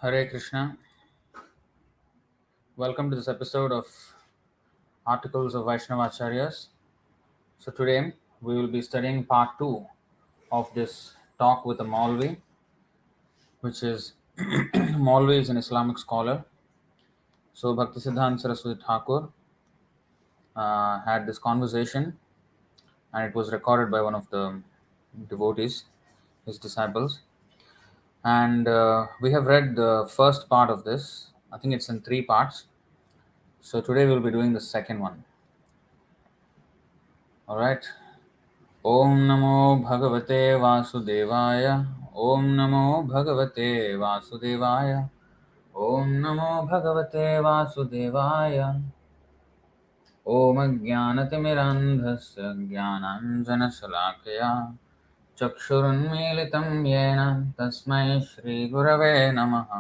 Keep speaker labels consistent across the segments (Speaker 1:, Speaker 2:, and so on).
Speaker 1: Hare Krishna. Welcome to this episode of Articles of Vaishnavacharyas. So today we will be studying part 2 of this talk with the Moulvi, which is Moulvi is an Islamic scholar. So Bhaktisiddhānta Sarasvatī Ṭhākura had this conversation, and it was recorded by one of the devotees, his disciples. And we have read the first part of this. I think it's in 3 parts. So today we'll be doing the second one. All right. Om Namo Bhagavate Vasudevaya. Om Namo Bhagavate Vasudevaya. Om Namo Bhagavate Vasudevaya. Om Jnanatimirandhasya Jnananjanasalakaya Chakshurunmilitam Yena Tasmai Shri Gurave Namaha.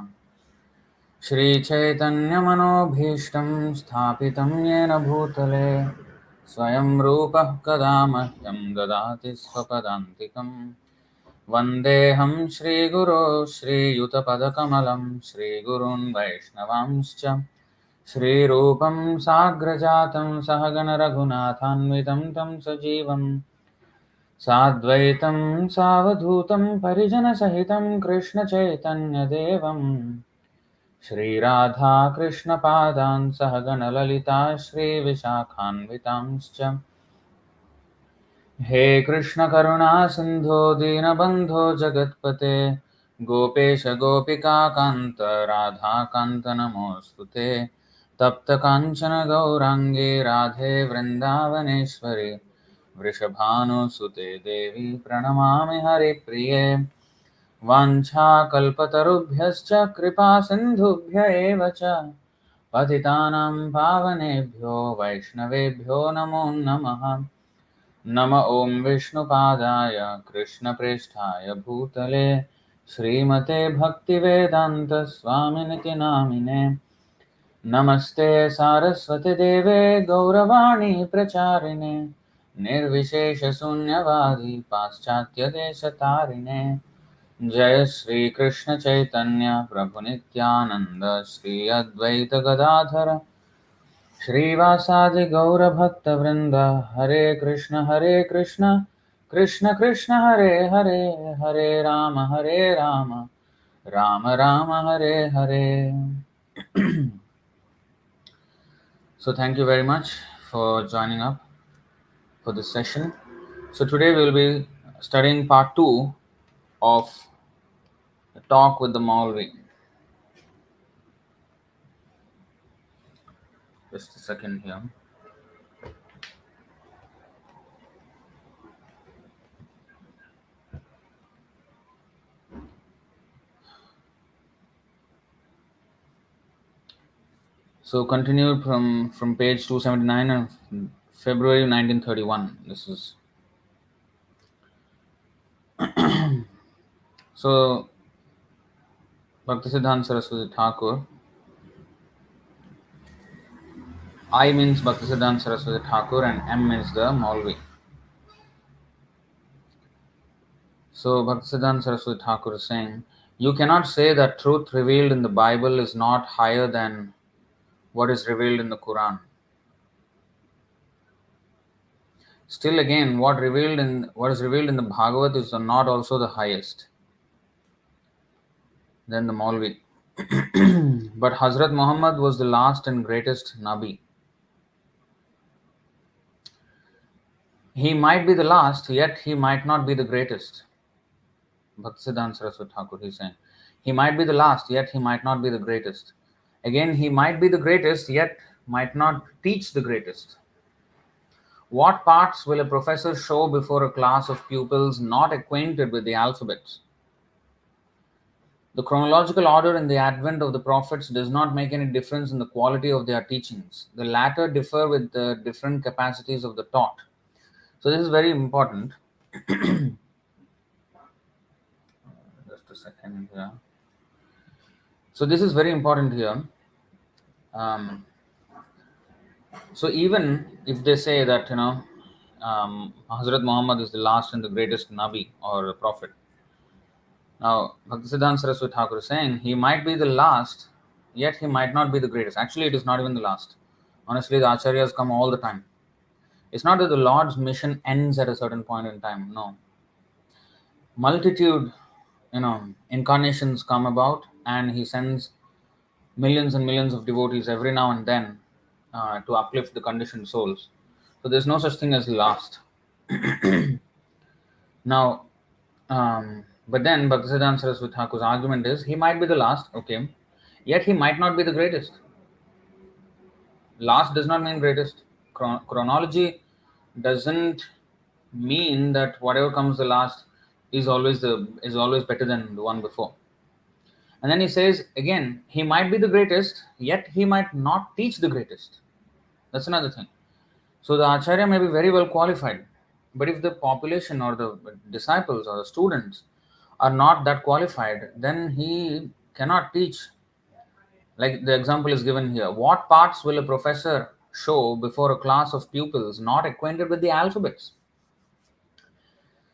Speaker 1: Shri Chaitanya Manobhishtam Sthapitam Yena Bhutale Swayam Rupah Kada Mahyam Dadati Swapadantikam Vandeham Shri Guru Shri Yutapadakamalam Shri Gurun Vaishnavamscha Shri Rupam Sagrajatam Sahagana Raghunathanvitam Tam Sajivam Sadvaitam Savadhutam Parijana Sahitam Krishna Chaitanya Devam Shri Radha Krishna Padan Sahagana Lalita Shri Vishakhanvitamscha He Krishna Karuna Sindho Dinabandho Jagatpate Gopesha Gopika Kanta Radha Kanta Namostute Tapta Kanchana Gaurangi Radhe Vrindavaneshwari Vrishabhanu Sute Devi Pranamami Hari Priye Vancha Kalpatarubhyascha Kripa Sindhubhya Eva cha Patitanam Pavanebhyo Vaishnavebhyo Namo Namaha Nama Om Vishnupadaya Krishna Presthaya Bhutale Srimate Bhaktivedanta Swaminiti Namine Namaste Saraswati Deve Gauravani Pracharine Nirvishesha Sunyavadi Paschatya Deshatarine Jai Shri Krishna Chaitanya Prabhu Nityananda Shri Advaita Gadadhara Shrivasadi Gaura Bhakta Vrinda Hare Krishna Krishna Krishna Hare Hare Hare Rama Rama Rama Hare Hare. So thank you very much for joining up for this session. So today we will be studying part 2 of the talk with the Moulvi. Just a second here. So continued from page 279 of February 1931. This is so Bhaktisiddhānta Sarasvatī Ṭhākura. I means Bhaktisiddhānta Sarasvatī Ṭhākura and M means the Moulvi. So Bhaktisiddhānta Sarasvatī Ṭhākura is saying, you cannot say that truth revealed in the Bible is not higher than what is revealed in the Quran. Still again, what is revealed in the Bhagavad is not also the highest than the Moulvi. But Hazrat Muhammad was the last and greatest Nabi. He might be the last, yet he might not be the greatest. Bhaktisiddhānta Sarasvatī Ṭhākura is saying, he might be the last, yet he might not be the greatest. Again, he might be the greatest, yet might not teach the greatest. What parts will a professor show before a class of pupils not acquainted with the alphabet? The chronological order in the advent of the prophets does not make any difference in the quality of their teachings. The latter differ with the different capacities of the taught. So this is very important. Just a second here. So this is very important here. So even if they say that, Hazrat Muhammad is the last and the greatest Nabi or prophet, Now, Bhaktisiddhānta Sarasvatī Ṭhākura is saying he might be the last, yet he might not be the greatest. Actually, it is not even the last. Honestly, the acharyas come all the time. It's not that the Lord's mission ends at a certain point in time. No. Multitude, incarnations come about, and he sends millions and millions of devotees every now and then to uplift the conditioned souls. So there's no such thing as last. Now, but then Bhaktisiddhānta Sarasvatī Ṭhākur's argument is he might be the last, okay, yet he might not be the greatest. Last does not mean greatest. Chronology doesn't mean that whatever comes the last is always better than the one before. And then he says again, he might be the greatest, yet he might not teach the greatest. That's another thing. So the acharya may be very well qualified, but if the population or the disciples or the students are not that qualified, then he cannot teach. Like the example is given here. What parts will a professor show before a class of pupils not acquainted with the alphabets?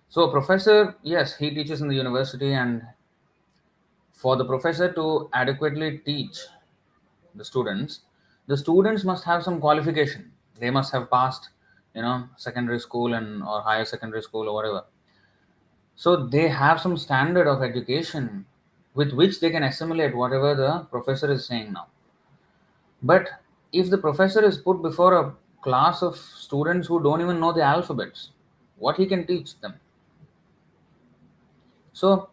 Speaker 1: So a professor, yes, he teaches in the university, and for the professor to adequately teach the students must have some qualification. They must have passed, secondary school or higher secondary school or whatever. So they have some standard of education with which they can assimilate whatever the professor is saying now. But if the professor is put before a class of students who don't even know the alphabets, what he can teach them? So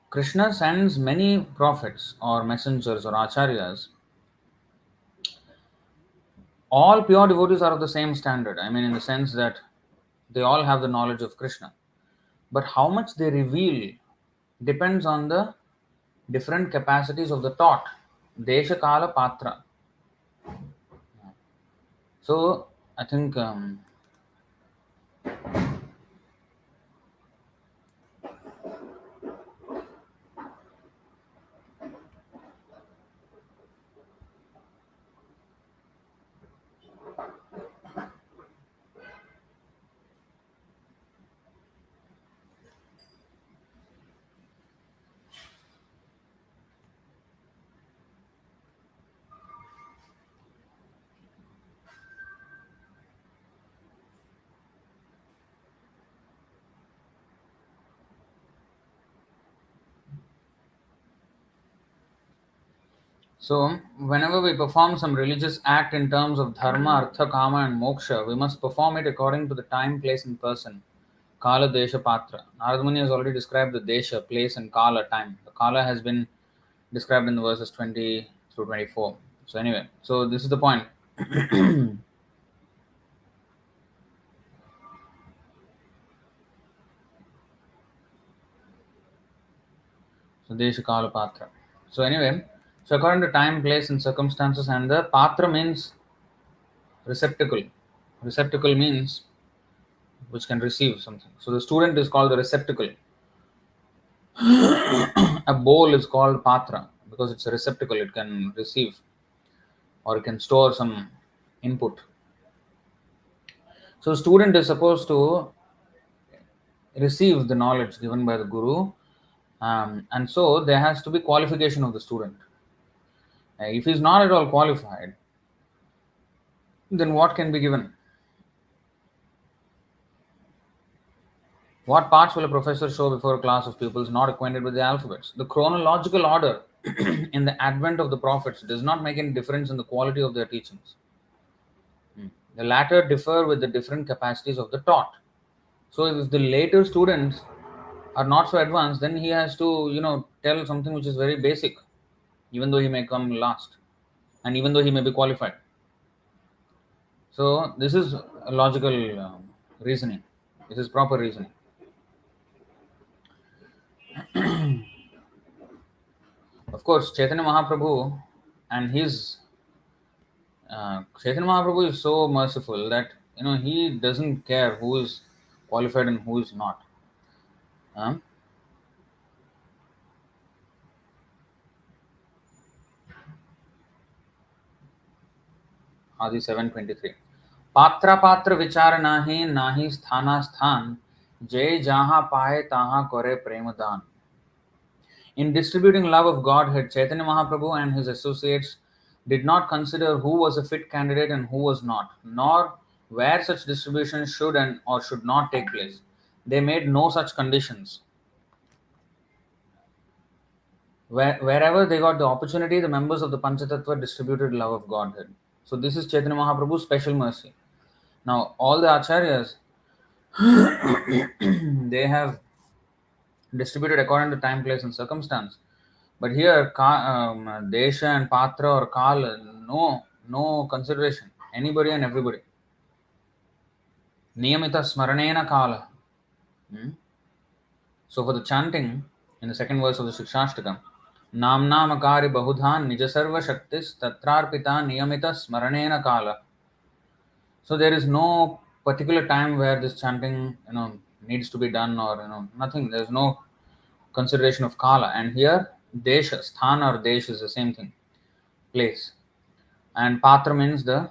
Speaker 1: Krishna sends many prophets or messengers or acharyas. All pure devotees are of the same standard. I mean, in the sense that they all have the knowledge of Krishna. But how much they reveal depends on the different capacities of the taught. Desha Kala Patra. So, I think so, whenever we perform some religious act in terms of dharma, artha, kama, and moksha, we must perform it according to the time, place, and person. Kala, Desha, Patra. Narada Muni has already described the Desha, place, and Kala, time. The Kala has been described in the verses 20 through 24. So, anyway, so this is the point. So, Desha, Kala, Patra. So, anyway, so according to time, place, and circumstances, and the Patra means receptacle. Receptacle means which can receive something. So, the student is called the receptacle. A bowl is called Patra because it's a receptacle, it can receive or it can store some input. So, student is supposed to receive the knowledge given by the guru, and so there has to be qualification of the student. If he is not at all qualified, then what can be given? What parts will a professor show before a class of pupils not acquainted with the alphabets? The chronological order in the advent of the prophets does not make any difference in the quality of their teachings. The latter differ with the different capacities of the taught. So if the later students are not so advanced, then he has to, tell something which is very basic, even though he may come last, and even though he may be qualified. So this is a logical reasoning. This is proper reasoning. Of course, Chaitanya Mahaprabhu and his Chaitanya Mahaprabhu is so merciful that he doesn't care who is qualified and who is not. Adi 7:23. Patra patra vichar nahi nahi sthana sthan jay jaha paye taha kore premadan. In distributing love of Godhead, Chaitanya Mahaprabhu and his associates did not consider who was a fit candidate and who was not, nor where such distribution should and or should not take place. They made no such conditions. Wherever they got the opportunity, the members of the Panchatattva distributed love of Godhead. So this is Chaitanya Mahaprabhu's special mercy. Now, all the acharyas, they have distributed according to time, place, and circumstance. But here, Desha and Patra or Kal, no consideration. Anybody and everybody. Niyamita Smaranena Kala. So for the chanting, in the second verse of the Shikshashtakam, Namna Makari Bahudhan Nijasarva Shaktis Tatrarpita Niyamita Smaranena Kala. So there is no particular time where this chanting, needs to be done or, nothing. There is no consideration of Kala. And here, Desha, Sthana or Desh is the same thing, place. And Patra means the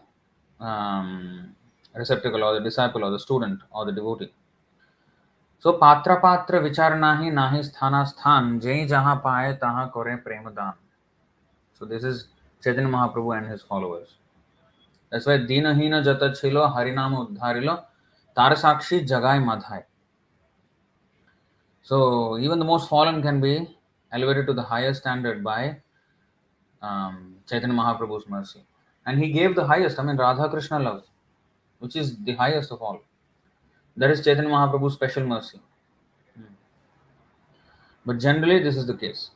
Speaker 1: receptacle or the disciple or the student or the devotee. So Patra Vicharana hi nahi sthana sthan jai jaha paye taha kore premadan. So this is Chaitanya Mahaprabhu and his followers. That's why Dina hina jata chilo harinama uddharilo tarasakshi jagai madhai. So even the most fallen can be elevated to the higher standard by Chaitanya Mahaprabhu's mercy. And he gave the highest, Radha Krishna love, which is the highest of all. That is Chaitanya Mahaprabhu's special mercy. But generally, this is the case.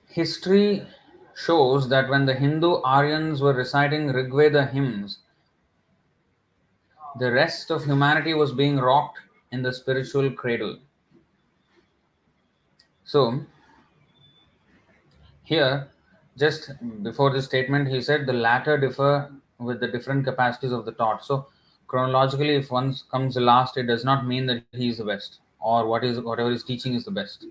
Speaker 1: History shows that when the Hindu Aryans were reciting Rigveda hymns, the rest of humanity was being rocked in the spiritual cradle. So, here, just before this statement, he said the latter differ with the different capacities of the taught. So, chronologically, if one comes last, it does not mean that he is the best or whatever he's teaching is the best.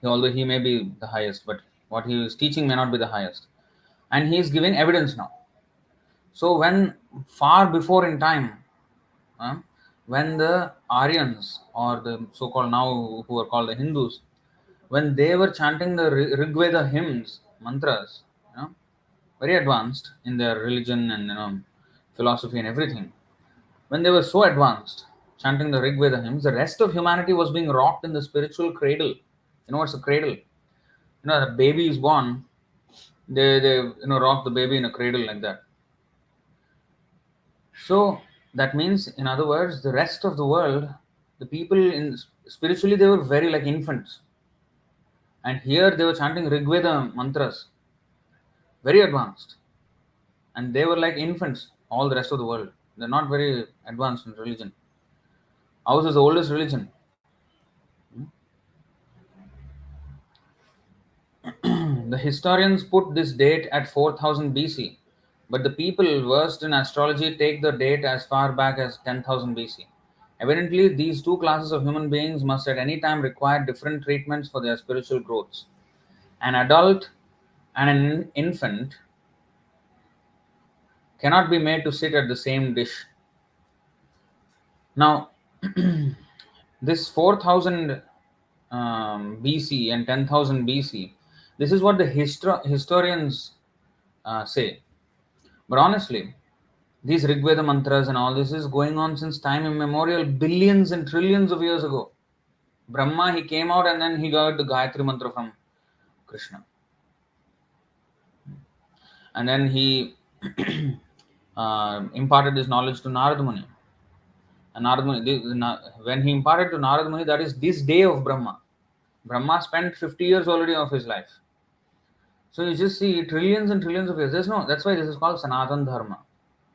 Speaker 1: Although he may be the highest, but what he is teaching may not be the highest. And he is giving evidence now. So, when far before in time, when the Aryans or the so-called now who are called the Hindus, when they were chanting the Rigveda hymns, mantras, very advanced in their religion and philosophy and everything, when they were so advanced chanting the Rigveda hymns, the rest of humanity was being rocked in the spiritual cradle. You know what's a cradle? The baby is born, they rock the baby in a cradle like that. So that means, in other words, the rest of the world, the people spiritually, they were very like infants. And here they were chanting Rigveda mantras, very advanced. And they were like infants, all the rest of the world. They're not very advanced in religion. Ours is the oldest religion. The historians put this date at 4000 BC, but the people versed in astrology take the date as far back as 10,000 BC. Evidently, these two classes of human beings must at any time require different treatments for their spiritual growths. An adult and an infant cannot be made to sit at the same dish. Now, this 4000 BC and 10,000 BC, this is what the historians say. But honestly, these Rigveda mantras and all this is going on since time immemorial, billions and trillions of years ago. Brahma, he came out and then he got the Gayatri mantra from Krishna. And then he imparted his knowledge to Narada Muni. And Narada Muni, when he imparted to Narada Muni, that is this day of Brahma. Brahma spent 50 years already of his life. So you just see trillions and trillions of years. That's why this is called Sanatan Dharma.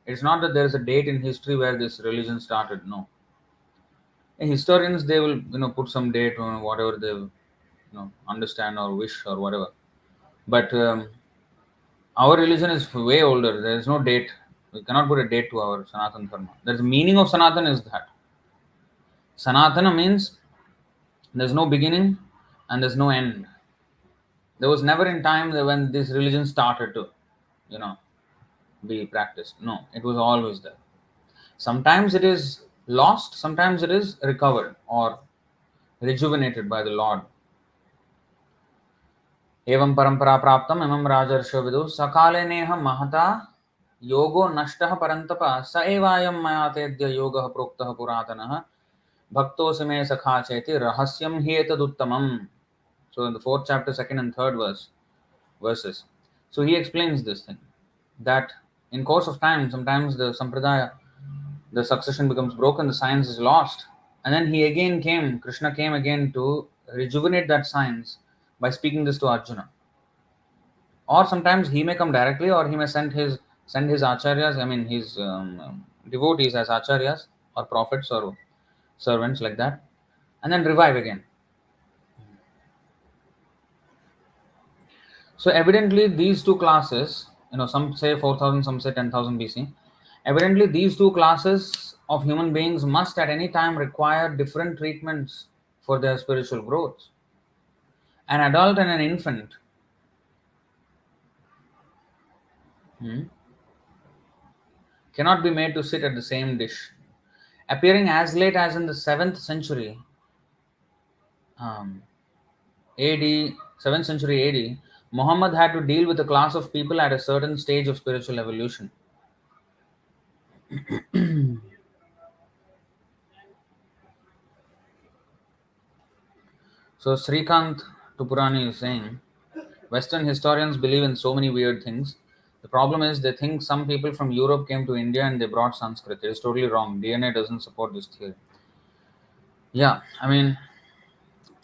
Speaker 1: It's not that there is a date in history where this religion started. No. Historians, they will put some date on whatever they understand or wish or whatever. But our religion is way older. There is no date. We cannot put a date to our Sanatan Dharma. The meaning of Sanatan is that. Sanatana means there's no beginning and there's no end. There was never in time when this religion started to, be practiced. No, it was always there. Sometimes it is lost, sometimes it is recovered or rejuvenated by the Lord. एवं परंपरा प्राप्तम इमं राजर्षो विदु सकाले नेह महता योगो नष्टः परन्तप स एवायं मया तेद्य योगः प्रोक्तः पुरातनः भक्तोऽसि मे सखा चेति रहस्यं हि एतदुत्तमम्. So in the fourth chapter, second and third verses. So he explains this thing, that in course of time, sometimes the sampradaya, the succession becomes broken, the science is lost. And then Krishna came again to rejuvenate that science by speaking this to Arjuna. Or sometimes he may come directly, or he may send his acharyas, I mean his devotees as acharyas or prophets or servants like that, and then revive again. So evidently these two classes, some say 4000, some say 10,000 BC. Evidently these two classes of human beings must at any time require different treatments for their spiritual growth. An adult and an infant cannot be made to sit at the same dish. Appearing as late as in the 7th century AD, 7th century AD, Muhammad had to deal with a class of people at a certain stage of spiritual evolution. So Srikant Tupurani is saying, Western historians believe in so many weird things. The problem is they think some people from Europe came to India and they brought Sanskrit. It is totally wrong. DNA doesn't support this theory. Yeah, I mean,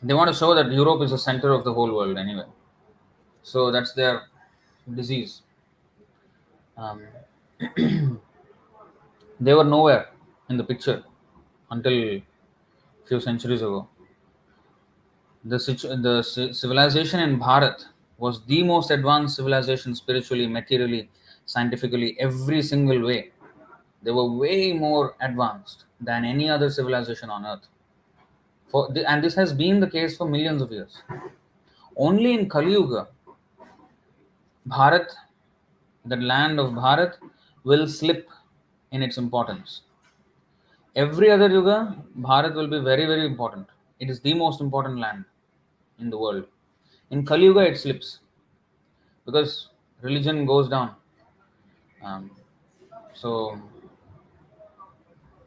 Speaker 1: they want to show that Europe is the center of the whole world anyway. So that's their disease. They were nowhere in the picture until a few centuries ago. The civilization in Bharat was the most advanced civilization spiritually, materially, scientifically, every single way. They were way more advanced than any other civilization on earth. And this has been the case for millions of years. Only in Kali Yuga, Bharat, the land of Bharat, will slip in its importance. Every other yuga, Bharat will be very, very important. It is the most important land in the world. In Kali Yuga, it slips because religion goes down. So,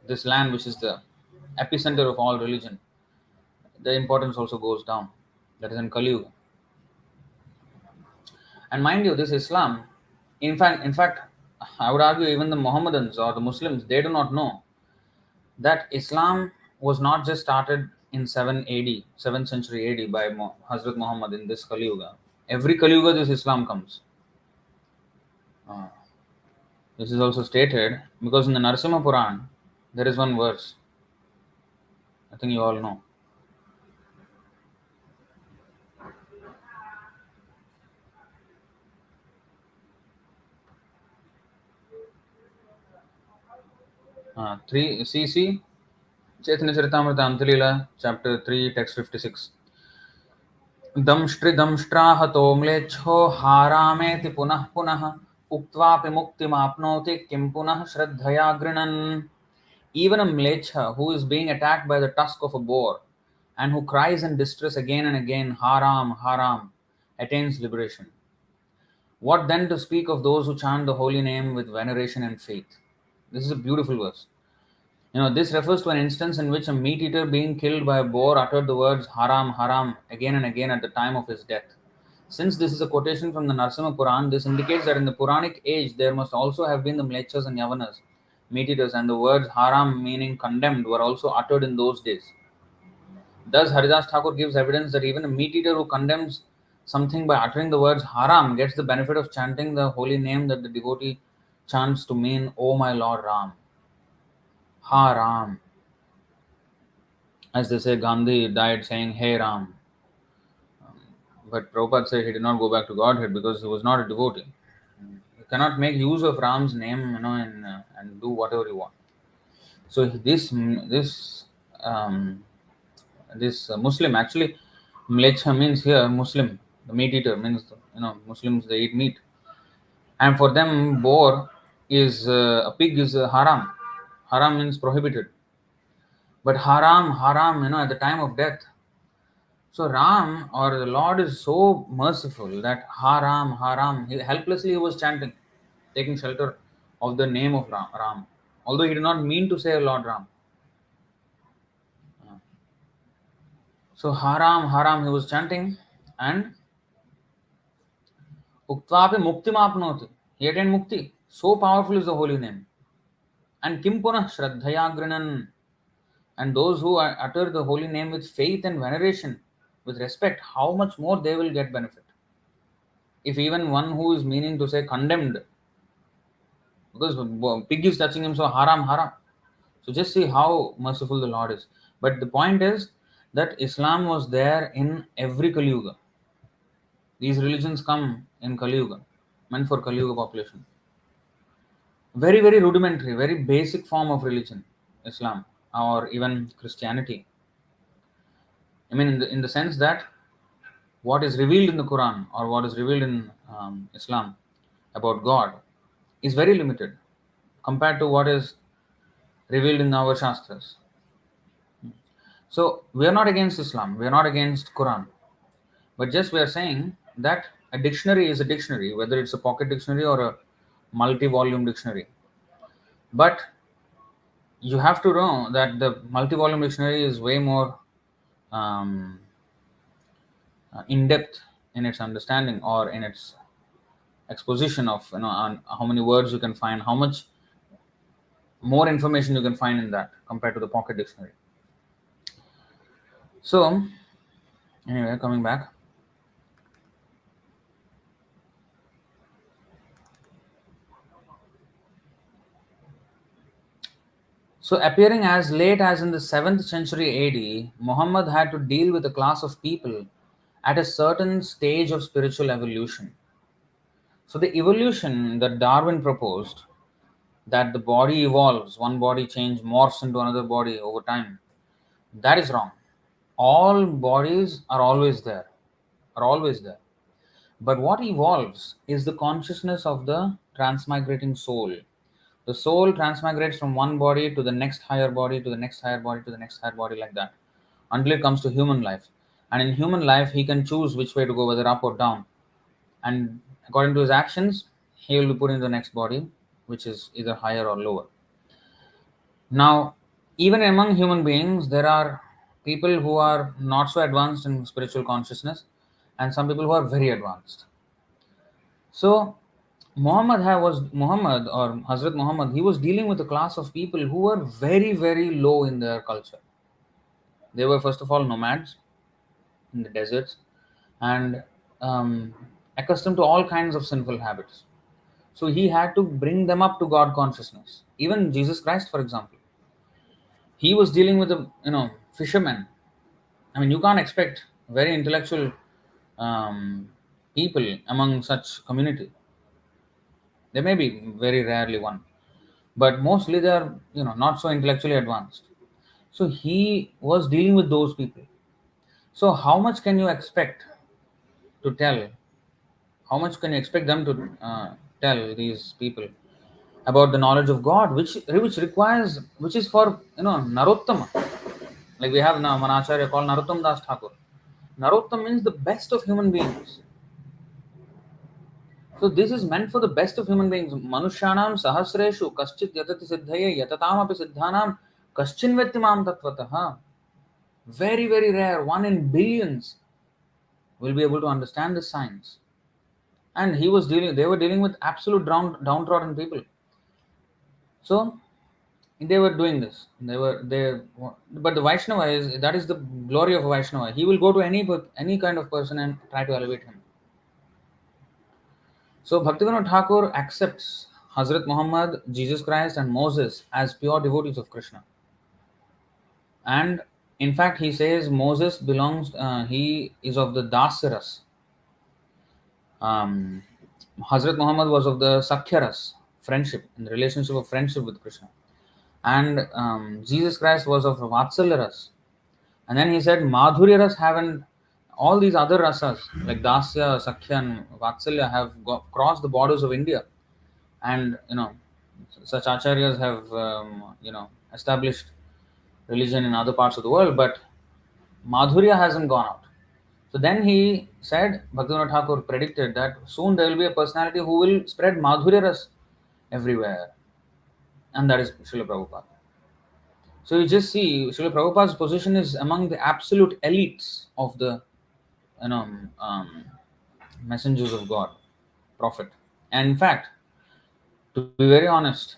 Speaker 1: this land, which is the epicenter of all religion, the importance also goes down. That is in Kali Yuga. And mind you, this Islam, in fact, I would argue even the Mohammedans or the Muslims, they do not know that Islam was not just started in 7 AD, 7th century AD by Hazrat Muhammad in this Kali Yuga. Every Kali Yuga, this Islam comes. This is also stated because in the Narasimha Puran, there is one verse. I think you all know. CC Chaitanya Charitamrita Antalila, chapter 3, text 56. दंष्ट्रिदंष्ट्राहतो म्लेच्छो हारामेति पुनः पुनः उक्त्वापि मुक्तिमाप्नोति किं पुनः श्रद्धया गृणन्. Even a mlecha who is being attacked by the tusk of a boar and who cries in distress again and again, Haram, Haram, attains liberation. What then to speak of those who chant the holy name with veneration and faith? This is a beautiful verse. This refers to an instance in which a meat eater being killed by a boar uttered the words Haram, Haram again and again at the time of his death. Since this is a quotation from the Narasimha Puran, this indicates that in the Puranic age there must also have been the mlechas and yavanas, meat eaters, and the words Haram, meaning condemned, were also uttered in those days. Thus, Haridas Thakur gives evidence that even a meat eater who condemns something by uttering the words Haram gets the benefit of chanting the holy name that the devotee chants to mean, O my Lord Ram. Haram. As they say, Gandhi died saying, Hey Ram. But Prabhupada said he did not go back to Godhead because he was not a devotee. You cannot make use of Ram's name, and do whatever you want. So this Muslim, actually, Mlecha means here Muslim. The meat eater means, Muslims, they eat meat. And for them, boar is, a pig is haram. Haram means prohibited. But haram, haram, at the time of death. So Ram or the Lord is so merciful that haram, haram. Helplessly he was chanting, taking shelter of the name of Ram. Although he did not mean to say Lord Ram. So haram, haram he was chanting, and uktvapi mukti mapnoti. He attained mukti. So powerful is the holy name. And kim punah shraddhaya grinan. And those who utter the holy name with faith and veneration, with respect, how much more they will get benefit. If even one who is meaning to say condemned, because pig is touching him, so haram, haram. So just see how merciful the Lord is. But the point is that Islam was there in every Kali Yuga. These religions come in Kali Yuga, meant for Kali Yuga population. Very, very rudimentary, very basic form of religion, Islam or even Christianity. I mean, in the sense that what is revealed in the Quran or what is revealed in Islam about God is very limited compared to what is revealed in our Shastras. So we are not against Islam, we are not against Quran, but just we are saying that a dictionary is a dictionary, whether it's a pocket dictionary or a multi-volume dictionary. But you have to know that the multi-volume dictionary is way more in depth in its understanding or in its exposition of on how many words you can find, how much more information you can find in that compared to the pocket dictionary. So anyway, coming back. So appearing as late as in the 7th century AD, Muhammad had to deal with a class of people at a certain stage of spiritual evolution. So the evolution that Darwin proposed, that the body evolves, one body change morphs into another body over time, that is wrong. All bodies are always there, are always there. But what evolves is the consciousness of the transmigrating soul. The soul transmigrates from one body to the next higher body, to the next higher body, to the next higher body, like that, until it comes to human life. And in human life, he can choose which way to go, whether up or down. And according to his actions, he will be put in the next body, which is either higher or lower. Now, even among human beings, there are people who are not so advanced in spiritual consciousness, and some people who are very advanced. So, Muhammad or Hazrat Muhammad, he was dealing with a class of people who were very, very low in their culture. They were, first of all, nomads in the deserts and accustomed to all kinds of sinful habits. So he had to bring them up to God consciousness. Even Jesus Christ, for example, he was dealing with a fishermen. I mean, you can't expect very intellectual people among such community. There may be very rarely one, but mostly they are not so intellectually advanced. So he was dealing with those people. So how much can you expect to tell? How much can you expect them to tell these people about the knowledge of God, which requires, which is for Narottama. Like we have now one Acharya called Narottam Das Ṭhākura. Narottam means the best of human beings. So this is meant for the best of human beings. Manushyanam sahasreshu kaschit yatati siddhaye yatatam api siddhanam kaschin vetti mam tattvataha. Very, very rare, one in billions will be able to understand the science. And they were dealing with absolute downtrodden people. So they were doing this. But the Vaishnava that is the glory of a Vaishnava. He will go to any kind of person and try to elevate him. So Bhaktivinoda Thakur accepts Hazrat Muhammad, Jesus Christ, and Moses as pure devotees of Krishna. And in fact, he says Moses he is of the dāsa ras. Hazrat Muhammad was of the Sakhya ras, friendship, in the relationship of friendship with Krishna. And Jesus Christ was of Vatsalya ras. And then he said Madhurya ras haven't, all these other rasas like Dasya, Sakhya and Vatsalya have crossed the borders of India. And Such acharyas have, established religion in other parts of the world, but Madhurya hasn't gone out. So then he said, Bhaktivinoda Thakur predicted that soon there will be a personality who will spread Madhurya ras everywhere, and that is Srila Prabhupada. So you just see, Srila Prabhupada's position is among the absolute elites of the, you know, um, messengers of God, prophet. And in fact, to be very honest,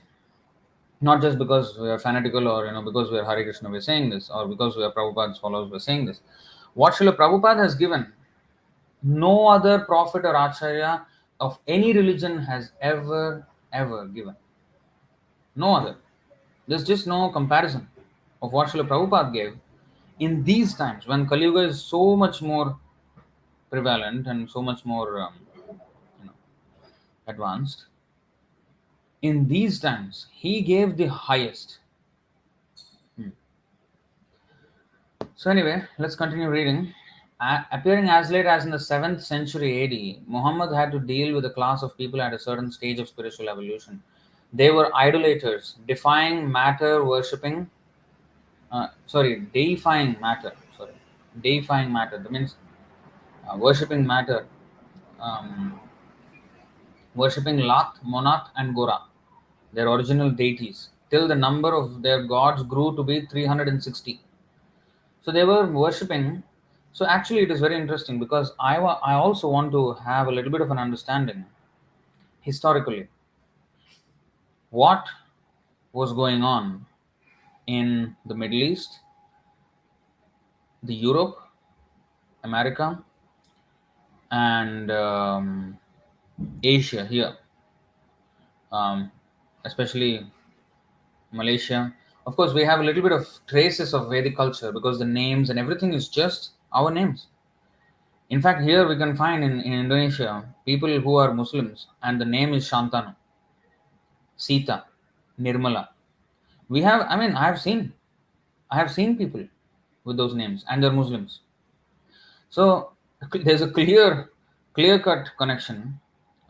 Speaker 1: not just because we are fanatical or because we are Hare Krishna we're saying this, or because we are Prabhupada's followers we're saying this. What Srila Prabhupada has given, no other prophet or acharya of any religion has ever given. No other. There's just no comparison of what Srila Prabhupada gave in these times when Kali Yuga is so much more prevalent and so much more you know, advanced. In these times, he gave the highest. So anyway, let's continue reading. Appearing as late as in the 7th century AD, Muhammad had to deal with a class of people at a certain stage of spiritual evolution. They were idolaters, deifying matter. Deifying matter. That means worshipping matter, um, worshipping Lat, Monat, and Gora, their original deities, till the number of their gods grew to be 360. So they were worshipping. So actually, it is very interesting because I also want to have a little bit of an understanding historically what was going on in the Middle East, the Europe, America, and Asia here, um, especially Malaysia. Of course, we have a little bit of traces of Vedic culture because the names and everything is just our names. In fact, here we can find in Indonesia people who are Muslims and the name is Shantanu, Sita, Nirmala. We have, I mean, I have seen people with those names and they're Muslims. So there's a clear cut connection,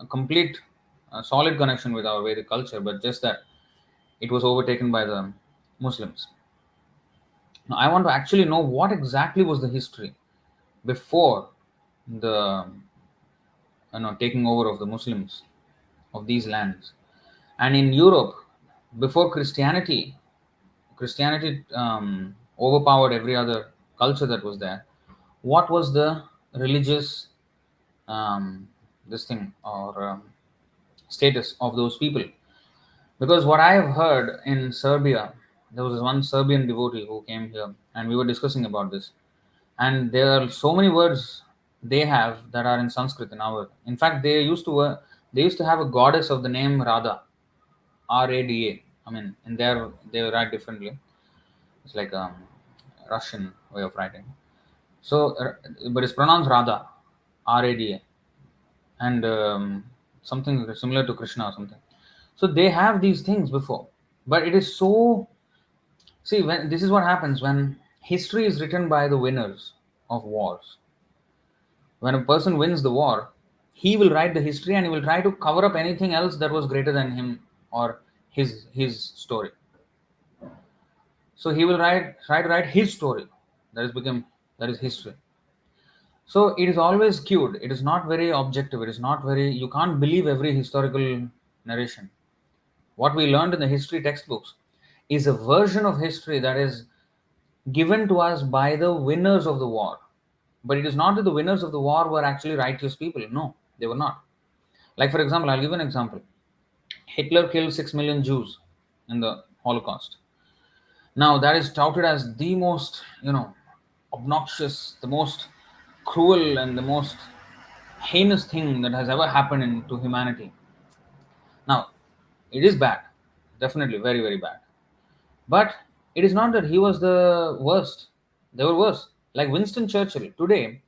Speaker 1: a complete, solid connection with our Vedic culture, but just that it was overtaken by the Muslims. Now, I want to actually know what exactly was the history before the taking over of the Muslims of these lands. And in Europe, before Christianity overpowered every other culture that was there. What was the religious this thing or status of those people? Because what I have heard in Serbia, there was one Serbian devotee who came here, and we were discussing about this. And there are so many words they have that are in Sanskrit in our. In fact, they used to have a goddess of the name Radha, Rada. I mean, in there they write differently. It's like a Russian way of writing. So, but it's pronounced Radha, Rada, and something similar to Krishna or something. So they have these things before, but it is so. See, when this is what happens when history is written by the winners of wars. When a person wins the war, he will write the history and he will try to cover up anything else that was greater than him or his story. So he will try to write his story. That is history. So it is always skewed. It is not very objective. It is not very. You can't believe every historical narration. What we learned in the history textbooks is a version of history that is given to us by the winners of the war. But it is not that the winners of the war were actually righteous people. No, they were not. Like, for example, I'll give an example. Hitler killed 6 million Jews in the Holocaust. Now, that is touted as the most, obnoxious, the most cruel, and the most heinous thing that has ever happened to humanity. Now, it is bad, definitely very, very bad. But it is not that he was the worst. They were worse. Like Winston Churchill, today,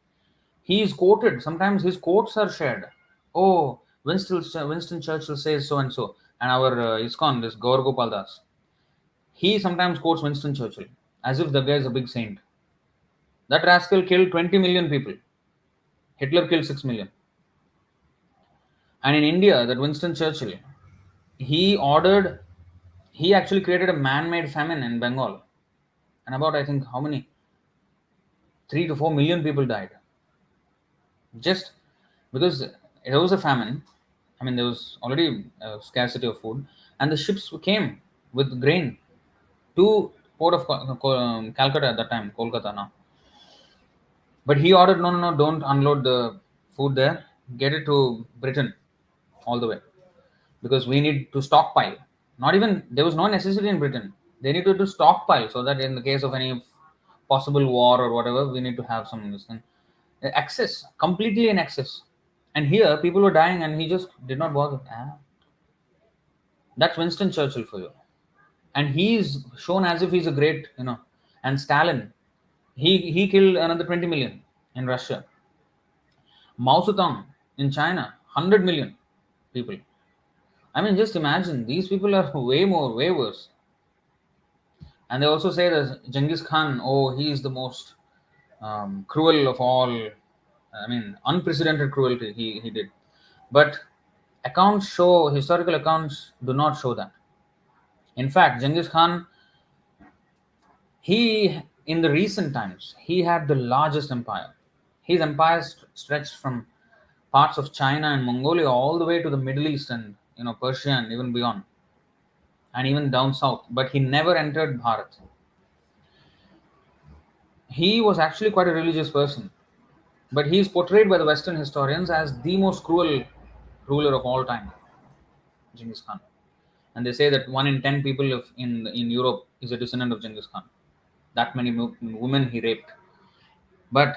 Speaker 1: he is quoted. Sometimes his quotes are shared. Oh, Winston Churchill says so and so. And our ISKCON, this Gaur Gopal Das, he sometimes quotes Winston Churchill as if the guy is a big saint. That rascal killed 20 million people. Hitler killed 6 million. And in India, that Winston Churchill, He ordered, he actually created a man-made famine in Bengal, and about, I think, how many, 3 to 4 million people died, just because there was a famine. I mean, there was already a scarcity of food, and the ships came with grain to port of Calcutta at that time, Kolkata now. But he ordered, no, no, no, don't unload the food there. Get it to Britain all the way, because we need to stockpile. Not even, there was no necessity in Britain. They needed to stockpile so that in the case of any possible war or whatever, we need to have some this thing. Excess, completely in excess. And here, people were dying, and he just did not bother. That's Winston Churchill for you. And he's shown as if he's a great, And Stalin, he killed another 20 million in Russia. Mao Zedong in China, 100 million people. I mean, just imagine, these people are way worse. And they also say that Genghis Khan, oh, he is the most cruel of all. I mean, unprecedented cruelty he did. But historical accounts do not show that. In fact, Genghis Khan, in the recent times, he had the largest empire. His empire stretched from parts of China and Mongolia all the way to the Middle East and Persia and even beyond, and even down south. But he never entered Bharat. He was actually quite a religious person, but he is portrayed by the Western historians as the most cruel ruler of all time, Genghis Khan. And they say that 1 in 10 people in Europe is a descendant of Genghis Khan. That many women he raped. But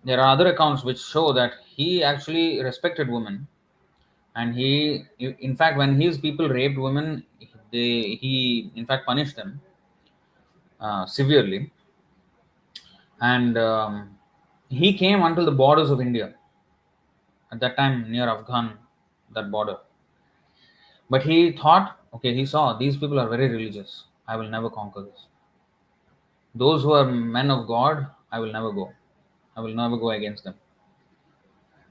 Speaker 1: there are other accounts which show that he actually respected women, and in fact, when his people raped women, he in fact punished them severely. And he came until the borders of India at that time, near Afghan, that border. But he thought, okay, he saw these people are very religious. I will never conquer this. Those who are men of God, I will never go. I will never go against them.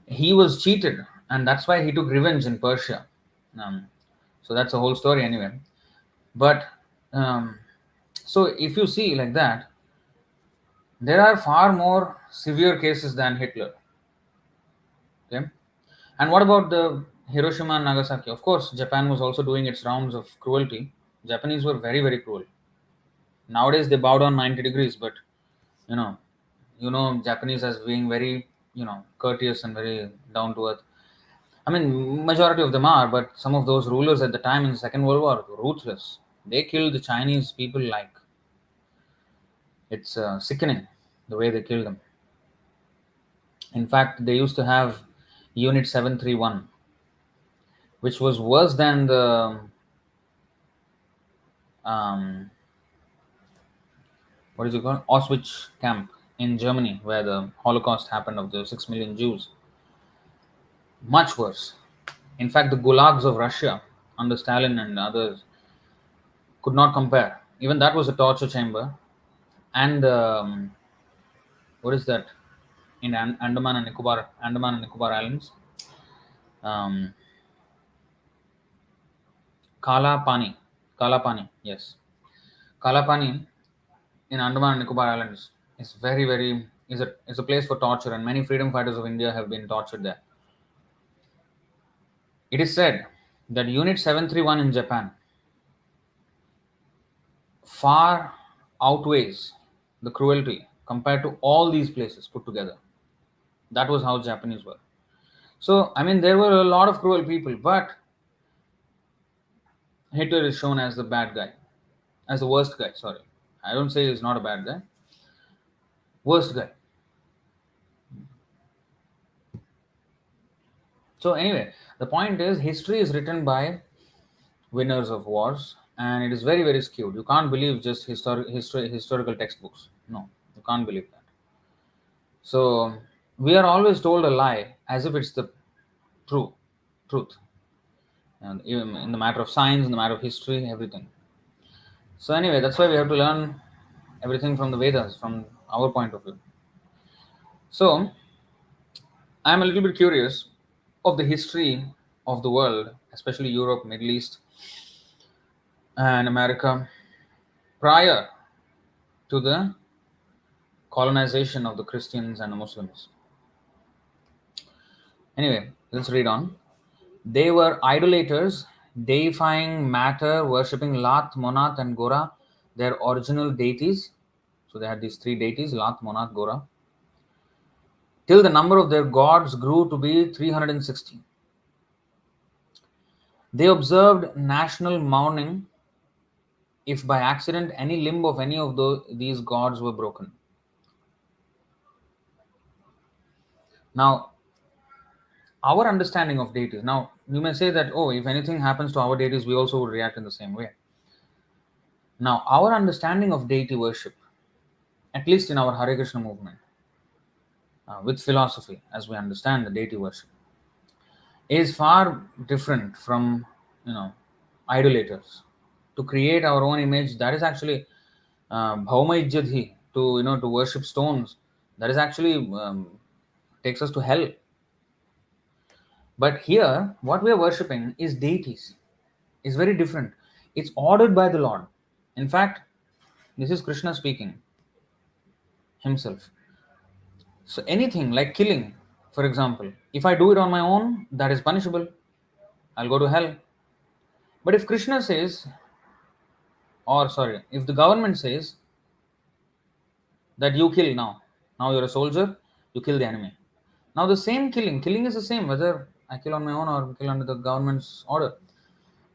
Speaker 1: He was cheated, and that's why he took revenge in Persia. So that's a whole story anyway. But so if you see like that, there are far more severe cases than Hitler. Okay, and what about the Hiroshima and Nagasaki? Of course, Japan was also doing its rounds of cruelty. Japanese were very cruel. Nowadays they bow down 90 degrees, but you know, Japanese as being very courteous and very down to earth. I mean, majority of them are, but some of those rulers at the time in the Second World War were ruthless. They killed the Chinese people like it's sickening the way they killed them. In fact, they used to have Unit 731, which was worse than the what is it called, Auschwitz camp in Germany, where the Holocaust happened of the 6 million Jews. Much worse. In fact, the gulags of Russia under Stalin and others could not compare. Even that was a torture chamber. And what is that in Andaman and Nicobar Islands? Um, Kalapani, yes. Kalapani in Andaman and Nicobar Islands is is a place for torture, and many freedom fighters of India have been tortured there. It is said that Unit 731 in Japan far outweighs the cruelty compared to all these places put together. That was how Japanese were. So, I mean, there were a lot of cruel people, but Hitler is shown as the bad guy, as the worst guy. Sorry, I don't say he's not a bad guy. Worst guy. So, anyway, the point is, history is written by winners of wars, and it is very skewed. You can't believe just historical textbooks. No, you can't believe that. So we are always told a lie as if it's the true truth, and even in the matter of science, in the matter of history, everything. So anyway, that's why we have to learn everything from the Vedas, from our point of view. So I'm a little bit curious of the history of the world, especially Europe, Middle East, and America prior to the colonization of the Christians and the Muslims. Anyway, let's read on. They were idolaters, deifying matter, worshipping Lat, Monat, and Gora, their original deities. So they had these three deities, Lat, Monat, Gora, till the number of their gods grew to be 360. They observed national mourning if by accident any limb of any of these gods were broken. Now, our understanding of deities. Now, you may say that, oh, if anything happens to our deities, we also would react in the same way. Now, our understanding of deity worship, at least in our Hare Krishna movement, with philosophy, as we understand the deity worship, is far different from, idolaters. To create our own image, that is actually bhauma ijjadhi, to worship stones, that is actually takes us to hell. But here, what we are worshipping is deities. It's very different. It's ordered by the Lord. In fact, this is Krishna speaking himself. So anything like killing, for example, if I do it on my own, that is punishable. I'll go to hell. But if Krishna says, or sorry, if the government says that you kill now you're a soldier, you kill the enemy. Now the same killing is the same whether I kill on my own or kill under the government's order.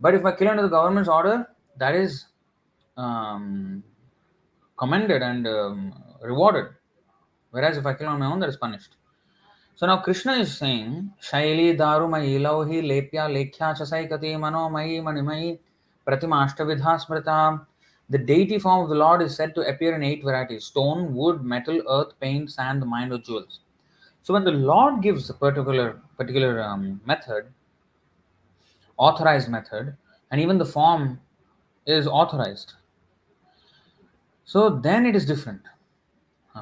Speaker 1: But if I kill under the government's order, that is commended and rewarded. Whereas if I kill on my own, that is punished. So now Krishna is saying, Shaili Darumayi Lauhi Lepya Lekhya Chasaikati Manomai Manimai Pratima Ashtavidha Smrita. The deity form of the Lord is said to appear in 8 varieties: stone, wood, metal, earth, paint, sand, the mind, or jewels. So when the Lord gives a particular method, authorized method, and even the form is authorized, so then it is different.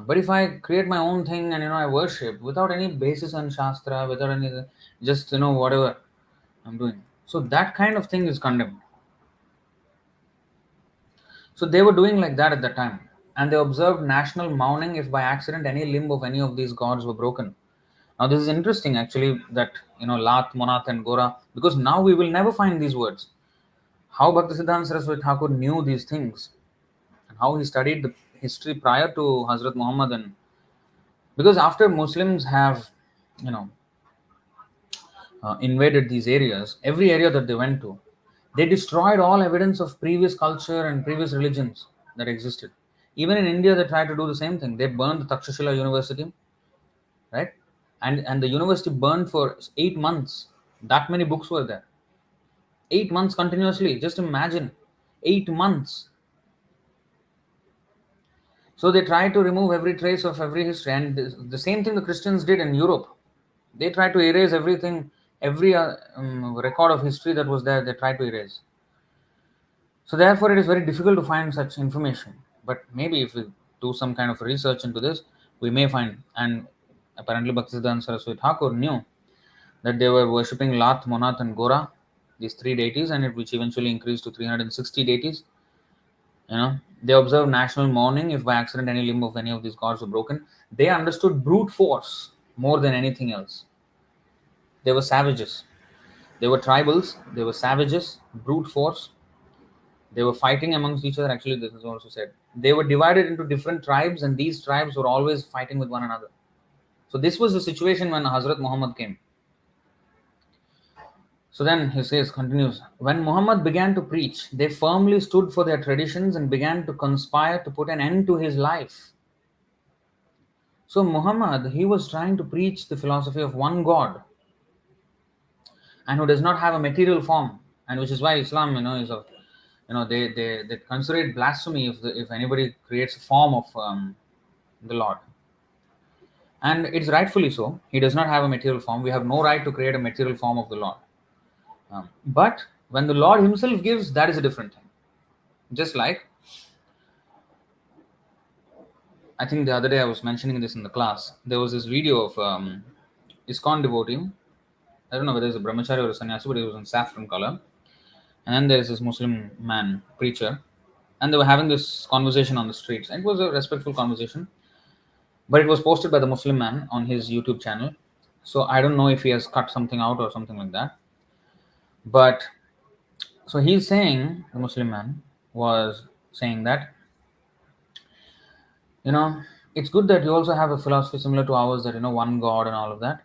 Speaker 1: But if I create my own thing and I worship without any basis on Shastra, without any just whatever I'm doing, so that kind of thing is condemned. So they were doing like that at that time, and they observed national mourning if by accident any limb of any of these gods were broken. Now this is interesting actually that Lat, Monat, and Gora, because now we will never find these words. How Bhaktisiddhānta Sarasvatī Ṭhākura knew these things, and how he studied the history prior to Hazrat Muhammad, and because after Muslims have invaded these areas, every area that they went to, they destroyed all evidence of previous culture and previous religions that existed. Even in India, they tried to do the same thing. They burned the Takshashila University, right? And the university burned for 8 months. That many books were there. 8 months continuously. Just imagine, 8 months. So they tried to remove every trace of every history, and the same thing the Christians did in Europe. They tried to erase everything, every record of history that was there. They tried to erase. So therefore, it is very difficult to find such information. But maybe if we do some kind of research into this, we may find. And apparently, Bhaktisiddhānta Sarasvatī Ṭhākura knew that they were worshipping Lat, Monat, and Gora, these 3 deities, and which eventually increased to 360 deities. They observed national mourning if by accident any limb of any of these gods were broken. They understood brute force more than anything else. They were savages. They were tribals. They were savages, brute force. They were fighting amongst each other. Actually, this is also said. They were divided into different tribes, and these tribes were always fighting with one another. So this was the situation when Hazrat Muhammad came. So then he says, continues, when Muhammad began to preach, they firmly stood for their traditions and began to conspire to put an end to his life. So Muhammad, he was trying to preach the philosophy of one God, and who does not have a material form, and which is why Islam, is a, they consider it blasphemy if anybody creates a form of the Lord. And it's rightfully so. He does not have a material form. We have no right to create a material form of the Lord. But when the Lord himself gives, that is a different thing. Just like, I think the other day I was mentioning this in the class, there was this video of ISKCON devotee. I don't know whether it's a brahmachari or a sannyasi, but it was in saffron color. And then there is this Muslim man, preacher, and they were having this conversation on the streets. And it was a respectful conversation, but it was posted by the Muslim man on his YouTube channel. So I don't know if he has cut something out or something like that. But so he's saying, the Muslim man was saying that, you know, it's good that you also have a philosophy similar to ours, that, one God and all of that.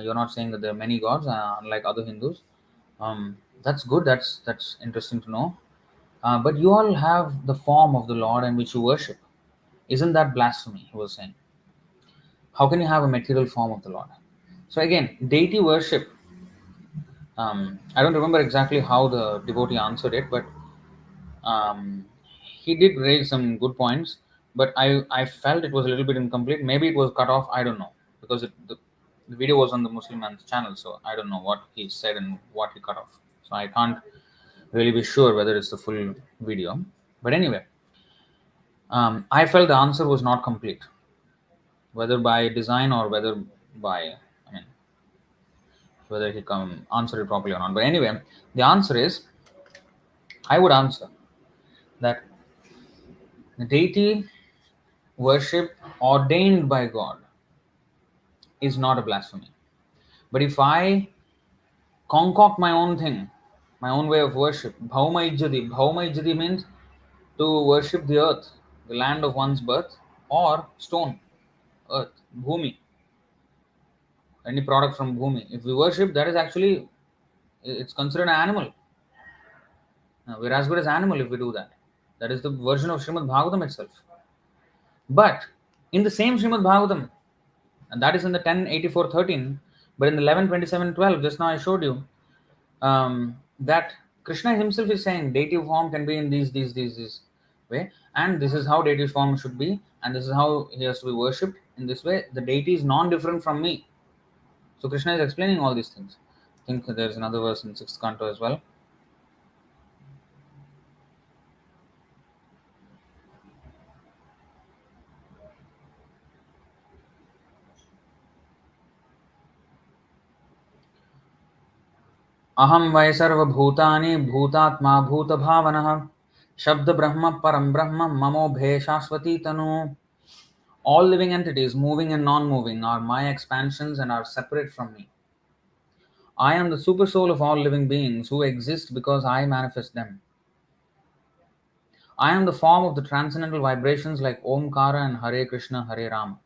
Speaker 1: You're not saying that there are many gods, unlike other Hindus. That's good. That's interesting to know. But you all have the form of the Lord and which you worship. Isn't that blasphemy? He was saying. How can you have a material form of the Lord? So again, deity worship. I don't remember exactly how the devotee answered it, but he did raise some good points. But I felt it was a little bit incomplete. Maybe it was cut off. I don't know, because the video was on the Muslim man's channel, so I don't know what he said and what he cut off. So I can't really be sure whether it's the full video. But anyway, I felt the answer was not complete, whether by design or whether by, I mean, whether he come answer it properly or not. But anyway, the answer is, I would answer that the deity worship ordained by God is not a blasphemy. But if I concoct my own thing, my own way of worship, bhauma ijjati means to worship the earth, the land of one's birth, or stone, earth, bhumi, any product from bhumi. If we worship, that is actually, it's considered an animal. We're as good as animal if we do that. That is the version of Srimad Bhagavatam itself. But in the same Srimad Bhagavatam, and that is in the 10:84:13, but in the 11:27:12, just now I showed you that Krishna himself is saying deity form can be in these way, and this is how deity form should be, and this is how he has to be worshipped in this way. The deity is non-different from me. So Krishna is explaining all these things. I think there is another verse in 6th canto as well. अहम वै सर्वभूतानि भूतात्मा भूतभावनः शब्द ब्रह्म परम ब्रह्म ममोभे शाश्वती तनु. All living entities, moving and non-moving, are my expansions and are separate from me. I am the super soul of all living beings who exist because I manifest them. I am the form of the transcendental vibrations like Omkara and Hare Kṛṣṇa, Hare Rama.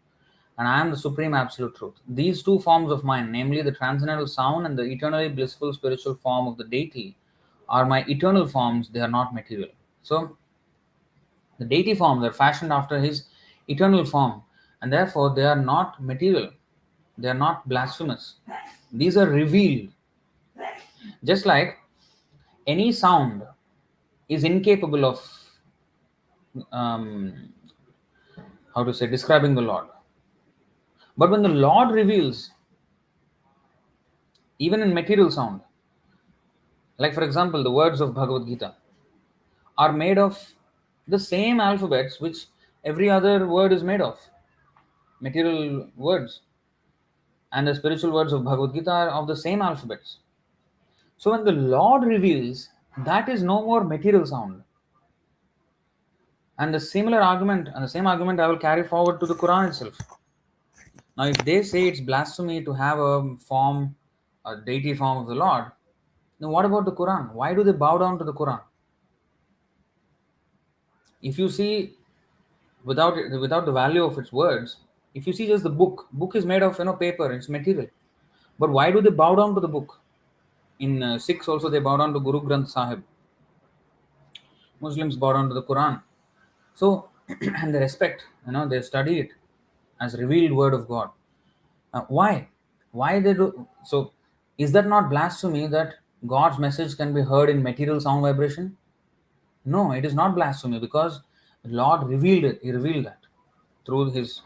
Speaker 1: And I am the supreme absolute truth. These two forms of mine, namely the transcendental sound and the eternally blissful spiritual form of the deity, are my eternal forms. They are not material. So, the deity form, they are fashioned after his eternal form, and therefore they are not material. They are not blasphemous. These are revealed. Just like any sound is incapable of, how to say, describing the Lord. But when the Lord reveals, even in material sound, like for example, the words of Bhagavad Gita are made of the same alphabets which every other word is made of, material words. And the spiritual words of Bhagavad Gita are of the same alphabets. So when the Lord reveals, that is no more material sound. And the same argument I will carry forward to the Quran itself. Now, if they say it's blasphemy to have a form, a deity form of the Lord, then what about the Quran? Why do they bow down to the Quran? If you see, without the value of its words, if you see just the book is made of paper, it's material. But why do they bow down to the book? In Sikhs also they bow down to Guru Granth Sahib. Muslims bow down to the Quran. So, and they respect, they study it as revealed word of God. Why? Why they do? So, is that not blasphemy that God's message can be heard in material sound vibration? No, it is not blasphemy, because the Lord revealed it. He revealed that through his,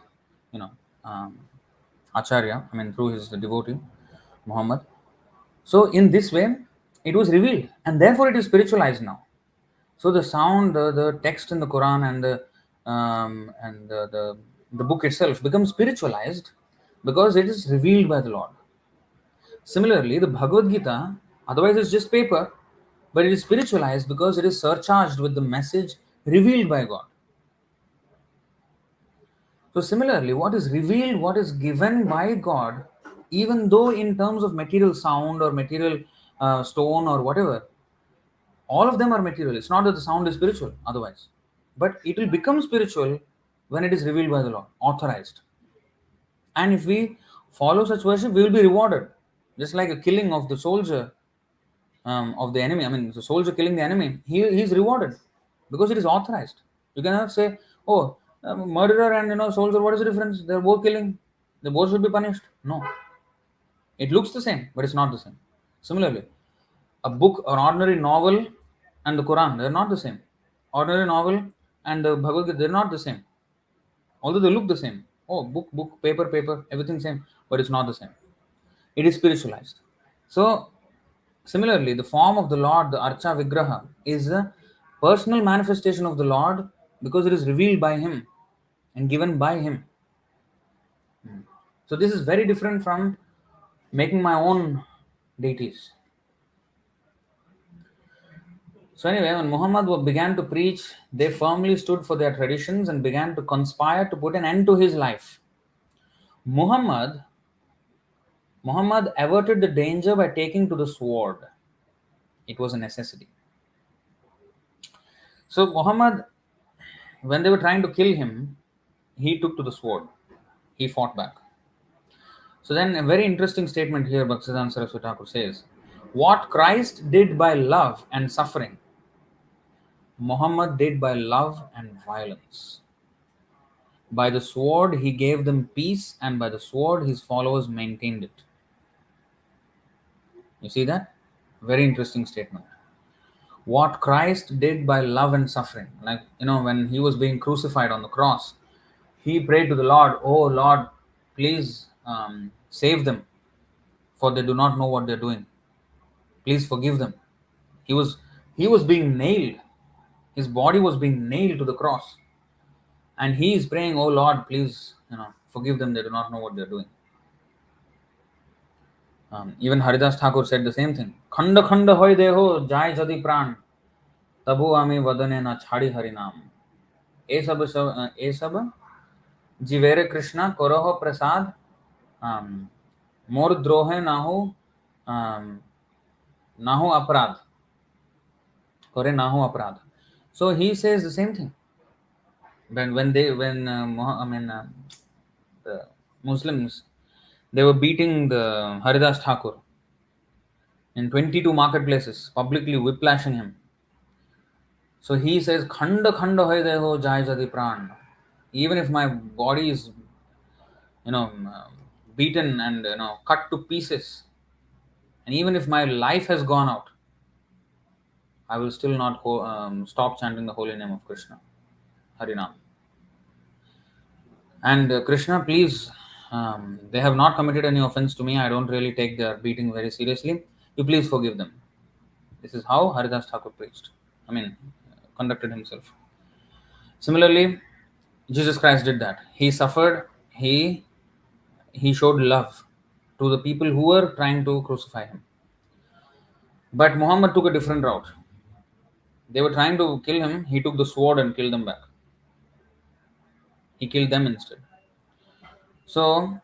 Speaker 1: Acharya. I mean, through his devotee, Muhammad. So, in this way, it was revealed, and therefore it is spiritualized now. So the sound, the text in the Quran and the book itself becomes spiritualized because it is revealed by the Lord. Similarly, the Bhagavad Gita, otherwise it's just paper, But it is spiritualized because it is surcharged with the message revealed by God. So similarly, what is revealed, what is given by God, even though in terms of material sound or material stone or whatever, all of them are material. It's not that the sound is spiritual otherwise, but it will become spiritual when it is revealed by the Lord, authorized. And if we follow such worship, we will be rewarded. Just like a killing of the soldier, of the enemy. I mean, the soldier killing the enemy, he is rewarded because it is authorized. You cannot say, "Oh, murderer and soldier. What is the difference? They are both killing. They both should be punished." No, it looks the same, but it's not the same. Similarly, a book, an ordinary novel, and the Quran, they are not the same. Ordinary novel and the Bhagavad Gita, they are not the same. Although they look the same. Oh, book, paper, everything same, but it's not the same. It is spiritualized. So similarly, the form of the Lord, the Archa Vigraha, is a personal manifestation of the Lord because it is revealed by Him and given by Him. So this is very different from making my own deities. So anyway, when Muhammad began to preach, they firmly stood for their traditions and began to conspire to put an end to his life. Muhammad averted the danger by taking to the sword. It was a necessity. So Muhammad, when they were trying to kill him, he took to the sword. He fought back. So then a very interesting statement here, Bhaktisiddhānta Sarasvatī Thakur says, what Christ did by love and suffering, Muhammad did by love and violence. By the sword he gave them peace, and by the sword his followers maintained it. You see that? Very interesting statement. What Christ did by love and suffering. Like, when he was being crucified on the cross, he prayed to the Lord, "Oh Lord, please save them, for they do not know what they're doing. Please forgive them." He was being nailed. His body was being nailed to the cross. And he is praying, "Oh Lord, please, forgive them, they do not know what they're doing." Even Haridas Thakur said the same thing. "Khanda khanda hoy deho, jai jadi pran, tabu ami vadane na chhadi hari naam. ए सब जीवेरे कृष्णा करोह प्रसाद, मोर द्रोहे नाहु अपराध, करे नाहु अपराध." So he says the same thing. When the Muslims, they were beating the Haridas Thakur in 22 marketplaces, publicly whiplashing him. So he says, "Khanda khanda hoy deho, jai jadi pran." Even if my body is, beaten and cut to pieces, and even if my life has gone out, I will still not stop chanting the holy name of Krishna, Harinam. And Krishna, please, they have not committed any offense to me. I don't really take their beating very seriously. You please forgive them. This is how Haridas Thakur preached. Conducted himself. Similarly, Jesus Christ did that. He suffered. He showed love to the people who were trying to crucify him. But Muhammad took a different route. They were trying to kill him. He took the sword and killed them back. He killed them instead. So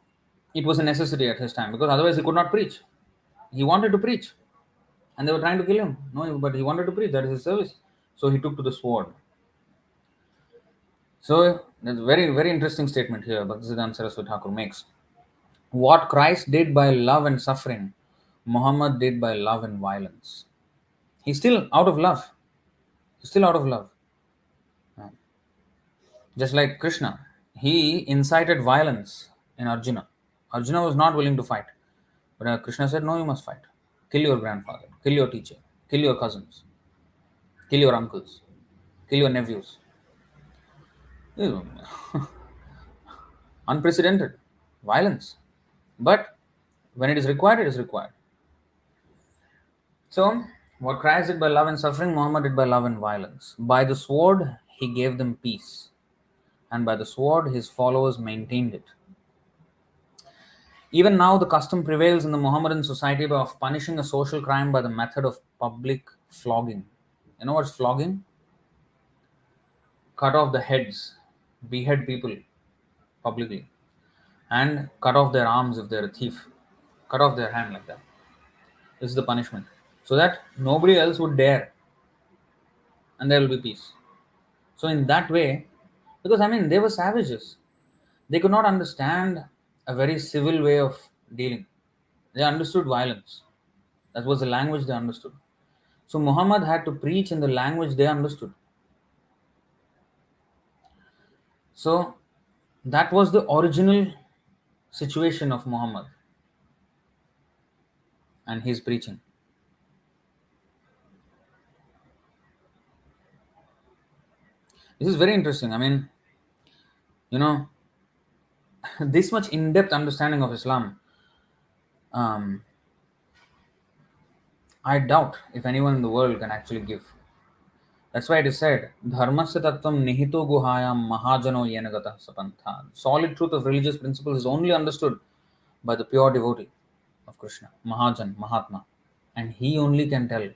Speaker 1: it was a necessity at his time, because otherwise he could not preach. He wanted to preach, and they were trying to kill him. No, but he wanted to preach. That is his service. So he took to the sword. So there's a very, very interesting statement here Bhaktisiddhānta Sarasvatī Thakur makes. What Christ did by love and suffering, Muhammad did by love and violence. He's still out of love. He's still out of love. Just like Krishna, he incited violence in Arjuna. Arjuna was not willing to fight. But Krishna said, "No, you must fight. Kill your grandfather, kill your teacher, kill your cousins, kill your uncles, kill your nephews." Unprecedented violence. But when it is required, it is required. So, what Christ did by love and suffering, Muhammad did by love and violence. By the sword, he gave them peace. And by the sword, his followers maintained it. Even now, the custom prevails in the Mohammedan society of punishing a social crime by the method of public flogging. You know what's flogging? Cut off the heads, behead people publicly, and cut off their arms if they're a thief. Cut off their hand like that. This is the punishment. So that nobody else would dare, and there will be peace. So, in that way, because they were savages, they could not understand a very civil way of dealing. They understood violence. That was the language they understood. So, Muhammad had to preach in the language they understood. So, that was the original situation of Muhammad and his preaching. This is very interesting. You know, this much in depth understanding of Islam, um, I doubt if anyone in the world can actually give. That's why it is said, Dharmasya tattvam nihito guhayam mahajano yenagata sapantha. Solid truth of religious principles is only understood by the pure devotee of Krishna, Mahajan, Mahatma. And he only can tell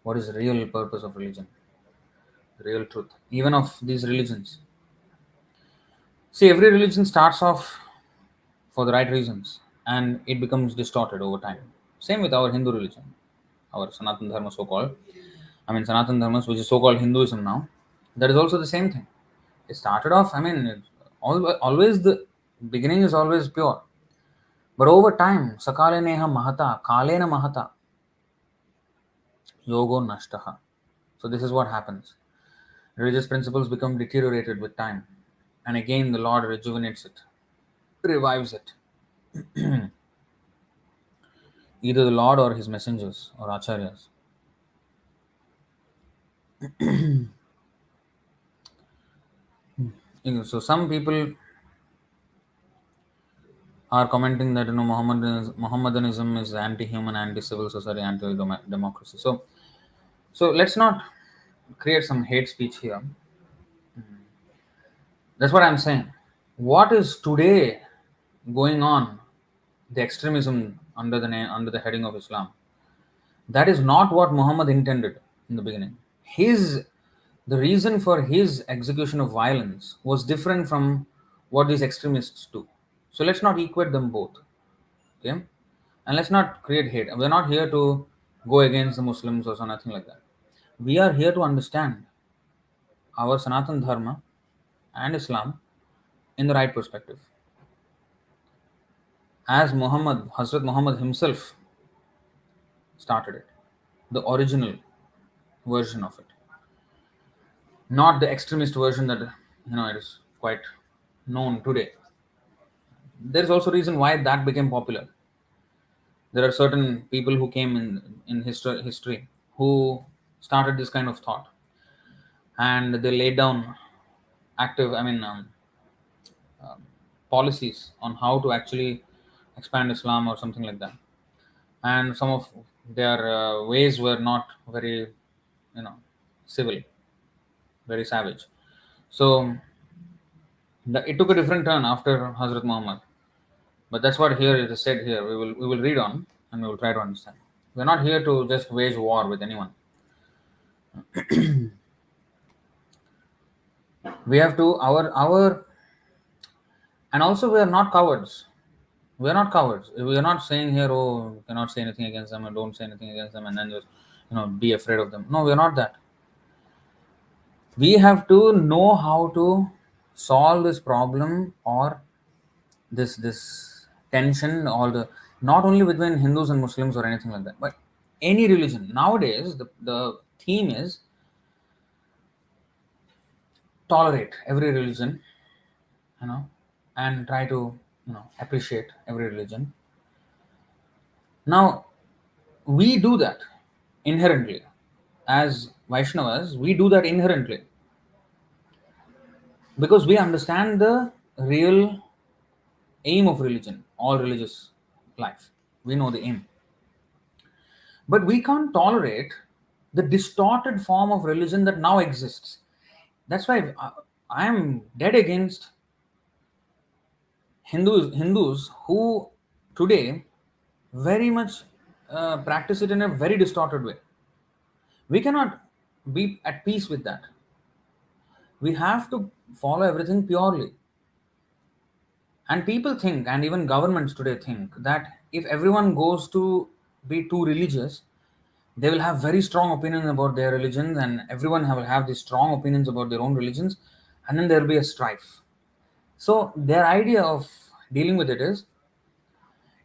Speaker 1: what is the real purpose of religion, the real truth, even of these religions. See, every religion starts off for the right reasons and it becomes distorted over time. Same with our Hindu religion, our Sanatan Dharma so called. Sanatan Dharma, which is so called Hinduism now, that is also the same thing. It started off, always the beginning is always pure. But over time, sakale neha mahata, kalena mahata, yogo nashtaha. So this is what happens. Religious principles become deteriorated with time. And again, the Lord rejuvenates it, revives it. Either the Lord or his messengers or acharyas. So some people are commenting that Mohammedanism is anti-human, anti-civil society, anti-democracy. So let's not create some hate speech here. That's what I'm saying. What is today going on? The extremism under the heading of Islam. That is not what Muhammad intended in the beginning. The reason for his execution of violence was different from what these extremists do. So let's not equate them both. Okay? And let's not create hate. We're not here to go against the Muslims or so, nothing like that. We are here to understand our Sanatan Dharma and Islam in the right perspective. As Hazrat Muhammad himself started it, the original version of it, not the extremist version that it is quite known today. There is also a reason why that became popular. There are certain people who came in history who started this kind of thought, and they laid down active policies on how to actually expand Islam or something like that. And some of their ways were not very civil, very savage. So it took a different turn after Hazrat Muhammad. But that's what here it is said here. We will read on and we will try to understand. We're not here to just wage war with anyone. We have to our and also we are not cowards. We are not cowards. We are not saying here, oh, you cannot say anything against them, or don't say anything against them, and then just be afraid of them. No, we are not that. We have to know how to solve this problem or this tension, not only between Hindus and Muslims or anything like that, but any religion. Nowadays, the theme is tolerate every religion, and try to appreciate every religion. Now, we do that inherently. As Vaishnavas, we do that inherently because we understand the real aim of religion, all religious life. We know the aim. But we can't tolerate the distorted form of religion that now exists. That's why I am dead against Hindus who today very much practice it in a very distorted way. We cannot be at peace with that. We have to follow everything purely. And people think, and even governments today think, that if everyone goes to be too religious, they will have very strong opinions about their religions, and everyone will have these strong opinions about their own religions, and then there will be a strife. So their idea of dealing with it is,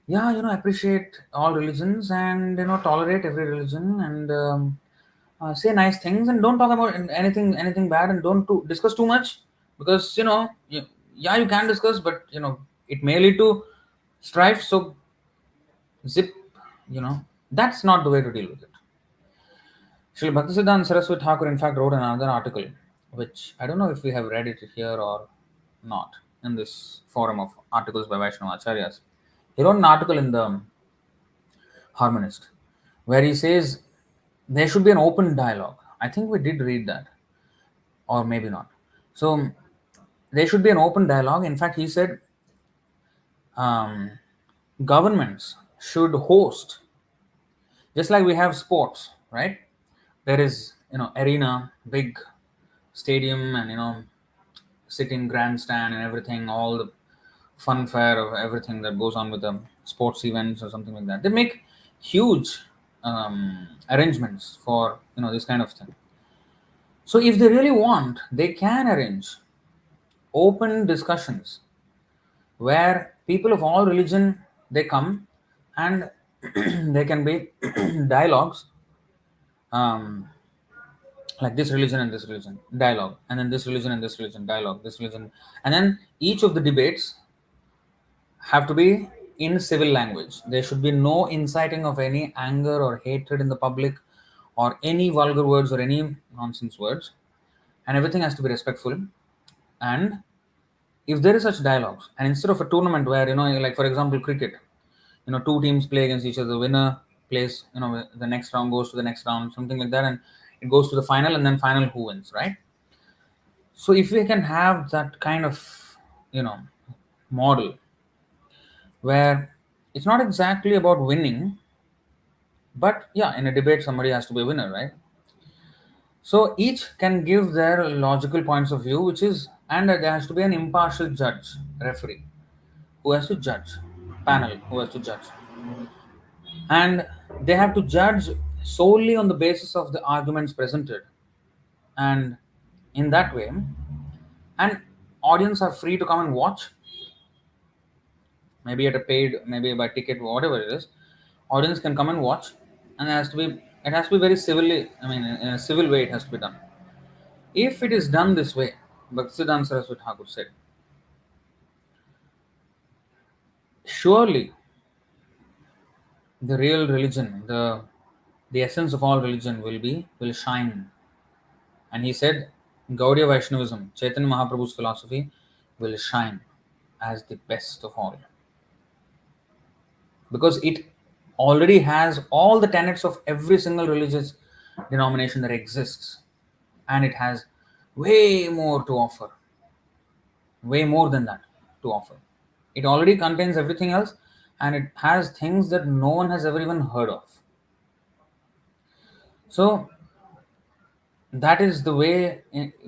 Speaker 1: yeah, appreciate all religions, and tolerate every religion, and say nice things, and don't talk about anything bad, and don't discuss too much, because yeah, you can discuss, but it may lead to strife. So zip, that's not the way to deal with it. Srila Bhaktisiddhānta Sarasvatī Ṭhākura in fact wrote another article, which I don't know if we have read it here or not in this forum of articles by Vaishnava Acharyas. He wrote an article in the Harmonist where he says there should be an open dialogue. I think we did read that, or maybe not. So there should be an open dialogue. In fact, he said um, governments should host, just like we have sports, right? There is arena, big stadium, and sitting grandstand and everything, all the funfair of everything that goes on with the sports events or something like that. They make huge arrangements for this kind of thing. So if they really want, they can arrange open discussions where people of all religion they come, and there can be dialogues, um, like this religion and this religion dialogue, and then this religion and this religion dialogue, this religion, and then each of the debates have to be in civil language. There should be no inciting of any anger or hatred in the public, or any vulgar words or any nonsense words, and everything has to be respectful. And if there is such dialogues, and instead of a tournament where like for example cricket, two teams play against each other, the winner plays, the next round goes to the next round, something like that, and it goes to the final, and then final who wins, right? So if we can have that kind of model where it's not exactly about winning, but yeah, in a debate somebody has to be a winner, right? So each can give their logical points of view, which is, and there has to be an impartial judge, referee, who has to judge, panel who has to judge, and they have to judge solely on the basis of the arguments presented, and in that way, and audience are free to come and watch, maybe at a paid, maybe by ticket, whatever it is. Audience can come and watch, and it has to be very civilly, I mean, in a civil way it has to be done. If it is done this way, Bhaktisiddhānta Sarasvatī Ṭhākura said, surely the real religion, the essence of all religion will shine. And he said, Gaudiya Vaishnavism, Chaitanya Mahaprabhu's philosophy, will shine as the best of all, because it already has all the tenets of every single religious denomination that exists, and it has way more to offer, way more than that to offer. It already contains everything else, and it has things that no one has ever even heard of. So that is the way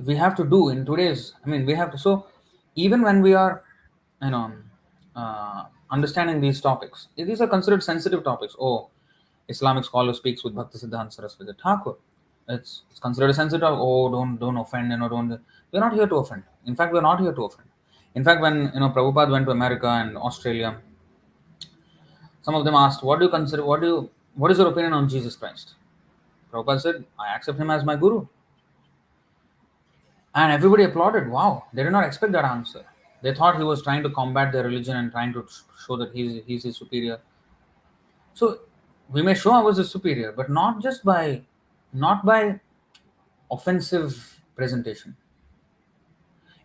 Speaker 1: we have to do in today's, I mean, we have to. So even when we are you know understanding these topics, these are considered sensitive topics. Oh, Islamic scholar speaks with Bhaktisiddhānta Sarasvatī Ṭhākura, it's considered a sensitive. Oh, don't offend, don't. We're not here to offend. In fact, we're not here to offend. In fact, when Prabhupada went to America and Australia, some of them asked, what is your opinion on Jesus Christ? Prabhupada said, I accept him as my guru. And everybody applauded. Wow, they did not expect that answer. They thought he was trying to combat their religion and trying to show that he's his superior. So we may show ours as superior, but not by offensive presentation.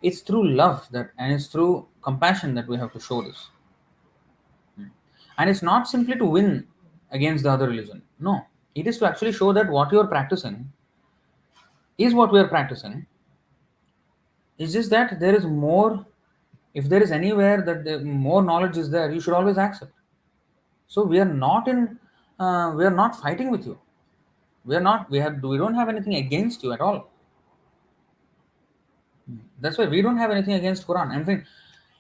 Speaker 1: It's through love and it's through compassion that we have to show this. And it's not simply to win against the other religion. No, it is to actually show that what you are practicing is what we are practicing. It's just that there is more. If there is anywhere that more knowledge is there, you should always accept. So we are not fighting with you. We are not. We don't have anything against you at all. That's why we don't have anything against Quran. In fact,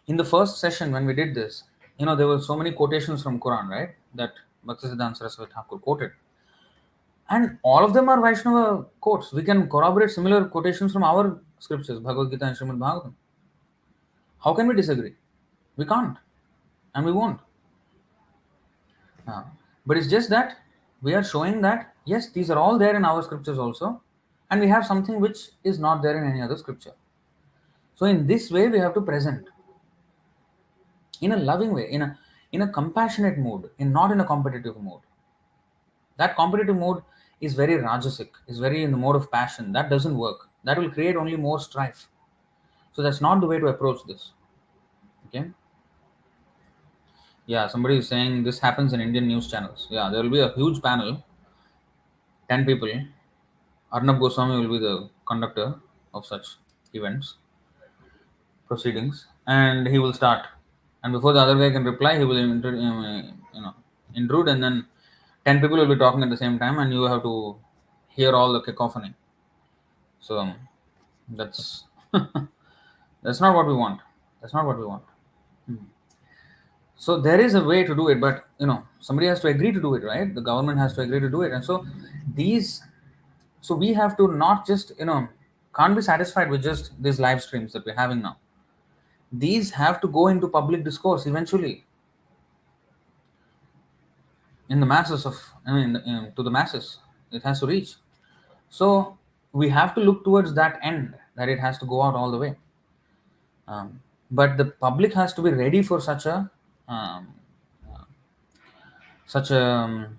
Speaker 1: in the first session when we did this, there were so many quotations from Quran, right? That Bhaktisiddhānta Sarasvatī Ṭhākura quoted, and all of them are Vaishnava quotes. We can corroborate similar quotations from our scriptures, Bhagavad Gita and Srimad Bhagavatam. How can we disagree? We can't, and we won't. Uh, but it's just that we are showing that yes, these are all there in our scriptures also, and we have something which is not there in any other scripture. So in this way, we have to present in a loving way, in a compassionate mood, not in a competitive mood. That competitive mode is very rajasic, is very in the mode of passion. That doesn't work. That will create only more strife. So that's not the way to approach this. Okay. Yeah, somebody is saying this happens in Indian news channels. Yeah, there will be a huge panel, 10 people. Arnab Goswami will be the conductor of such events, proceedings, and he will start. And before the other guy can reply, he will intrude, and then 10 people will be talking at the same time, and you have to hear all the cacophony. So that's that's not what we want. That's not what we want. So there is a way to do it, but somebody has to agree to do it, right? The government has to agree to do it, and so these, so we have to not just can't be satisfied with just these live streams that we're having now. These have to go into public discourse eventually in the masses of, to the masses. It has to reach. So we have to look towards that end, that it has to go out all the way. But the public has to be ready for um, such a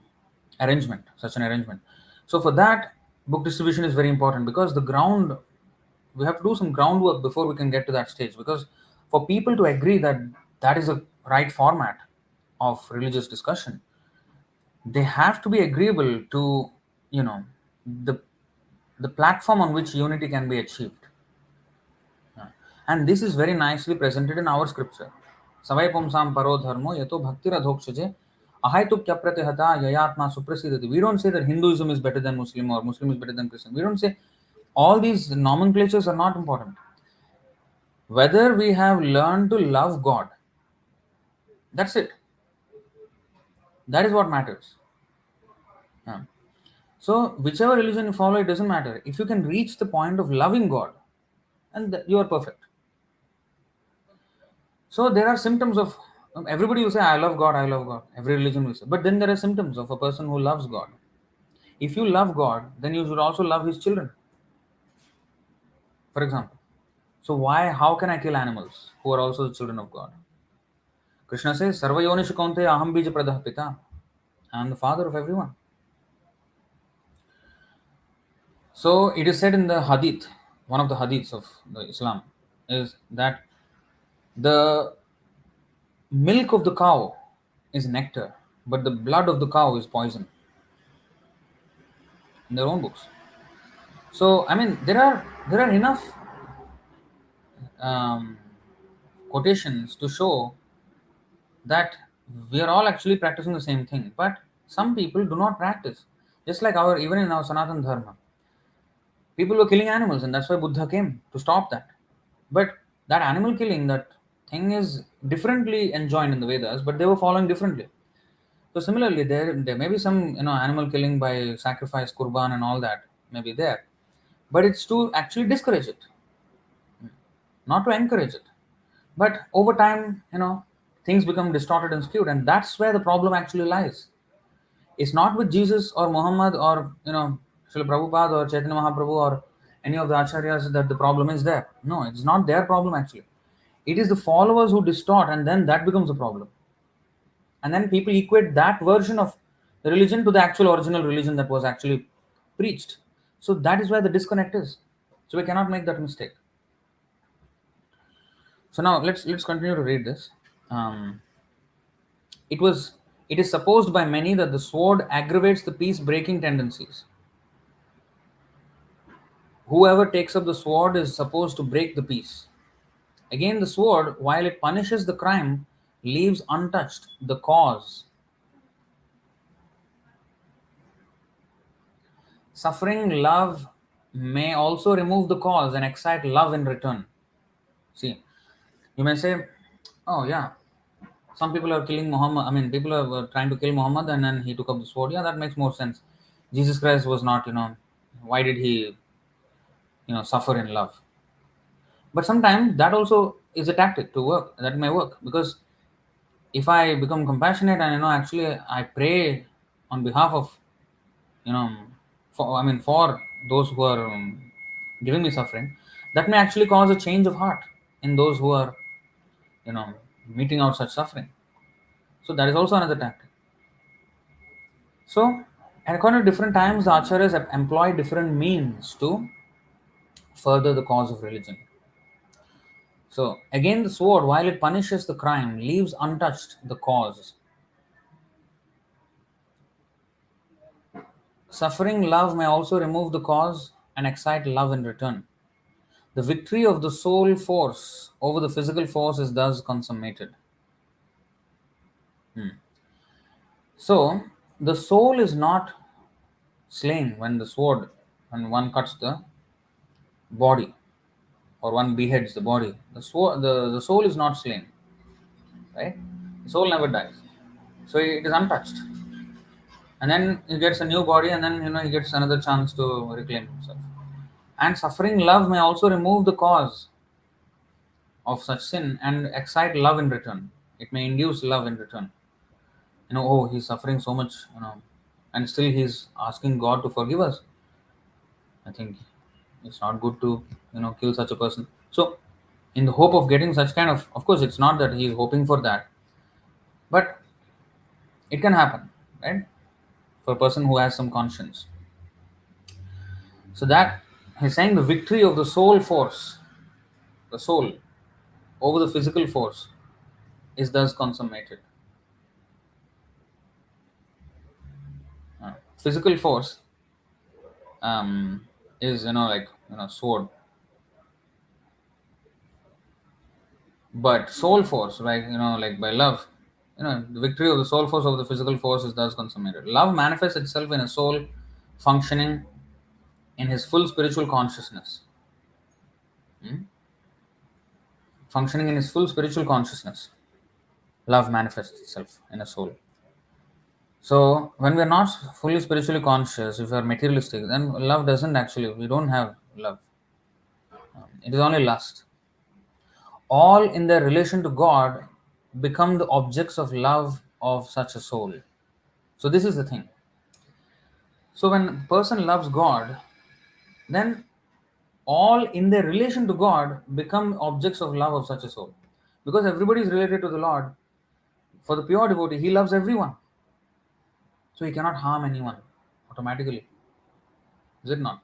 Speaker 1: such an arrangement. So for that, book distribution is very important, because we have to do some groundwork before we can get to that stage. Because for people to agree that that is a right format of religious discussion, they have to be agreeable to the the platform on which unity can be achieved. And this is very nicely presented in our scripture. Savai pumsam paro dharmo yato bhaktiradhokshaje ahaitu kyapratyahata yayatma suprasidati. We don't say that Hinduism is better than Muslim or Muslim is better than Christian. We don't say, all these nomenclatures are not important. Whether we have learned to love God, that's it. That is what matters. Yeah. So whichever religion you follow, it doesn't matter. If you can reach the point of loving God, and you are perfect. So there are symptoms of, everybody will say, I love God, I love God. Every religion will say. But then there are symptoms of a person who loves God. If you love God, then you should also love His children, for example. So how can I kill animals who are also the children of God? Krishna says, Sarva yonishu kaunteya aham bija pradah pita. I am the father of everyone. So it is said in the hadith, one of the hadiths of the Islam, is that the milk of the cow is nectar, but the blood of the cow is poison, in their own books. So there are enough um, quotations to show that we are all actually practicing the same thing, but some people do not practice. Just like even in our Sanatan Dharma, people were killing animals, and that's why Buddha came to stop that. But that animal killing, that thing is differently enjoined in the Vedas, but they were following differently. So similarly, there may be some animal killing by sacrifice, kurban, and all that may be there, but it's to actually discourage it, not to encourage it. But over time, things become distorted and skewed, and that's where the problem actually lies. It's not with Jesus or Muhammad or Srila Prabhupada or Chaitanya Mahaprabhu or any of the acharyas that the problem is there. No, it's not their problem actually. It is the followers who distort, and then that becomes a problem. And then people equate that version of the religion to the actual original religion that was actually preached. So that is where the disconnect is. So we cannot make that mistake. So now let's continue to read this. Um, it is supposed by many that the sword aggravates the peace breaking tendencies. Whoever takes up the sword is supposed to break the peace. Again, the sword, while it punishes the crime, leaves untouched the cause. Suffering love may also remove the cause and excite love in return. See, you may say, oh yeah, some people are killing Muhammad. I mean, people are trying to kill Muhammad and then he took up the sword. Yeah, that makes more sense. Jesus Christ was not, why did he, suffer in love? But sometimes that also is a tactic to work. That may work because if I become compassionate and, actually I pray on behalf of, you know, for those who are giving me suffering, that may actually cause a change of heart in those who are, you know, meeting out such suffering. So that is also another tactic. So, and according to different times, the acharyas have employed different means to further the cause of religion. So, again, the sword, while it punishes the crime, leaves untouched the cause. Suffering love may also remove the cause and excite love in return. The victory of the soul force over the physical force is thus consummated. So, the soul is not slain when one cuts the body or one beheads the body. The soul is not slain, right? The soul never dies. So it is untouched. And then he gets a new body and then he gets another chance to reclaim himself. And suffering love may also remove the cause of such sin and excite love in return. It may induce love in return. Oh, he's suffering so much, and still he's asking God to forgive us. I think it's not good to, kill such a person. So, in the hope of getting such kind of course, it's not that he's hoping for that, but it can happen, right? For a person who has some conscience. So that he's saying the victory of the soul force, the soul, over the physical force, is thus consummated. Physical force is like sword, but soul force, like like by love, the victory of the soul force over the physical force is thus consummated. Love manifests itself in a soul functioning in his full spiritual consciousness. Hmm? Functioning in his full spiritual consciousness, love manifests itself in a soul. So when we are not fully spiritually conscious, if we are materialistic, then love doesn't actually, we don't have love. It is only lust. All in their relation to God become the objects of love of such a soul. So this is the thing. So when a person loves God, then all in their relation to God become objects of love of such a soul. Because everybody is related to the Lord. For the pure devotee, he loves everyone. So he cannot harm anyone automatically. Is it not?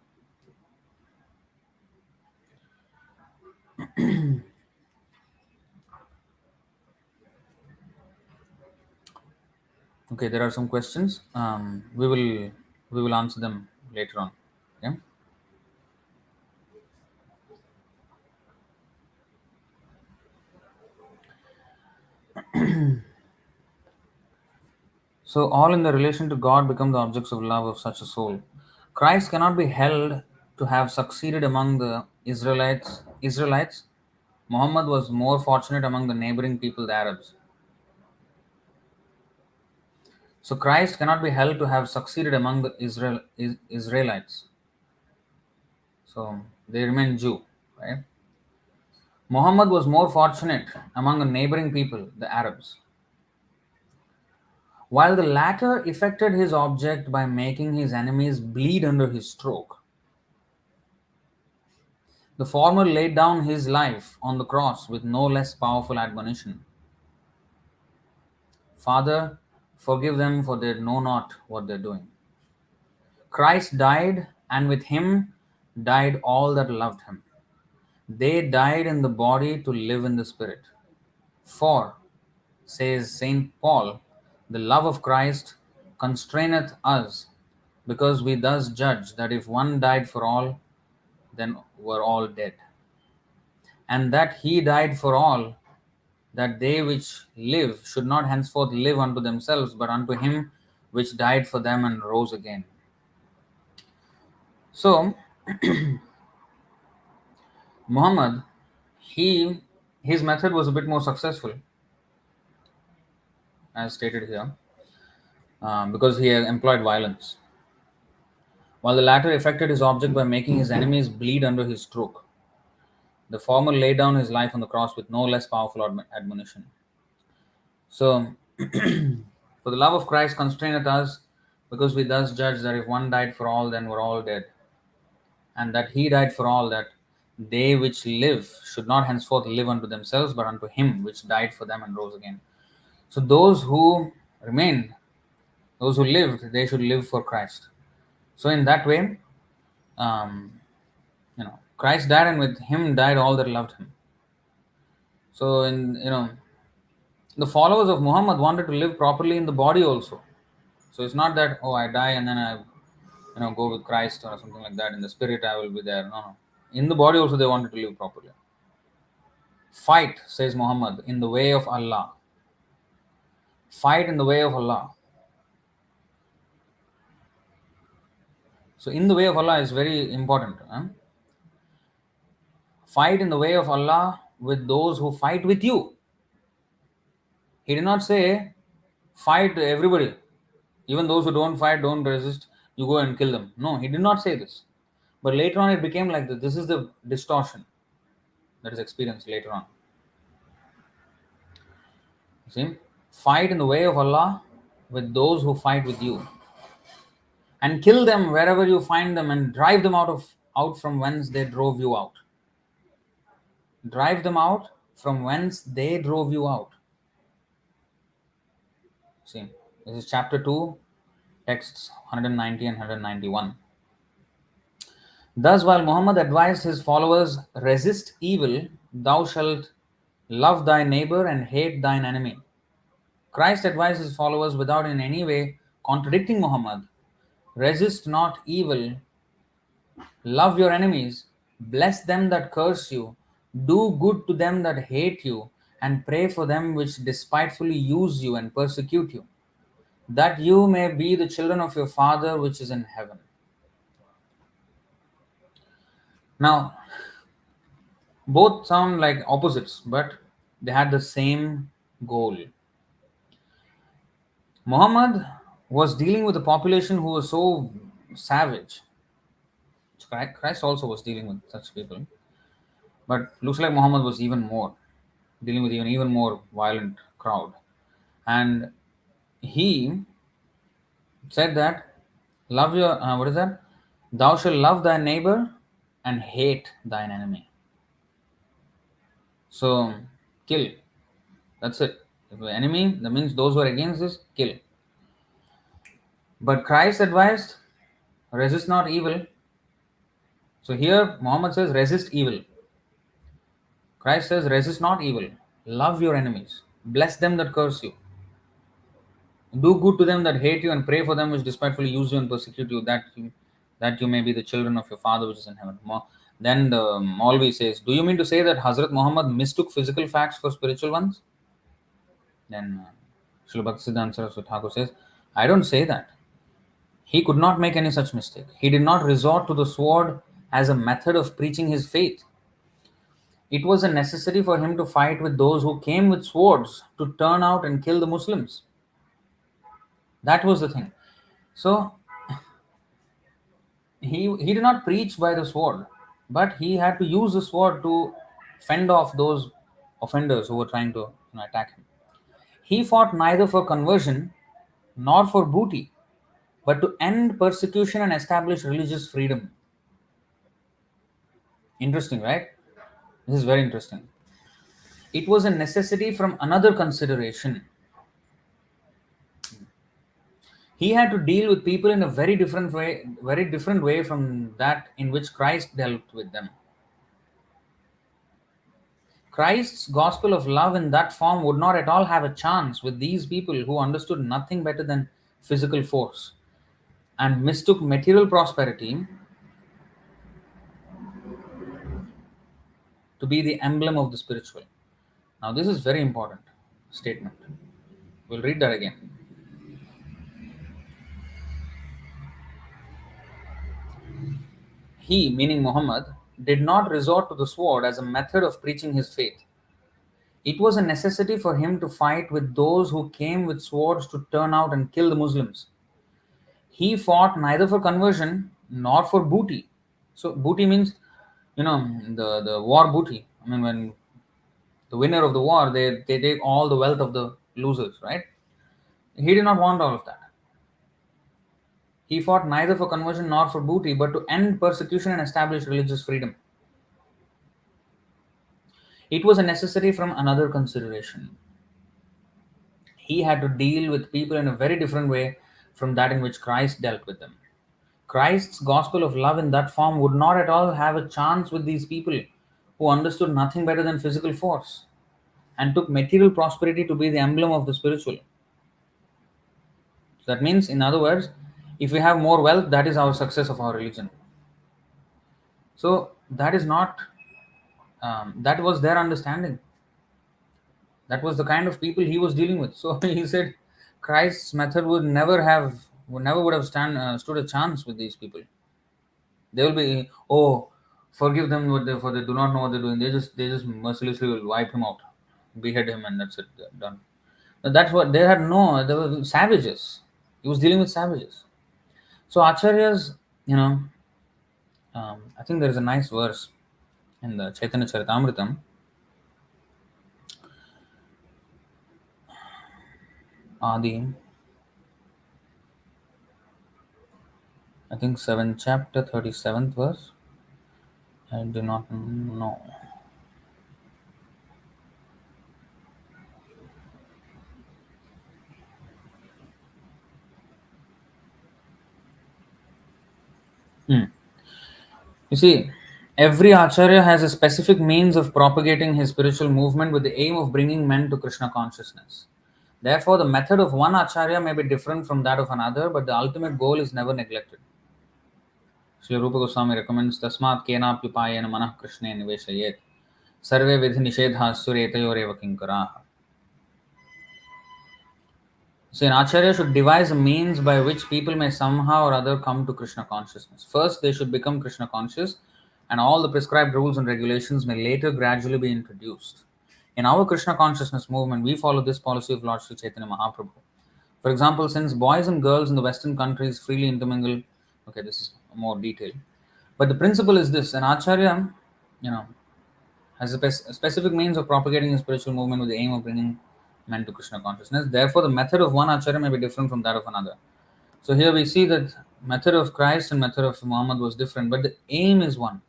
Speaker 1: Okay, there are some questions. We will answer them later on. Okay. So all in the relation to God become the objects of love of such a soul. Christ cannot be held to have succeeded among the Israelites. Muhammad was more fortunate among the neighboring people, the Arabs. So Christ cannot be held to have succeeded among the Israelites. So they remain Jew, right? Muhammad was more fortunate among the neighboring people, the Arabs. While the latter effected his object by making his enemies bleed under his stroke, the former laid down his life on the cross with no less powerful admonition. Father, forgive them, for they know not what they're doing. Christ died, and with him died all that loved him. They died in the body to live in the spirit. For, says Saint Paul, the love of Christ constraineth us, because we thus judge that if one died for all, then were all dead. And that he died for all, that they which live should not henceforth live unto themselves, but unto him which died for them and rose again. So Muhammad, his method was a bit more successful, as stated here, because he employed violence, while the latter affected his object by making his enemies bleed under his stroke. The former laid down his life on the cross with no less powerful admonition. So, for the love of Christ constraineth us, because we thus judge that if one died for all, then we're all dead, and that he died for all, that they which live should not henceforth live unto themselves, but unto him which died for them and rose again. So, those who remained, those who lived, they should live for Christ. So, in that way, um, Christ died, and with him died all that loved him. So, the followers of Muhammad wanted to live properly in the body also. So it's not that, oh, I die and then I go with Christ or something like that. In the spirit I will be there. No. In the body also they wanted to live properly. Fight, says Muhammad, in the way of Allah. Fight in the way of Allah. So in the way of Allah is very important. Fight in the way of Allah with those who fight with you. He did not say fight everybody. Even those who don't fight, don't resist, you go and kill them. No, he did not say this. But later on it became like this. This is the distortion that is experienced later on. See? Fight in the way of Allah with those who fight with you. And kill them wherever you find them and drive them out from whence they drove you out. Drive them out from whence they drove you out. See, this is chapter 2, texts 190 and 191. Thus, while Muhammad advised his followers, resist evil, thou shalt love thy neighbor and hate thine enemy. Christ advised his followers without in any way contradicting Muhammad. Resist not evil, love your enemies, bless them that curse you, do good to them that hate you, and pray for them which despitefully use you and persecute you, that you may be the children of your Father which is in heaven. Now, both sound like opposites, but they had the same goal. Muhammad was dealing with a population who was so savage. Christ also was dealing with such people, but looks like Muhammad was even more dealing with even more violent crowd. And he said that love your what is that? Thou shalt love thy neighbor and hate thine enemy. So kill. That's it. If the enemy, that means those who are against this, kill. But Christ advised, resist not evil. So here Muhammad says, resist evil. Christ says, resist not evil. Love your enemies. Bless them that curse you. Do good to them that hate you and pray for them which despitefully use you and persecute you, that you may be the children of your Father which is in heaven. Then the Moulvi says, do you mean to say that Hazrat Muhammad mistook physical facts for spiritual ones? Then Śrīla Bhaktisiddhānta Sarasvatī Ṭhākura says, I don't say that. He could not make any such mistake. He did not resort to the sword as a method of preaching his faith. It was a necessity for him to fight with those who came with swords to turn out and kill the Muslims. That was the thing. So he did not preach by the sword, but he had to use the sword to fend off those offenders who were trying to attack him. He fought neither for conversion nor for booty, but to end persecution and establish religious freedom. Interesting, right? This is very interesting. It was a necessity from another consideration. He had to deal with people in a very different way from that in which Christ dealt with them. Christ's gospel of love in that form would not at all have a chance with these people who understood nothing better than physical force and mistook material prosperity to be the emblem of the spiritual. Now, this is very important statement. We'll read that again. he, meaning Muhammad, did not resort to the sword as a method of preaching his faith. It was a necessity for him to fight with those who came with swords to turn out and kill the Muslims. He fought neither for conversion nor for booty. So booty means, the war booty. I mean, when the winner of the war, they take all the wealth of the losers, right? He did not want all of that. He fought neither for conversion nor for booty, but to end persecution and establish religious freedom. It was a necessity from another consideration. He had to deal with people in a very different way from that in which Christ dealt with them. Christ's gospel of love in that form would not at all have a chance with these people who understood nothing better than physical force and took material prosperity to be the emblem of the spiritual. So that means, in other words, if we have more wealth, that is our success of our religion. So that is not, that was their understanding. That was the kind of people he was dealing with. So he said Christ's method would never would have stood a chance with these people. They will be, oh, forgive them for they do not know what they're doing. They just mercilessly will wipe him out, behead him, and that's it. They're done. But that's what they had. No, they were savages. He was dealing with savages. So acharyas, I think there is a nice verse in the Chaitanya Charitamritam. Adi, I think 7th chapter, 37th verse. I do not know. You see, every acharya has a specific means of propagating his spiritual movement with the aim of bringing men to Krishna consciousness. Therefore, the method of one acharya may be different from that of another, but the ultimate goal is never neglected. Srila Rupa Goswami recommends Tasmat Kenapyupayena Manah Krishne Niveshayet Sarve Vidhi Nishedha Suretayoreva Kinkaraha. So, an acharya should devise a means by which people may somehow or other come to Krishna consciousness. First, they should become Krishna conscious, and all the prescribed rules and regulations may later gradually be introduced. In our Krishna consciousness movement, we follow this policy of Lord Sri Chaitanya Mahaprabhu. For example, since boys and girls in the Western countries freely intermingle, okay, this is more detailed, but the principle is this: an acharya, has a specific means of propagating a spiritual movement with the aim of bringing men to Krishna consciousness. Therefore, the method of one acharya may be different from that of another. So here we see that method of Christ and method of Muhammad was different, but the aim is one.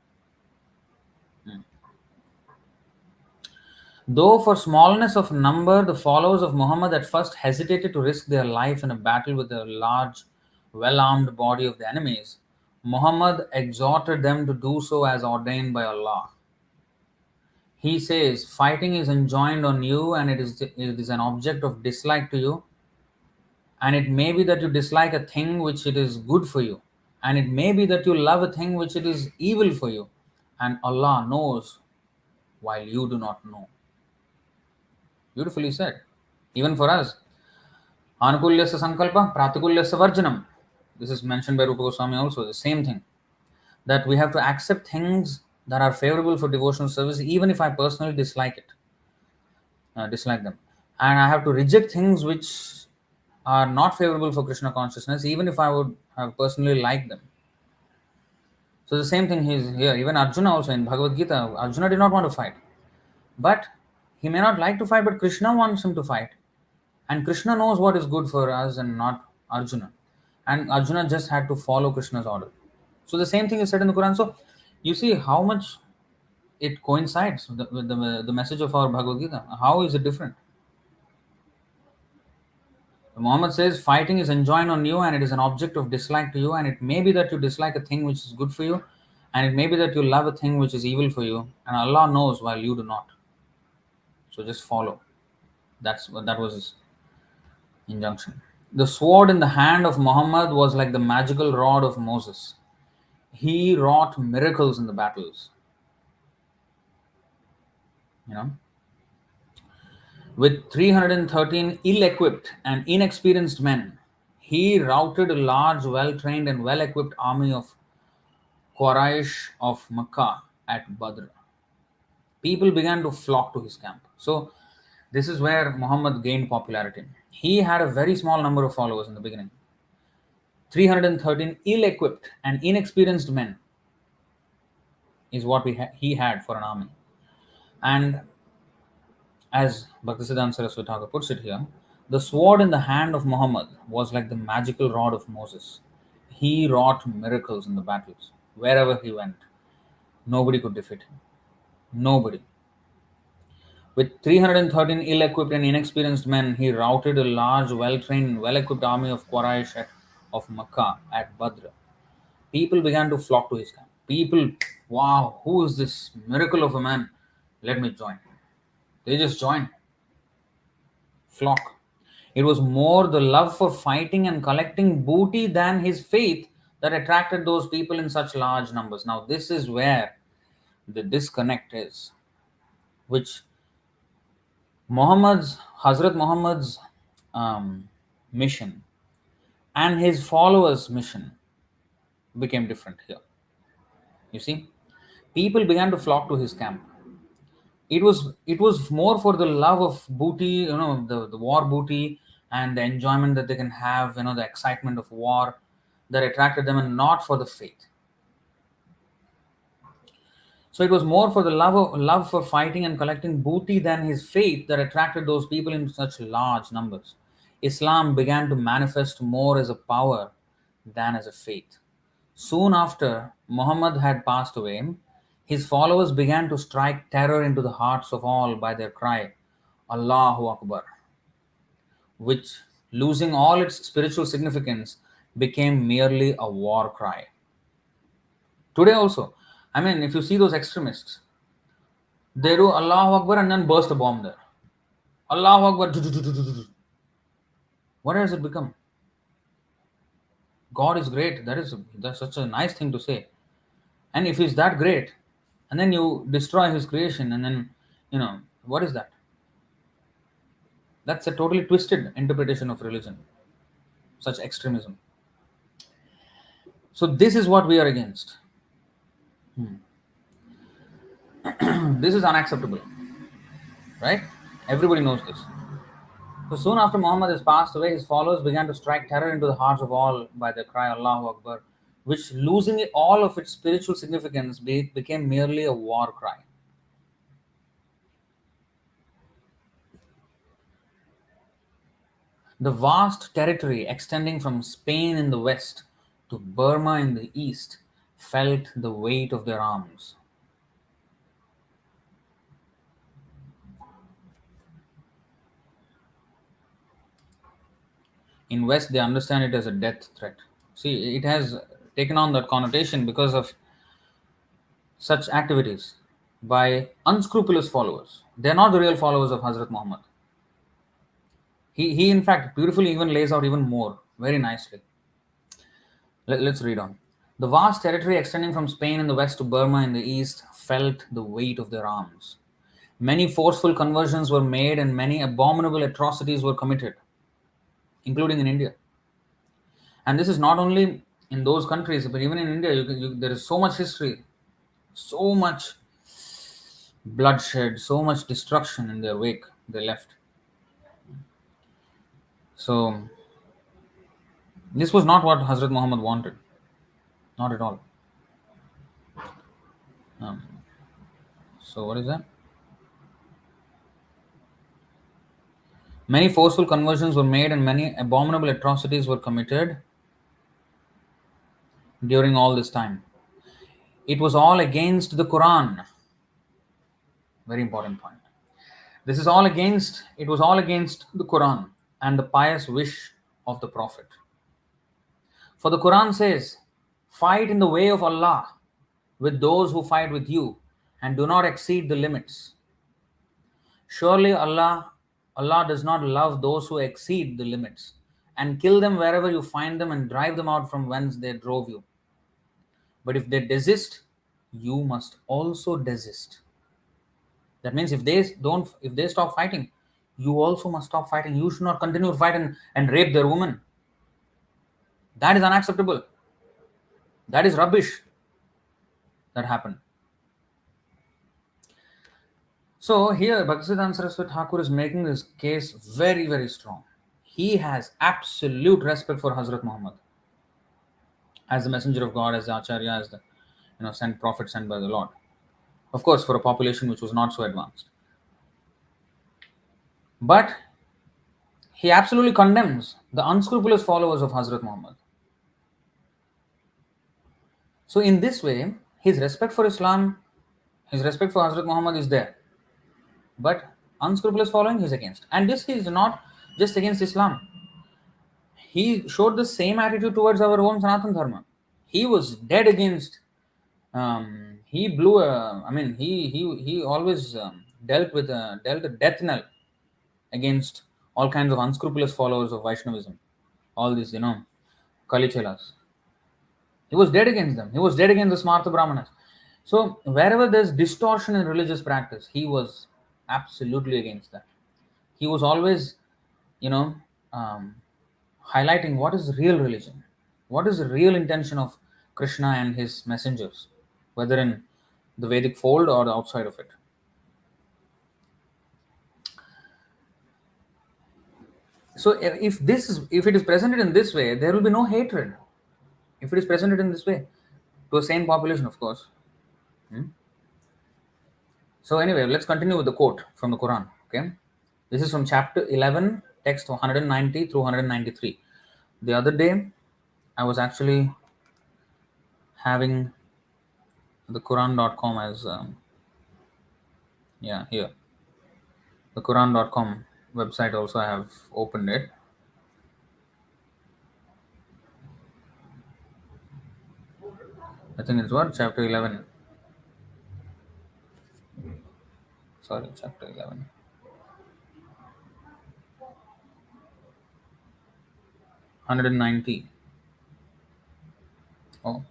Speaker 1: Though for smallness of number, the followers of Muhammad at first hesitated to risk their life in a battle with a large, well-armed body of the enemies, Muhammad exhorted them to do so as ordained by Allah. He says, fighting is enjoined on you and it is an object of dislike to you. And it may be that you dislike a thing which it is good for you. And it may be that you love a thing which it is evil for you. And Allah knows while you do not know. Beautifully said. Even for us. Anukulyasya sankalpa, pratikulyasya varjanam. This is mentioned by Rupa Goswami also, the same thing. That we have to accept things that are favorable for devotional service, even if I personally dislike them. And I have to reject things which are not favorable for Krishna consciousness, even if I would have personally liked them. So the same thing is here. Even Arjuna also in Bhagavad Gita, Arjuna did not want to fight. But he may not like to fight, but Krishna wants him to fight. And Krishna knows what is good for us and not Arjuna. And Arjuna just had to follow Krishna's order. So the same thing is said in the Quran. So you see how much it coincides with the message of our Bhagavad Gita. How is it different? Muhammad says, fighting is enjoined on you and it is an object of dislike to you, and it may be that you dislike a thing which is good for you, and it may be that you love a thing which is evil for you, and Allah knows while you do not. So just follow. That was his injunction. The sword in the hand of Muhammad was like the magical rod of Moses. He wrought miracles in the battles. With 313 ill-equipped and inexperienced men, he routed a large, well-trained and well-equipped army of Quraysh of Makkah at Badr. People began to flock to his camp. So, this is where Muhammad gained popularity. He had a very small number of followers in the beginning, 313 ill equipped and inexperienced men is what he had for an army. And as Bhaktisiddhānta Sarasvatī puts it here, the sword in the hand of Muhammad was like the magical rod of Moses. He wrought miracles in the battles. Wherever he went, nobody could defeat him. Nobody. With 313 ill-equipped and inexperienced men, he routed a large, well-trained, well-equipped army of Quraysh of Makkah at Badr. People began to flock to his camp. People, wow, who is this miracle of a man? Let me join. They just joined. Flock. It was more the love for fighting and collecting booty than his faith that attracted those people in such large numbers. Now, this is where the disconnect is, which Hazrat Muhammad's mission and his followers' mission became different here. You see, people began to flock to his camp. It was more for the love of booty, the war booty and the enjoyment that they can have, the excitement of war that attracted them, and not for the faith. So it was more for the love for fighting and collecting booty than his faith that attracted those people in such large numbers. Islam began to manifest more as a power than as a faith. Soon after Muhammad had passed away, his followers began to strike terror into the hearts of all by their cry, Allahu Akbar, which, losing all its spiritual significance, became merely a war cry. Today also, if you see those extremists, they do Allahu Akbar and then burst a bomb there. Allahu Akbar. What has it become? God is great. That's such a nice thing to say. And if he's that great, and then you destroy his creation, and then, what is that? That's a totally twisted interpretation of religion. Such extremism. So this is what we are against. This is unacceptable. Right? Everybody knows this. So soon after Muhammad has passed away, his followers began to strike terror into the hearts of all by their cry, Allahu Akbar, which, losing all of its spiritual significance, became merely a war cry. The vast territory extending from Spain in the west to Burma in the east felt the weight of their arms. In West, they understand it as a death threat. See, it has taken on that connotation because of such activities by unscrupulous followers. They are not the real followers of Hazrat Muhammad. He in fact beautifully even lays out even more, very nicely. Let's read on. The vast territory extending from Spain in the west to Burma in the east felt the weight of their arms. Many forceful conversions were made and many abominable atrocities were committed, including in India. And this is not only in those countries, but even in India, there is so much history, so much bloodshed, so much destruction in their wake they left. So, this was not what Hazrat Muhammad wanted. Not at all. So, what is that? Many forceful conversions were made and many abominable atrocities were committed during all this time. It was all against the Quran. Very important point. It was all against the Quran and the pious wish of the Prophet. For the Quran says, fight in the way of Allah with those who fight with you and do not exceed the limits. Surely Allah does not love those who exceed the limits, and kill them wherever you find them and drive them out from whence they drove you. But if they desist, you must also desist. That means if they stop fighting, you also must stop fighting. You should not continue to fight and rape their women. That is unacceptable. That is rubbish. that happened. So here, Bhaktisiddhānta Sarasvatī Ṭhākura is making this case very, very strong. He has absolute respect for Hazrat Muhammad as the messenger of God, as the Acharya, as the sent prophet sent by the Lord. Of course, for a population which was not so advanced. But he absolutely condemns the unscrupulous followers of Hazrat Muhammad. So in this way, his respect for Islam, his respect for Hazrat Muhammad is there. But unscrupulous following he is against. And this is not just against Islam. He showed the same attitude towards our own Sanatan Dharma. He was dead against. He blew a. I mean, he always dealt a death knell against all kinds of unscrupulous followers of Vaishnavism. All these, Kalichelas. He was dead against them. He was dead against the Smartha Brahmanas. So wherever there's distortion in religious practice, he was absolutely against that. He was always, you know, um, highlighting what is real religion, what is the real intention of Krishna and his messengers, whether in the Vedic fold or outside of it. So if it is presented in this way, there will be no hatred. If it is presented in this way, to a sane population, of course. So anyway, let's continue with the quote from the Quran. Okay, this is from chapter 11, text 190 through 193. The other day, I was actually having the Quran.com as here the Quran.com website also I have opened it. I think it's what chapter 11. Sorry, chapter 11. Hundred and 90. Oh,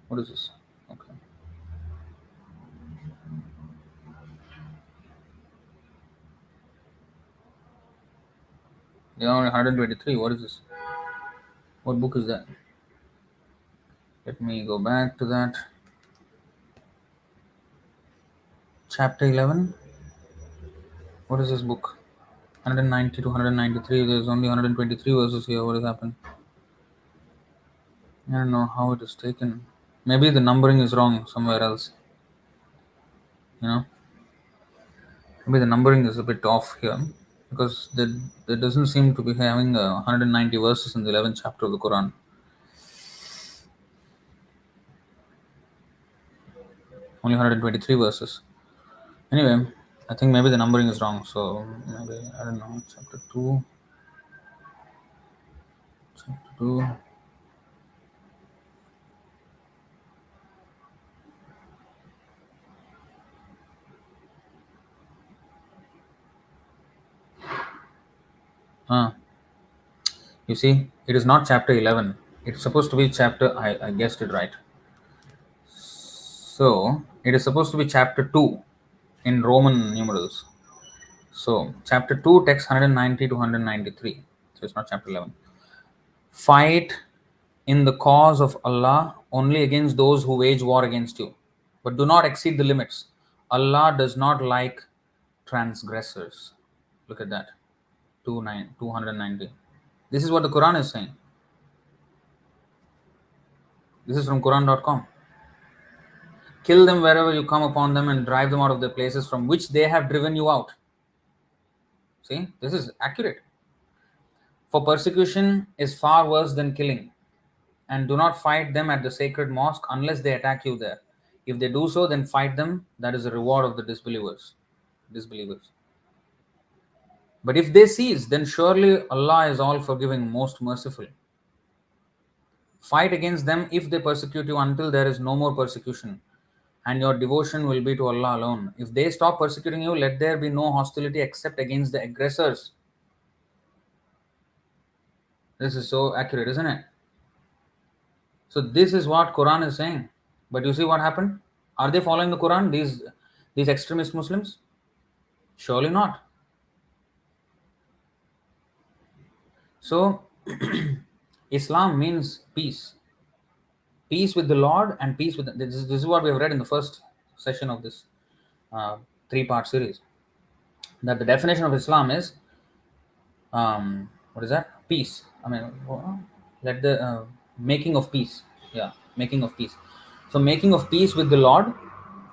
Speaker 1: what is this? Okay. They are 123. What is this? What book is that? Let me go back to that. Chapter 11. What is this book? 190 to 193. There's only 123 verses here. What has happened? I don't know how it is taken. Maybe the numbering is wrong somewhere else. Maybe the numbering is a bit off here because there doesn't seem to be having 190 verses in the 11th chapter of the Quran. Only 123 verses. Anyway, I think maybe the numbering is wrong. So maybe, I don't know, chapter 2. Chapter 2. You see, it is not chapter 11. It's supposed to be chapter, I guessed it right. So, it is supposed to be chapter 2 in Roman numerals. So, chapter 2, text 190 to 193. So, it's not chapter 11. Fight in the cause of Allah only against those who wage war against you, but do not exceed the limits. Allah does not like transgressors. Look at that. 290. This is what the Quran is saying. This is from Quran.com. Kill them wherever you come upon them and drive them out of the places from which they have driven you out. See, this is accurate. For persecution is far worse than killing. And do not fight them at the sacred mosque unless they attack you there. If they do so, then fight them. That is the reward of the disbelievers. But if they cease, then surely Allah is all forgiving, most merciful. Fight against them if they persecute you until there is no more persecution, and your devotion will be to Allah alone. If they stop persecuting you, let there be no hostility except against the aggressors. This is so accurate, isn't it? So this is what Quran is saying. But you see what happened? Are they following the Quran, these extremist Muslims? Surely not. So Islam means peace. peace with the Lord and peace with this is what we have read in the first session of this three-part series. That the definition of Islam is what is that? Peace. I mean, let the making of peace. Yeah, making of peace. So making of peace with the Lord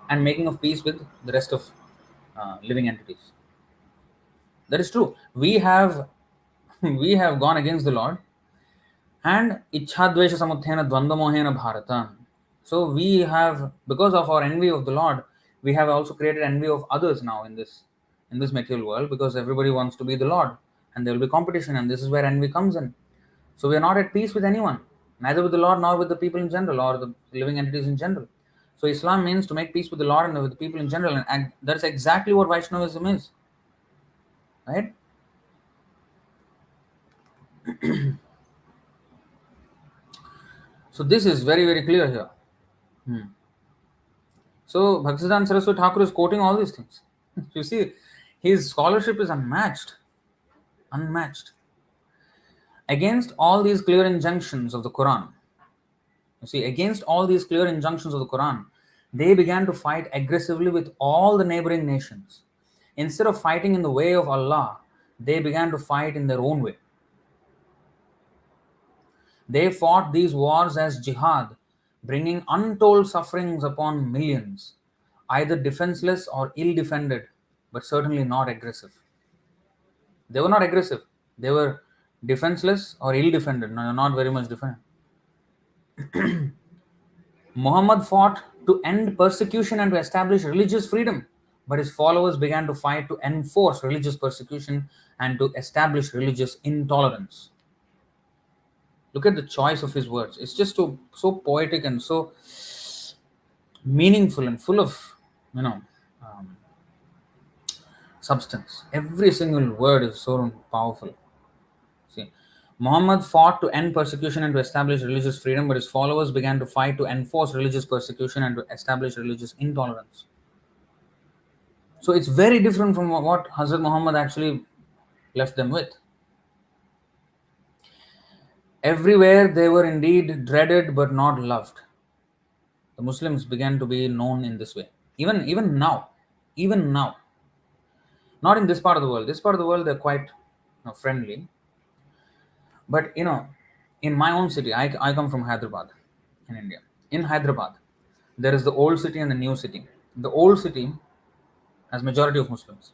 Speaker 1: and making of peace with the rest of living entities. That is true. We have we have gone against the Lord and ichhadvesha samuthena dvandamohena bharata. So we have, because of our envy of the Lord, we have also created envy of others now in this material world, because everybody wants to be the Lord and there will be competition, and this is where envy comes in. So we are not at peace with anyone, neither with the Lord nor with the people in general or the living entities in general. So Islam means to make peace with the Lord and with the people in general, and that's exactly what Vaishnavism is, right? So this is very, very clear here. So Bhaktisiddhānta Sarasvatī Ṭhākura is quoting all these things. You see, his scholarship is unmatched. Unmatched. Against all these clear injunctions of the Quran, you see, against all these clear injunctions of the Quran, they began to fight aggressively with all the neighboring nations. Instead of fighting in the way of Allah, they began to fight in their own way. They fought these wars as jihad, bringing untold sufferings upon millions, either defenseless or ill defended, but certainly not aggressive. They were not aggressive. They were defenseless or ill defended, no, not very much defended. Muhammad fought to end persecution and to establish religious freedom, but his followers began to fight to enforce religious persecution and to establish religious intolerance. Look at the choice of his words. It's just so poetic and so meaningful and full of, um, substance. Every single word is so powerful. See, Muhammad fought to end persecution and to establish religious freedom, but his followers began to fight to enforce religious persecution and to establish religious intolerance. So it's very different from what Hazrat Muhammad actually left them with. Everywhere they were indeed dreaded but not loved. The Muslims began to be known in this way. Even now. Even now. Not in this part of the world. This part of the world they're quite friendly. But in my own city, I come from Hyderabad in India. In Hyderabad, there is the old city and the new city. The old city has majority of Muslims.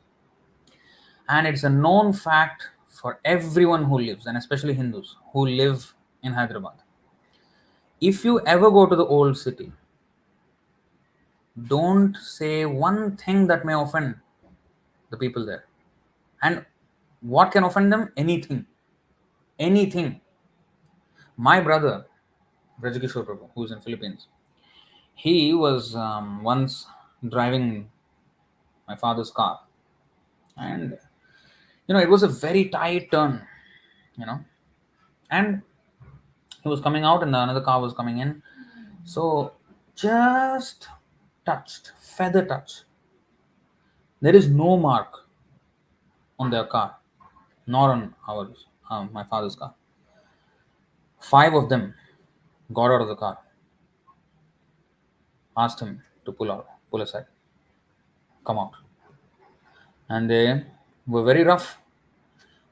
Speaker 1: And it's a known fact for everyone who lives, and especially Hindus who live in Hyderabad. If you ever go to the old city, don't say one thing that may offend the people there. And what can offend them? Anything. Anything. My brother, Brajkishore Prabhu, who is in Philippines, he was once driving my father's car, and it was a very tight turn, and he was coming out and another car was coming in, so just touched, feather touch. There is no mark on their car, nor on ours, my father's car. 5 of them got out of the car, asked him to pull aside, come out. And they were very rough,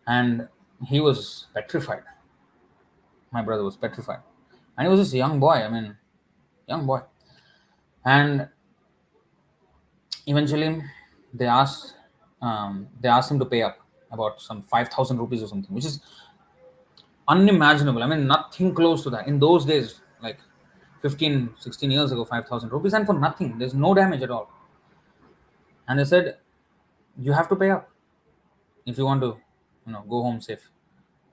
Speaker 1: and he was petrified. My brother was petrified. And he was just a young boy, young boy. And eventually they asked him to pay up about some 5,000 rupees or something, which is unimaginable. Nothing close to that. In those days, like 15, 16 years ago, 5,000 rupees, and for nothing. There's no damage at all. And they said, you have to pay up if you want to, go home safe.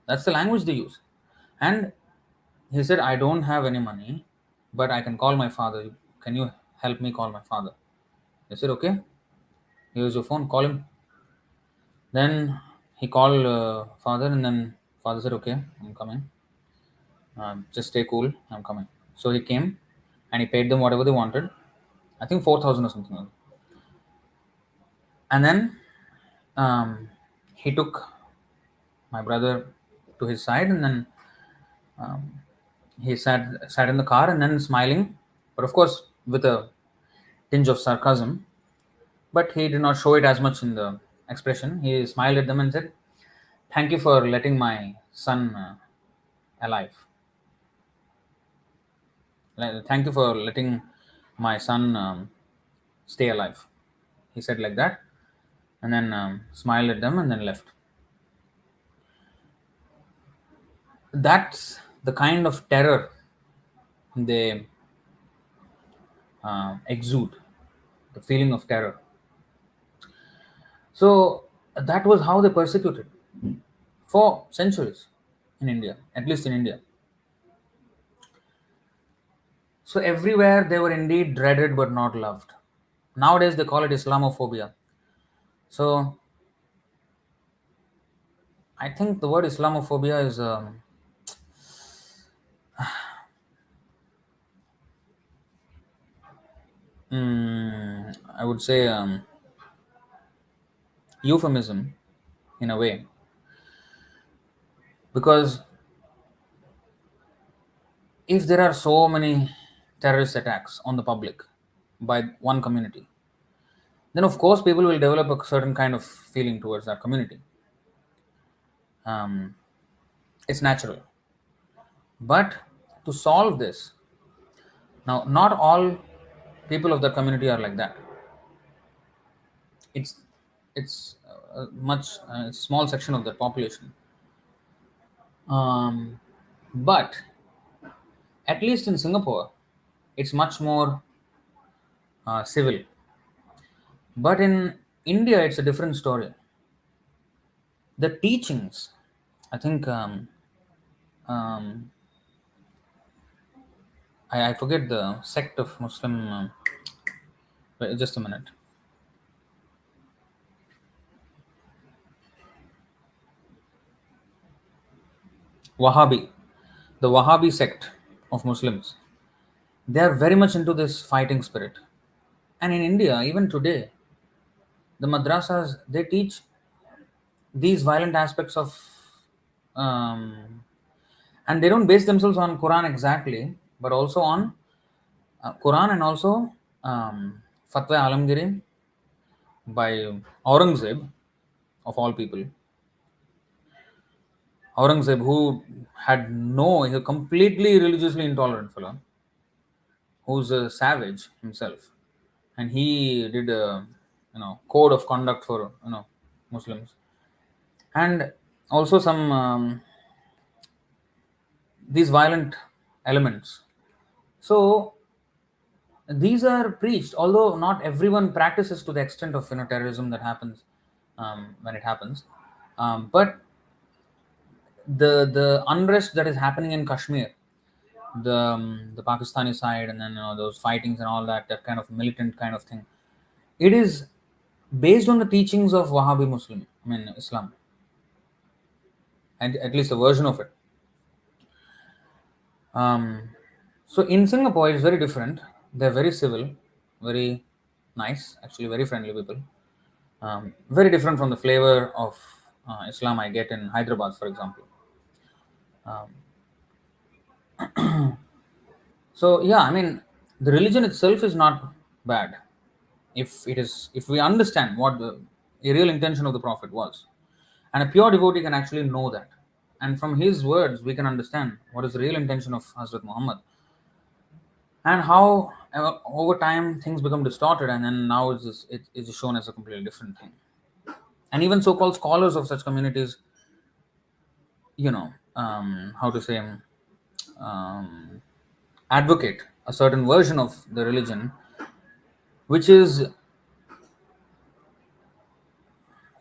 Speaker 1: That's the language they use. And he said, I don't have any money, but I can call my father. Can you help me call my father? They said, okay, here's your phone, call him. Then he called father, and then father said, okay, I'm coming. Just stay cool, I'm coming. So he came and he paid them whatever they wanted. I think 4,000 or something like that. And then he took my brother to his side, and then He sat in the car and then smiling, but of course with a tinge of sarcasm. But he did not show it as much in the expression. He smiled at them and said, "Thank you for letting my son alive. Thank you for letting my son stay alive." He said like that, and then smiled at them and then left. That's the kind of terror they exude, the feeling of terror. So that was how they persecuted for centuries in India, at least in India. So everywhere they were indeed dreaded but not loved. Nowadays they call it Islamophobia. So I think the word Islamophobia is, I would say, euphemism in a way, because if there are so many terrorist attacks on the public by one community, then of course people will develop a certain kind of feeling towards that community. Um, it's natural. But to solve this, now not all people of the community are like that. It's it's a much small section of the population. Um, but at least in Singapore, it's much more civil. But in India, it's a different story. The teachings, I think, um, I forget the sect of Muslim. Wait, just a minute. Wahhabi, the Wahhabi sect of Muslims, they are very much into this fighting spirit. And in India, even today, the madrasas, they teach these violent aspects of, um, and they don't base themselves on Quran exactly, but also on Quran and also Fatwa Alamgiri by Aurangzeb, of all people. Aurangzeb, who had no, he's a completely religiously intolerant fellow, who's a savage himself, and he did a code of conduct for Muslims, and also some these violent elements. So these are preached, although not everyone practices to the extent of terrorism that happens when it happens. But the unrest that is happening in Kashmir, the Pakistani side, and then those fightings and all that, that kind of militant kind of thing, it is based on the teachings of Wahhabi Muslim, I mean Islam, and at least a version of it. Um, so in Singapore, it's very different. They're very civil, very nice, actually very friendly people. Very different from the flavor of Islam I get in Hyderabad, for example. So yeah, I mean, the religion itself is not bad if we understand what the real intention of the Prophet was, and a pure devotee can actually know that, and from his words we can understand what is the real intention of Hazrat Muhammad, and how over time things become distorted, and then now it's shown as a completely different thing. And even so-called scholars of such communities, how to say, um, advocate a certain version of the religion which is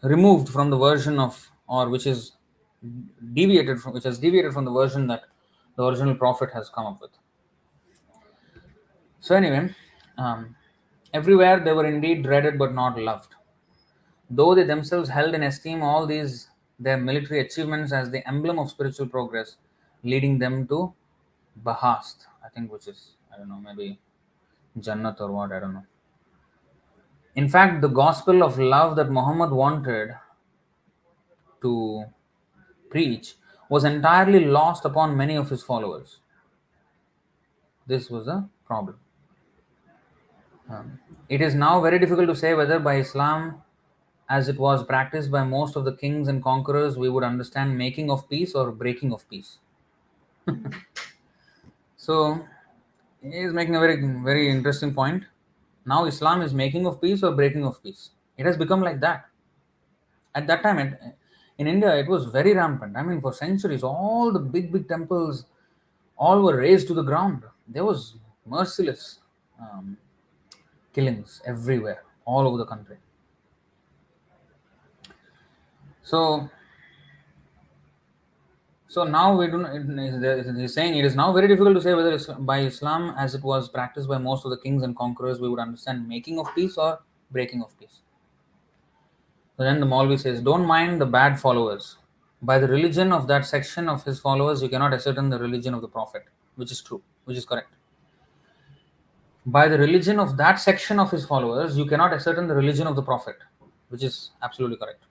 Speaker 1: removed from the version of, or which is deviated from, which has deviated from the version that the original prophet has come up with. So anyway, um, everywhere they were indeed dreaded but not loved, though they themselves held in esteem all these their military achievements as the emblem of spiritual progress, leading them to Bahast, I think, which is, I don't know, maybe Jannat or what, I don't know. In fact, the gospel of love that Muhammad wanted to preach was entirely lost upon many of his followers. This was the problem. It is now very difficult to say whether by Islam, as it was practiced by most of the kings and conquerors, we would understand making of peace or breaking of peace. So, he is making a very interesting point. Now, Islam is making of peace or breaking of peace. It has become like that. At that time, in India, it was very rampant. I mean, for centuries, all the big temples, all were razed to the ground. There was merciless um, killings everywhere, all over the country. So, so now we do not, he's saying it is now very difficult to say whether by Islam, as it was practiced by most of the kings and conquerors, we would understand making of peace or breaking of peace. So then the Moulvi says, don't mind the bad followers. By the religion of that section of his followers, you cannot ascertain the religion of the Prophet, which is true, which is correct. By the religion of that section of his followers, you cannot ascertain the religion of the Prophet, which is absolutely correct.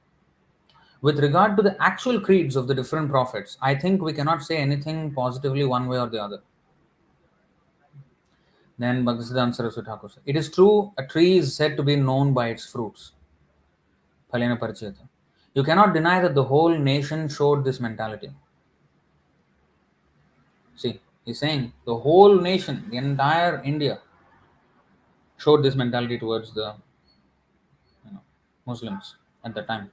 Speaker 1: With regard to the actual creeds of the different prophets, I think we cannot say anything positively one way or the other. Then Bhaktisiddhānta Sarasvatī Thakur said, it is true, a tree is said to be known by its fruits. Phalena Parichyata. You cannot deny that the whole nation showed this mentality. See, he's saying the whole nation, the entire India, showed this mentality towards the Muslims at the time.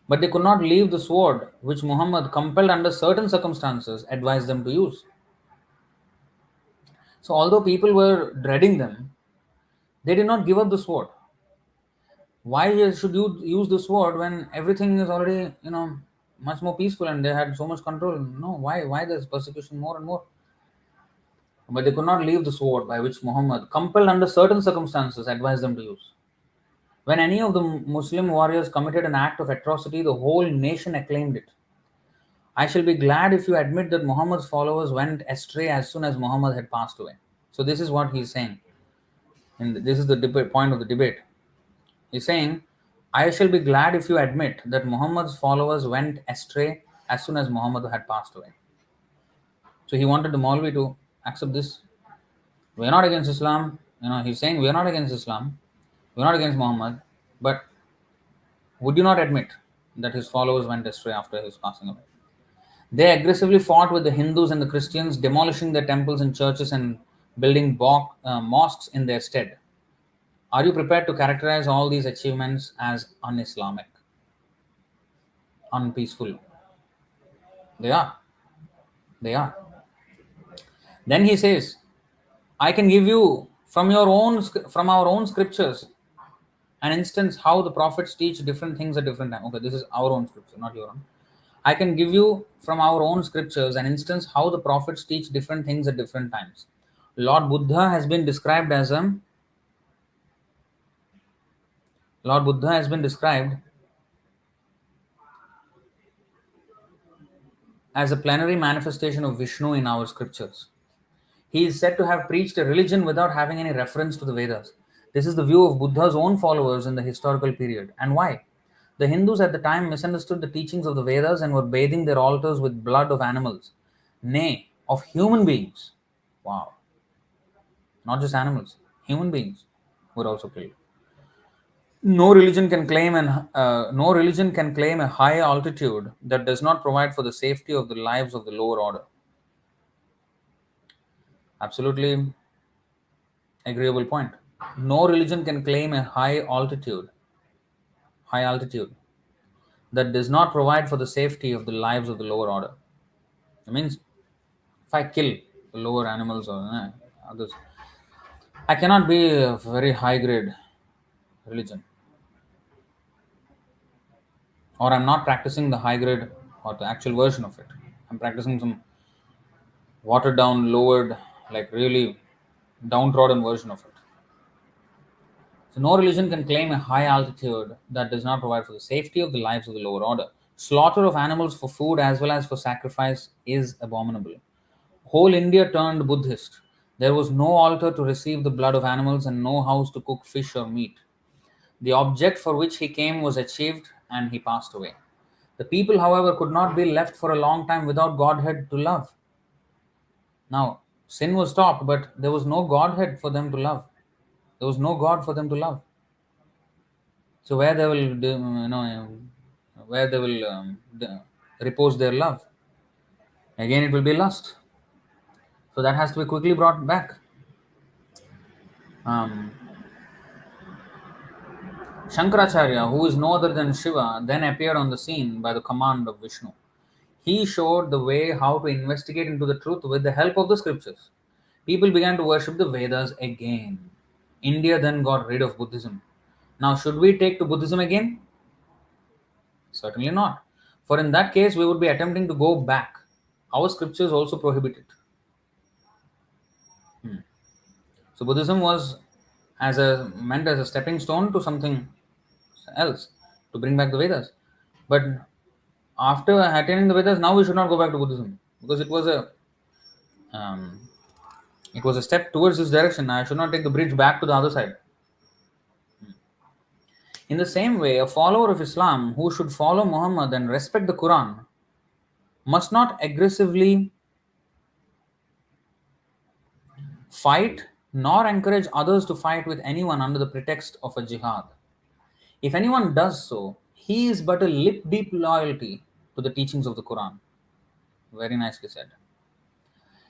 Speaker 1: But they could not leave the sword which Muhammad, compelled under certain circumstances, advised them to use. So, although people were dreading them, they did not give up the sword. Why should you use the sword when everything is already, much more peaceful and they had so much control? No, why there's persecution more and more? But they could not leave the sword by which Muhammad, compelled under certain circumstances, advised them to use. When any of the Muslim warriors committed an act of atrocity, the whole nation acclaimed it. I shall be glad if you admit that Muhammad's followers went astray as soon as Muhammad had passed away. So this is what he's saying. And this is the point of the debate. He's saying, I shall be glad if you admit that Muhammad's followers went astray as soon as Muhammad had passed away. So he wanted the Moulvi to accept this. We are not against Islam. He's saying we are not against Islam. We are not against Muhammad. But would you not admit that his followers went astray after his passing away? They aggressively fought with the Hindus and the Christians, demolishing their temples and churches and building mosques in their stead. Are you prepared to characterize all these achievements as un-Islamic, unpeaceful? They are. They are. Then he says, I can give you from our own scriptures an instance how the prophets teach different things at different times. Okay, this is our own scripture, not your own. I can give you from our own scriptures an instance how the prophets teach different things at different times. Lord Buddha has been described as a plenary manifestation of Vishnu in our scriptures. He is said to have preached a religion without having any reference to the Vedas. This is the view of Buddha's own followers in the historical period. And why? The Hindus at the time misunderstood the teachings of the Vedas and were bathing their altars with blood of animals, nay, of human beings. Wow. Not just animals, human beings were also killed. No religion can claim a high altitude that does not provide for the safety of the lives of the lower order. Absolutely agreeable point. No religion can claim a high altitude that does not provide for the safety of the lives of the lower order. That means if I kill the lower animals or others, I cannot be a very high grade religion. Or I'm not practicing the high grade or the actual version of it. I'm practicing some watered down, lowered, like really downtrodden version of it. So no religion can claim a high altitude that does not provide for the safety of the lives of the lower order. Slaughter of animals for food as well as for sacrifice is abominable. Whole India turned Buddhist. There was no altar to receive the blood of animals and no house to cook fish or meat. The object for which he came was achieved and he passed away. The people, however, could not be left for a long time without Godhead to love. Now, Sin was stopped, but there was no Godhead for them to love. There was no God for them to love. So where they will, where they will repose their love? Again, it will be lust. So that has to be quickly brought back. Um, Shankaracharya, who is no other than Shiva, then appeared on the scene by the command of Vishnu. He showed the way how to investigate into the truth with the help of the scriptures. People began to worship the Vedas again. India then got rid of Buddhism. Now, should we take to Buddhism again? Certainly not. For in that case, we would be attempting to go back. Our scriptures also prohibit it. So Buddhism was meant as a stepping stone to something else, to bring back the Vedas. But after attaining the Vedas, now we should not go back to Buddhism because um, it was a step towards this direction. I should not take the bridge back to the other side. In the same way, a follower of Islam who should follow Muhammad and respect the Quran must not aggressively fight nor encourage others to fight with anyone under the pretext of a jihad. If anyone does so, he is but a lip deep loyalty to the teachings of the Quran. Very nicely said.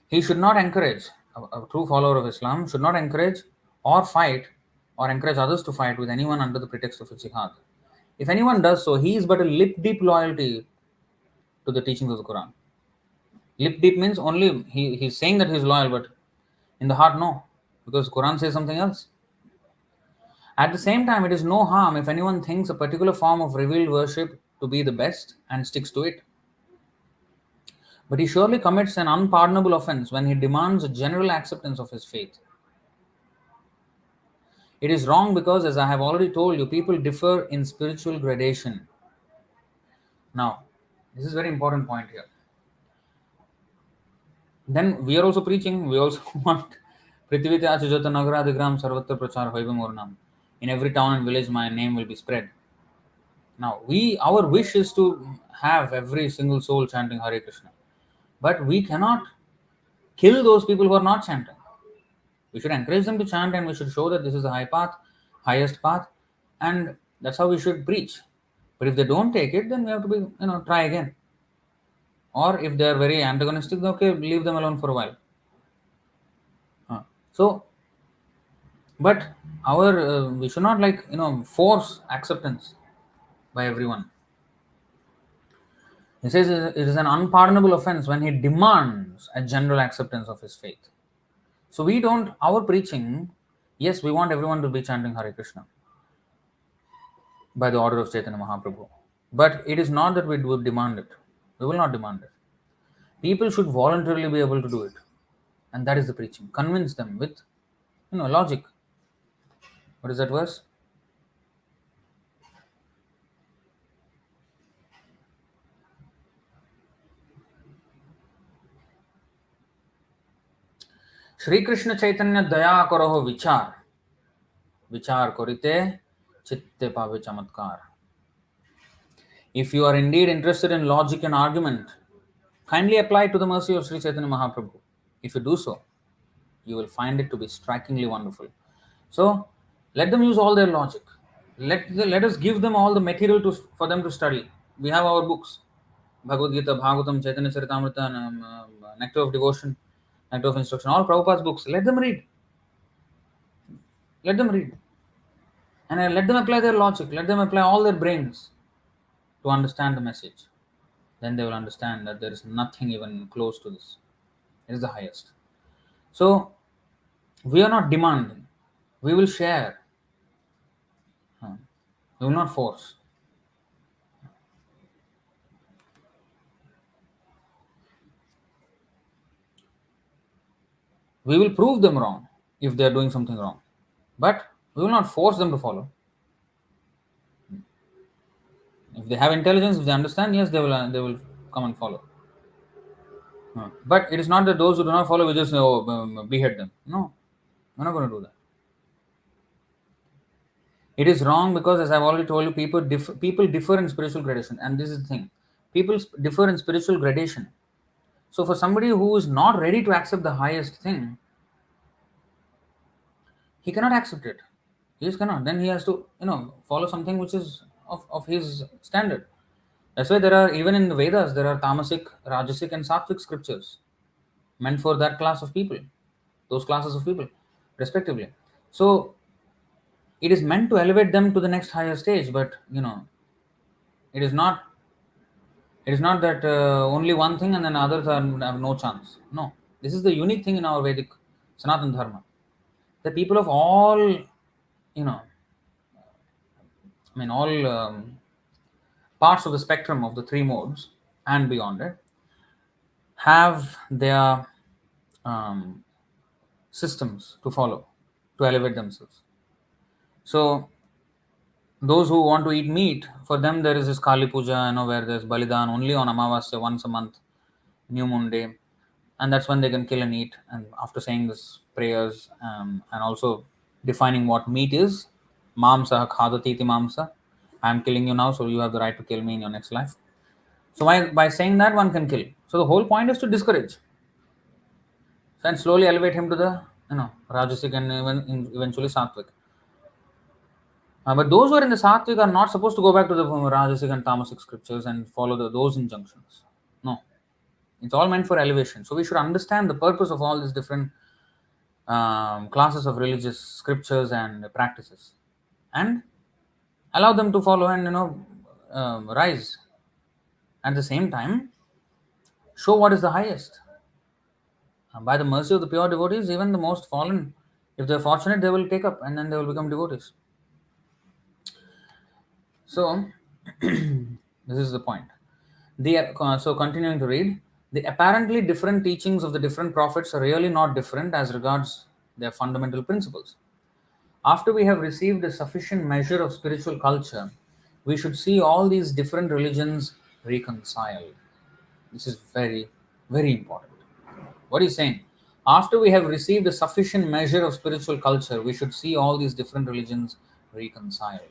Speaker 1: He should not encourage, a true follower of Islam should not encourage or fight or encourage others to fight with anyone under the pretext of a jihad. If anyone does so, he is but a lip deep loyalty to the teachings of the Quran. Lip deep means only he's saying that he's loyal, but in the heart, no, because Quran says something else. At the same time, it is no harm if anyone thinks a particular form of revealed worship to be the best and sticks to it. But he surely commits an unpardonable offense when he demands a general acceptance of his faith. It is wrong because, as I have already told you, people differ in spiritual gradation. Now, this is a very important point here. Then we are also preaching, we also want Prithivita Achajata Nagara Digram Sarvatra Prachar Hoibam Ornam. In every town and village, my name will be spread. Now, our wish is to have every single soul chanting Hare Krishna. But we cannot kill those people who are not chanting. We should encourage them to chant and we should show that this is the highest path, and that's how we should preach. But if they don't take it, then we have to try again. Or if they are very antagonistic, then okay, leave them alone for a while. So, but we should not force acceptance by everyone. He says it is an unpardonable offense when he demands a general acceptance of his faith. So our preaching, yes, we want everyone to be chanting Hare Krishna by the order of Chaitanya Mahaprabhu. But it is not that we would demand it. We will not demand it. People should voluntarily be able to do it. And that is the preaching. Convince them with, logic. What is that verse? Shri Krishna Chaitanya Daya Karaho Vichar. Vichar Korite Chitte Pave Chamatkar. If you are indeed interested in logic and argument, kindly apply to the mercy of Sri Chaitanya Mahaprabhu. If you do so, you will find it to be strikingly wonderful. So, let them use all their logic. Let us give them all the material for them to study. We have our books. Bhagavad Gita, Bhagavatam, Chaitanya Charitamrita, Nectar of Devotion, Nectar of Instruction, all Prabhupada's books. Let them read. Let them read. And let them apply their logic. Let them apply all their brains to understand the message. Then they will understand that there is nothing even close to this. It is the highest. So, we are not demanding. We will share. We will not force. We will prove them wrong if they are doing something wrong. But we will not force them to follow. If they have intelligence, if they understand, yes, they will come and follow. But it is not that those who do not follow, we just behead them. No, we're not going to do that. It is wrong because, as I've already told you, people differ in spiritual gradation, and this is the thing. People differ in spiritual gradation. So for somebody who is not ready to accept the highest thing, he cannot accept it. He just cannot. Then he has to, follow something which is of his standard. That's why there are, even in the Vedas, there are tamasic, rajasic, and sattvic scriptures meant for that class of people, those classes of people, respectively. So it is meant to elevate them to the next higher stage, but it is not. It is not that only one thing and then others have no chance. No, this is the unique thing in our Vedic Sanatan Dharma. The people of all, all parts of the spectrum of the three modes and beyond it have their um, systems to follow to elevate themselves. So those who want to eat meat, for them there is this Kali Puja, where there's Balidan only on Amavasya once a month, new moon day, and that's when they can kill and eat. And after saying this prayers and also defining what meat is, Mamsa Khadati iti Mamsa, I am killing you now, so you have the right to kill me in your next life. So by saying that, one can kill. So the whole point is to discourage and slowly elevate him to the Rajasic and eventually Sattvic. But those who are in the Sattvic are not supposed to go back to the Rajasic and Tamasic scriptures and follow those injunctions. No, it's all meant for elevation. So we should understand the purpose of all these different classes of religious scriptures and practices, and allow them to follow and rise. At the same time, show what is the highest. By the mercy of the pure devotees, even the most fallen, if they are fortunate, they will take up and then they will become devotees. So, this is the point. So, continuing to read, the apparently different teachings of the different prophets are really not different as regards their fundamental principles. After we have received a sufficient measure of spiritual culture, we should see all these different religions reconciled. This is very, very important. What he's saying, after we have received a sufficient measure of spiritual culture, we should see all these different religions reconciled.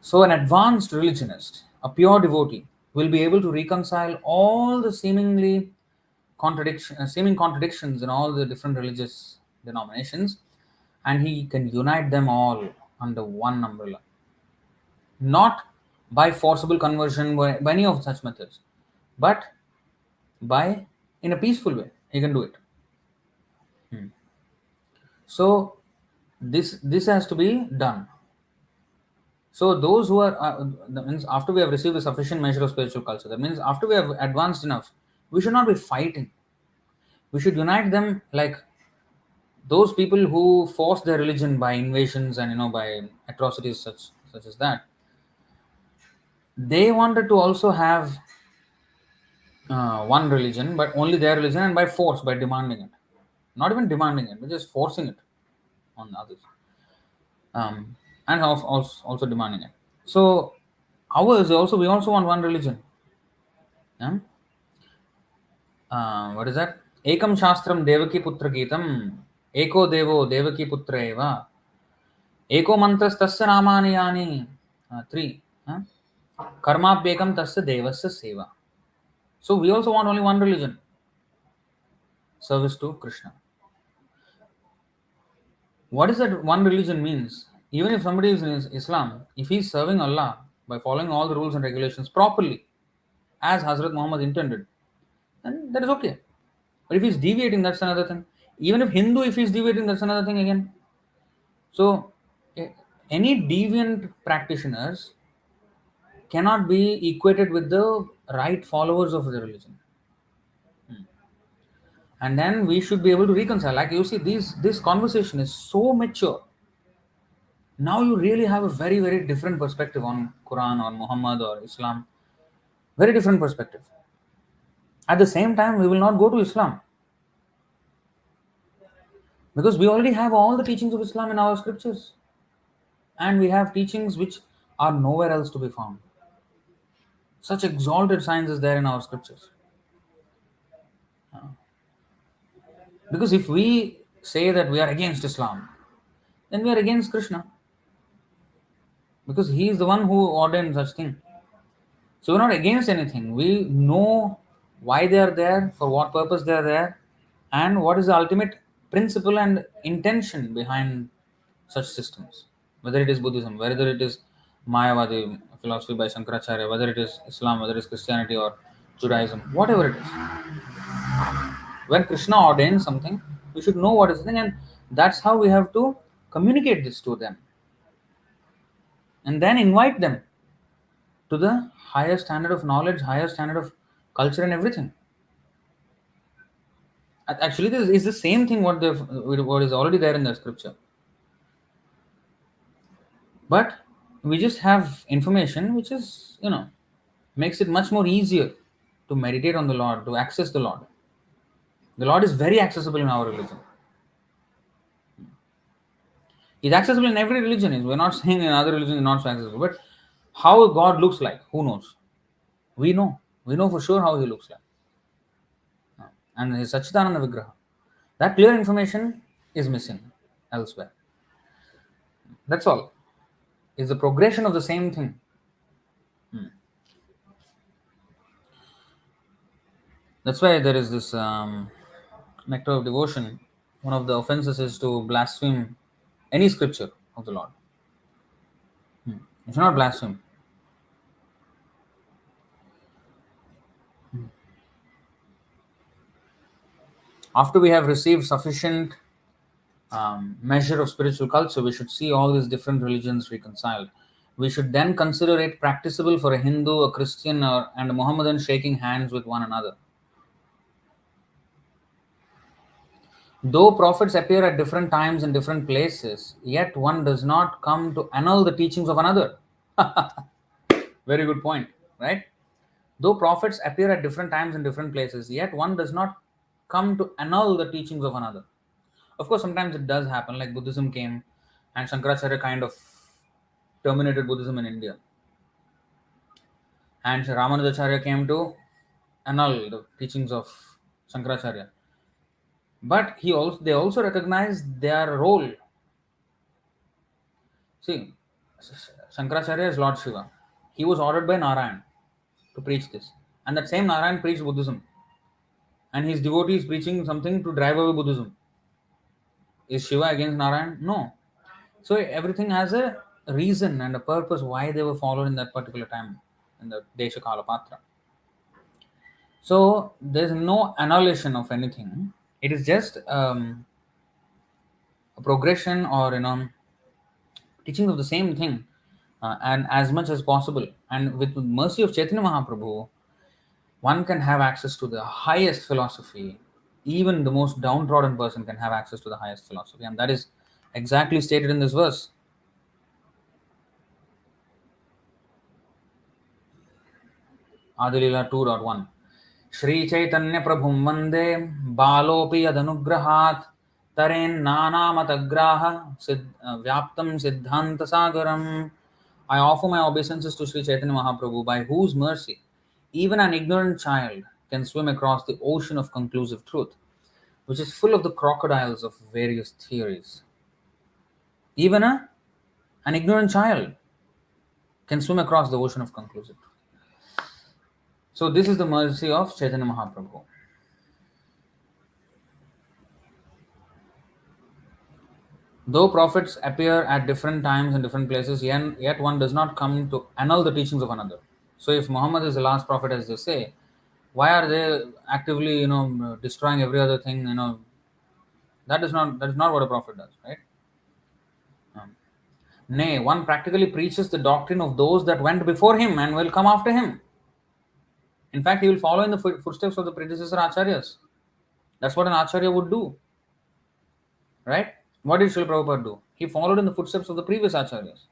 Speaker 1: So, an advanced religionist, a pure devotee, will be able to reconcile all the seeming contradictions in all the different religious denominations, and he can unite them all under one umbrella. Not by forcible conversion, by any of such methods, but by in a peaceful way. He can do it. So this has to be done. So those who are that means after we have received a sufficient measure of spiritual culture, that means after we have advanced enough, we should not be fighting. We should unite them, like those people who force their religion by invasions and by atrocities such as that. They wanted to also have one religion, but only their religion, and by force, by demanding it. Not even demanding it, but just forcing it on others. And also demanding it. So ours also, we also want one religion. Yeah? What is that? Ekam Shastram Devaki Putra Geetam, Eko Devo Devaki Putra Eva, Eko Mantras Tasya Namani Yani. Three. Karmapyekam Tasya Devasya Seva. So we also want only one religion. Service to Krishna. What is that one religion means? Even if somebody is in Islam, if he is serving Allah by following all the rules and regulations properly, as Hazrat Muhammad intended, then that is okay. But if he's deviating, that's another thing. Even if Hindu, if he's deviating, that's another thing again. So, any deviant practitioners cannot be equated with the right followers of the religion. And then we should be able to reconcile. Like you see, this conversation is so mature. Now you really have a very, very different perspective on Quran or Muhammad or Islam. Very different perspective. At the same time, we will not go to Islam. Because we already have all the teachings of Islam in our scriptures. And we have teachings which are nowhere else to be found. Such exalted science is there in our scriptures. Because if we say that we are against Islam, then we are against Krishna. Because he is the one who ordained such thing. So we're not against anything. We know why they are there, for what purpose they are there, and what is the ultimate principle and intention behind such systems. Whether it is Buddhism, whether it is Mayavadi philosophy by Shankaracharya, whether it is Islam, whether it is Christianity or Judaism, whatever it is. When Krishna ordains something, we should know what is the thing, and that's how we have to communicate this to them and then invite them to the higher standard of knowledge, higher standard of culture, and everything. Actually, this is the same thing what is already there in the scripture, but we just have information which is makes it much more easier to meditate on the Lord, to access the Lord. The Lord is very accessible in our religion. He's accessible in every religion. We're not saying in other religions is not so accessible, but how God looks like, who knows? We know. We know for sure how he looks like. And his Satchidananda Vigraha. That clear information is missing elsewhere. That's all. It's the progression of the same thing. That's why there is this nectar of devotion. One of the offenses is to blaspheme any scripture of the Lord. You should not blaspheme. After we have received sufficient measure of spiritual culture, we should see all these different religions reconciled. We should then consider it practicable for a Hindu, a Christian, and a Mohammedan shaking hands with one another. Though prophets appear at different times in different places, yet one does not come to annul the teachings of another. Very good point, right? Though prophets appear at different times in different places, yet one does not come to annul the teachings of another. Of course, sometimes it does happen, like Buddhism came and Shankaracharya kind of terminated Buddhism in India. And Ramanujacharya came to annul the teachings of Shankaracharya. But they also recognized their role. See, Shankaracharya is Lord Shiva. He was ordered by Narayan to preach this. And that same Narayan preached Buddhism. And his devotee is preaching something to drive away Buddhism. Is Shiva against Narayan? No. So everything has a reason and a purpose why they were followed in that particular time, in the Desha Kala Patra. So there's no annihilation of anything. It is just a progression or teaching of the same thing, and as much as possible. And with the mercy of Chaitanya Mahaprabhu, one can have access to the highest philosophy. Even the most downtrodden person can have access to the highest philosophy, and that is exactly stated in this verse. Adilila 2.1. Shri Chaitanya Prabhum Vande Balopi Yadanugrahat Taren Nanamatagraha Vyaptam Siddhanta Sagaram. I offer my obeisances to Sri Chaitanya Mahaprabhu, by whose mercy even an ignorant child can swim across the ocean of conclusive truth, which is full of the crocodiles of various theories. Even an ignorant child can swim across the ocean of conclusive truth. So this is the mercy of Chaitanya Mahaprabhu. Though prophets appear at different times and different places, yet one does not come to annul the teachings of another. So if Muhammad is the last prophet, as they say, why are they actively, destroying every other thing? That is not what a prophet does, right? Nay, one practically preaches the doctrine of those that went before him and will come after him. In fact, he will follow in the footsteps of the predecessor acharyas. That's what an acharya would do, right? What did Srila Prabhupada do? He followed in the footsteps of the previous acharyas,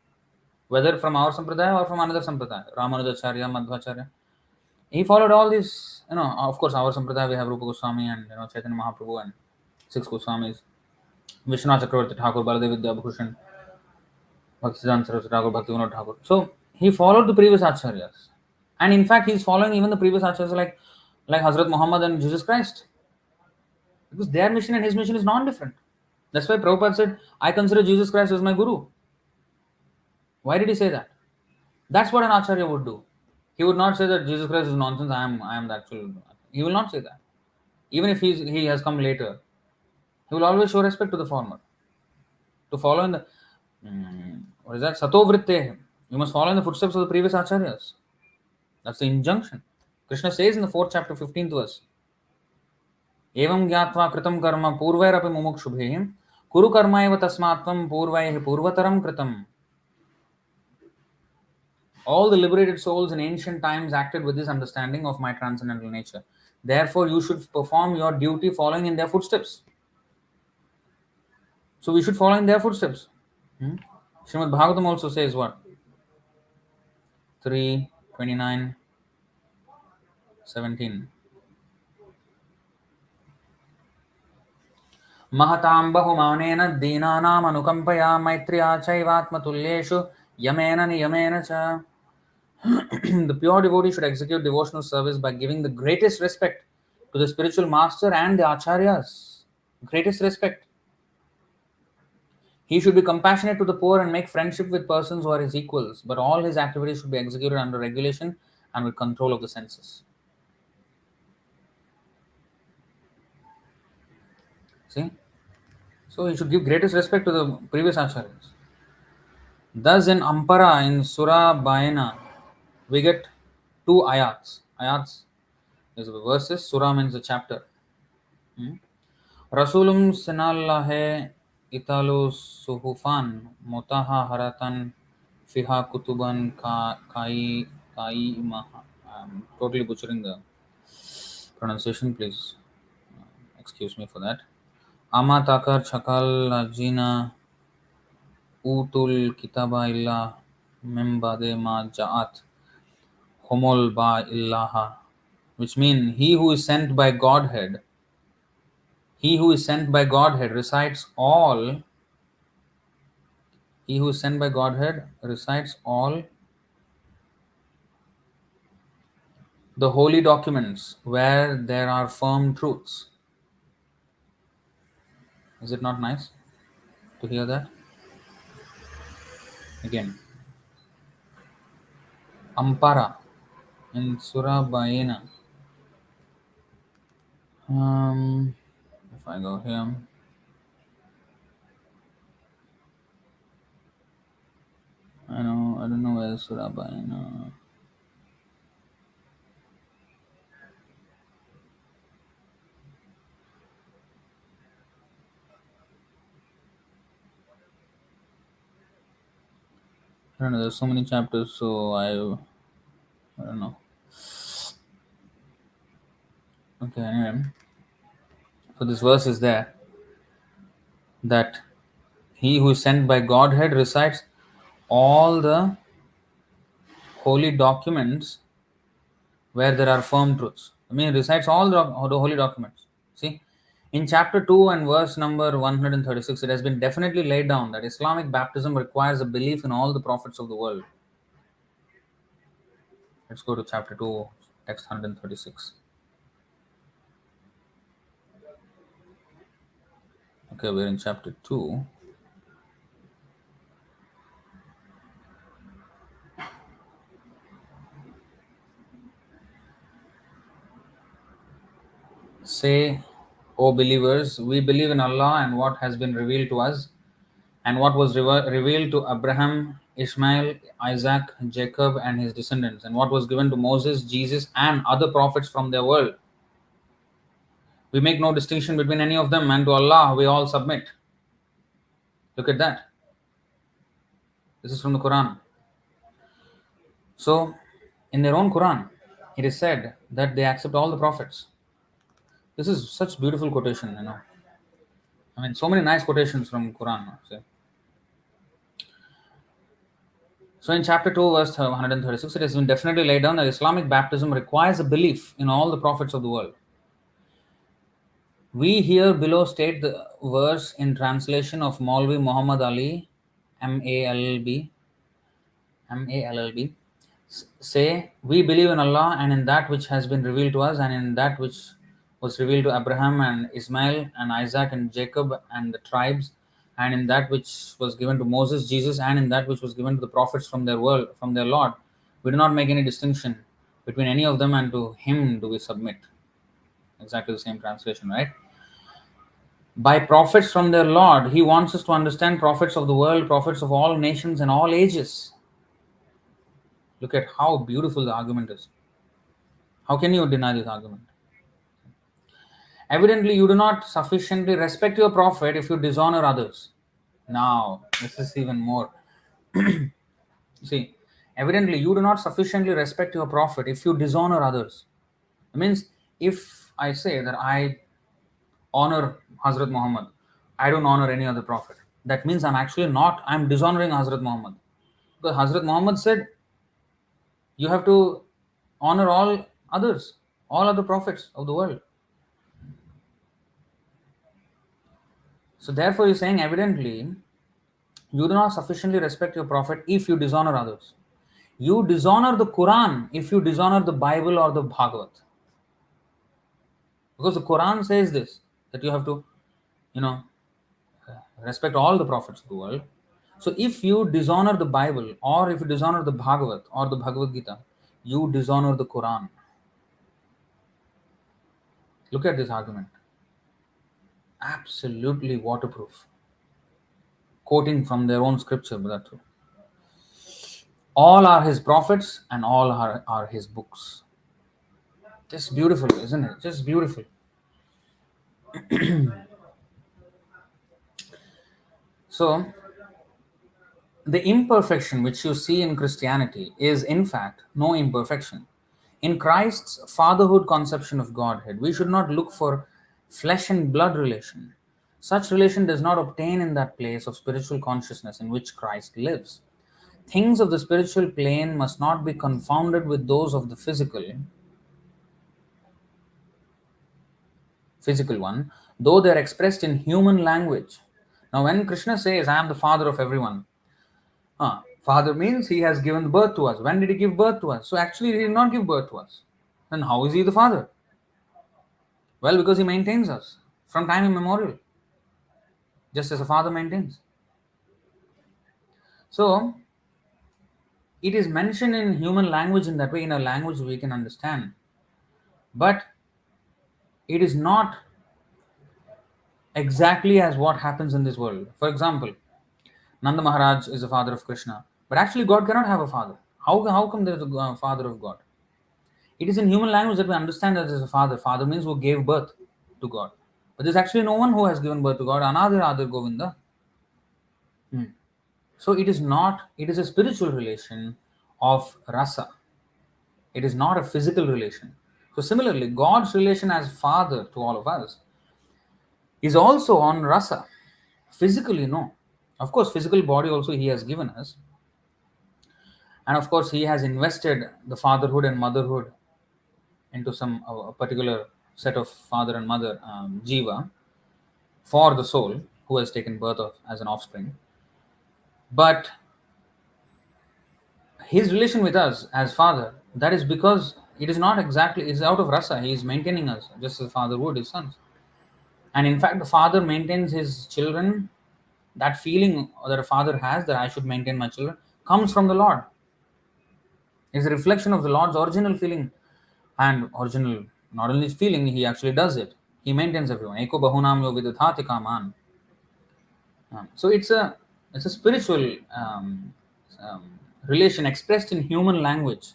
Speaker 1: whether from our sampradaya or from another sampradaya, Ramanujacharya, Madhvacharya. He followed all these, of course, our sampradaya, we have Rupa Goswami and Chaitanya Mahaprabhu and 6 Goswamis, Vishwanath Chakravarti Thakur, Baladev Vidyabhushan, Bhaktisiddhānta Sarasvatī Thakur, Bhaktivinoda Thakur. So he followed the previous acharyas. And in fact, he's following even the previous acharyas like Hazrat Muhammad and Jesus Christ. Because their mission and his mission is non-different. That's why Prabhupada said, I consider Jesus Christ as my guru. Why did he say that? That's what an acharya would do. He would not say that Jesus Christ is nonsense, I am the actual. He will not say that. Even if he has come later, he will always show respect to the former. To follow in the what is that? Sato vritte. You must follow in the footsteps of the previous acharyas. That's the injunction. Krishna says in the 4th chapter, 15th verse, Evam gyatva kritam karma purvairapi mumukshubhe kuru karma eva tasmatvam purvaihi purvataram kritam. All the liberated souls in ancient times acted with this understanding of my transcendental nature. Therefore, you should perform your duty following in their footsteps. So we should follow in their footsteps. Srimad Bhagavatam also says what? 3:29-17. Mahatam bahumanena dīnānām anukampaya maitriya chaivatmatuleshu yamena niyamena cha. The pure devotee should execute devotional service by giving the greatest respect to the spiritual master and the acharyas. Greatest respect. He should be compassionate to the poor and make friendship with persons who are his equals, but all his activities should be executed under regulation and with control of the senses. See? So he should give greatest respect to the previous acharyas. Thus in Ampara, in Sura Bayana, we get 2 ayats. Ayats is the verses, Surah means the chapter. Rasulum sinallahe italu suhufan mutaha haratan fiha kutuban kai maha. I'm totally butchering the pronunciation, please excuse me for that. Ama takar chakal jina utul kitaba illa membade ma ja'at homol ba illaha, which means he who is sent by Godhead recites all. He who is sent by Godhead recites all the holy documents where there are firm truths. Is it not nice to hear that? Again, Ampara in Surah Bayana. If I go here, I don't know where Surah Bayana. I don't know, there's so many chapters, so I don't know. Okay, anyway. So this verse is there that he who is sent by Godhead recites all the holy documents where there are firm truths. I mean, recites all the holy documents. See, in chapter 2 and verse number 136, it has been definitely laid down that Islamic baptism requires a belief in all the prophets of the world. Let's go to chapter 2, text 136. Okay, we're in chapter 2. Say, O believers, we believe in Allah and what has been revealed to us, and what was revealed to Abraham, Ishmael, Isaac, Jacob, and his descendants, and what was given to Moses, Jesus, and other prophets from their world. We make no distinction between any of them, and to Allah we all submit. Look at that. This is from the Quran. So, in their own Quran, it is said that they accept all the prophets. This is such beautiful quotation, I mean, so many nice quotations from Quran. So in chapter 2, verse 136, it has been definitely laid down that Islamic baptism requires a belief in all the prophets of the world. We here below state the verse in translation of Moulvi Muhammad Ali, MALLB. Say, we believe in Allah and in that which has been revealed to us, and in that which was revealed to Abraham and Ismail and Isaac and Jacob and the tribes, and in that which was given to Moses, Jesus, and in that which was given to the prophets from their world, from their Lord. We do not make any distinction between any of them, and to Him do we submit. exactly the same translation, right? By prophets from their Lord, he wants us to understand prophets of the world, prophets of all nations and all ages. Look at how beautiful the argument is. How can you deny this argument? Evidently, you do not sufficiently respect your prophet if you dishonor others. Now, this is even more. See, evidently, you do not sufficiently respect your prophet if you dishonor others. It means if I say that I honor Hazrat Muhammad, I don't honor any other prophet. That means I'm dishonoring Hazrat Muhammad. Because Hazrat Muhammad said, you have to honor all others, all other prophets of the world. So therefore, you're saying evidently, you do not sufficiently respect your prophet if you dishonor others. You dishonor the Quran if you dishonor the Bible or the Bhagavat. Because the Quran says this, that you have to, you know, respect all the prophets of the world. So if you dishonor the Bible or if you dishonor the Bhagavat or the Bhagavad Gita, you dishonor the Quran. Look at this argument. Absolutely waterproof. Quoting from their own scripture, but that's true. All are his prophets and all are his books. Just beautiful, isn't it? Just beautiful. So, the imperfection which you see in Christianity is in fact no imperfection. In Christ's fatherhood conception of Godhead, we should not look for flesh and blood relation. Such relation does not obtain in that place of spiritual consciousness in which Christ lives. Things of the spiritual plane must not be confounded with those of the physical one, though they are expressed in human language. Now, when Krishna says, I am the father of everyone, father means he has given birth to us. When did he give birth to us? So, actually, he did not give birth to us. Then, how is he the father? Well, because he maintains us from time immemorial, just as a father maintains. So, it is mentioned in human language in that way, in a language we can understand. But it is not exactly as what happens in this world. For example, Nanda Maharaj is the father of Krishna, but actually God cannot have a father. How come there is a father of God? It is in human language that we understand that there is a father. Father means who gave birth to God. But there's actually no one who has given birth to God. Another Adar Govinda. So it is not, it is a spiritual relation of rasa. It is not a physical relation. So similarly, God's relation as father to all of us is also on rasa. Physically, no. Of course, physical body also he has given us. And of course, he has invested the fatherhood and motherhood into some a particular set of father and mother jiva for the soul who has taken birth of as an offspring. But his relation with us as father, that is because it is not exactly, it's out of rasa. He is maintaining us just as father would his sons. And in fact, the father maintains his children. That feeling that a father has that I should maintain my children comes from the Lord. It's a reflection of the Lord's original feeling and original, not only feeling, he actually does it. He maintains everyone. Eko bahunam yo vidadhati kaman. So it's a spiritual relation expressed in human language.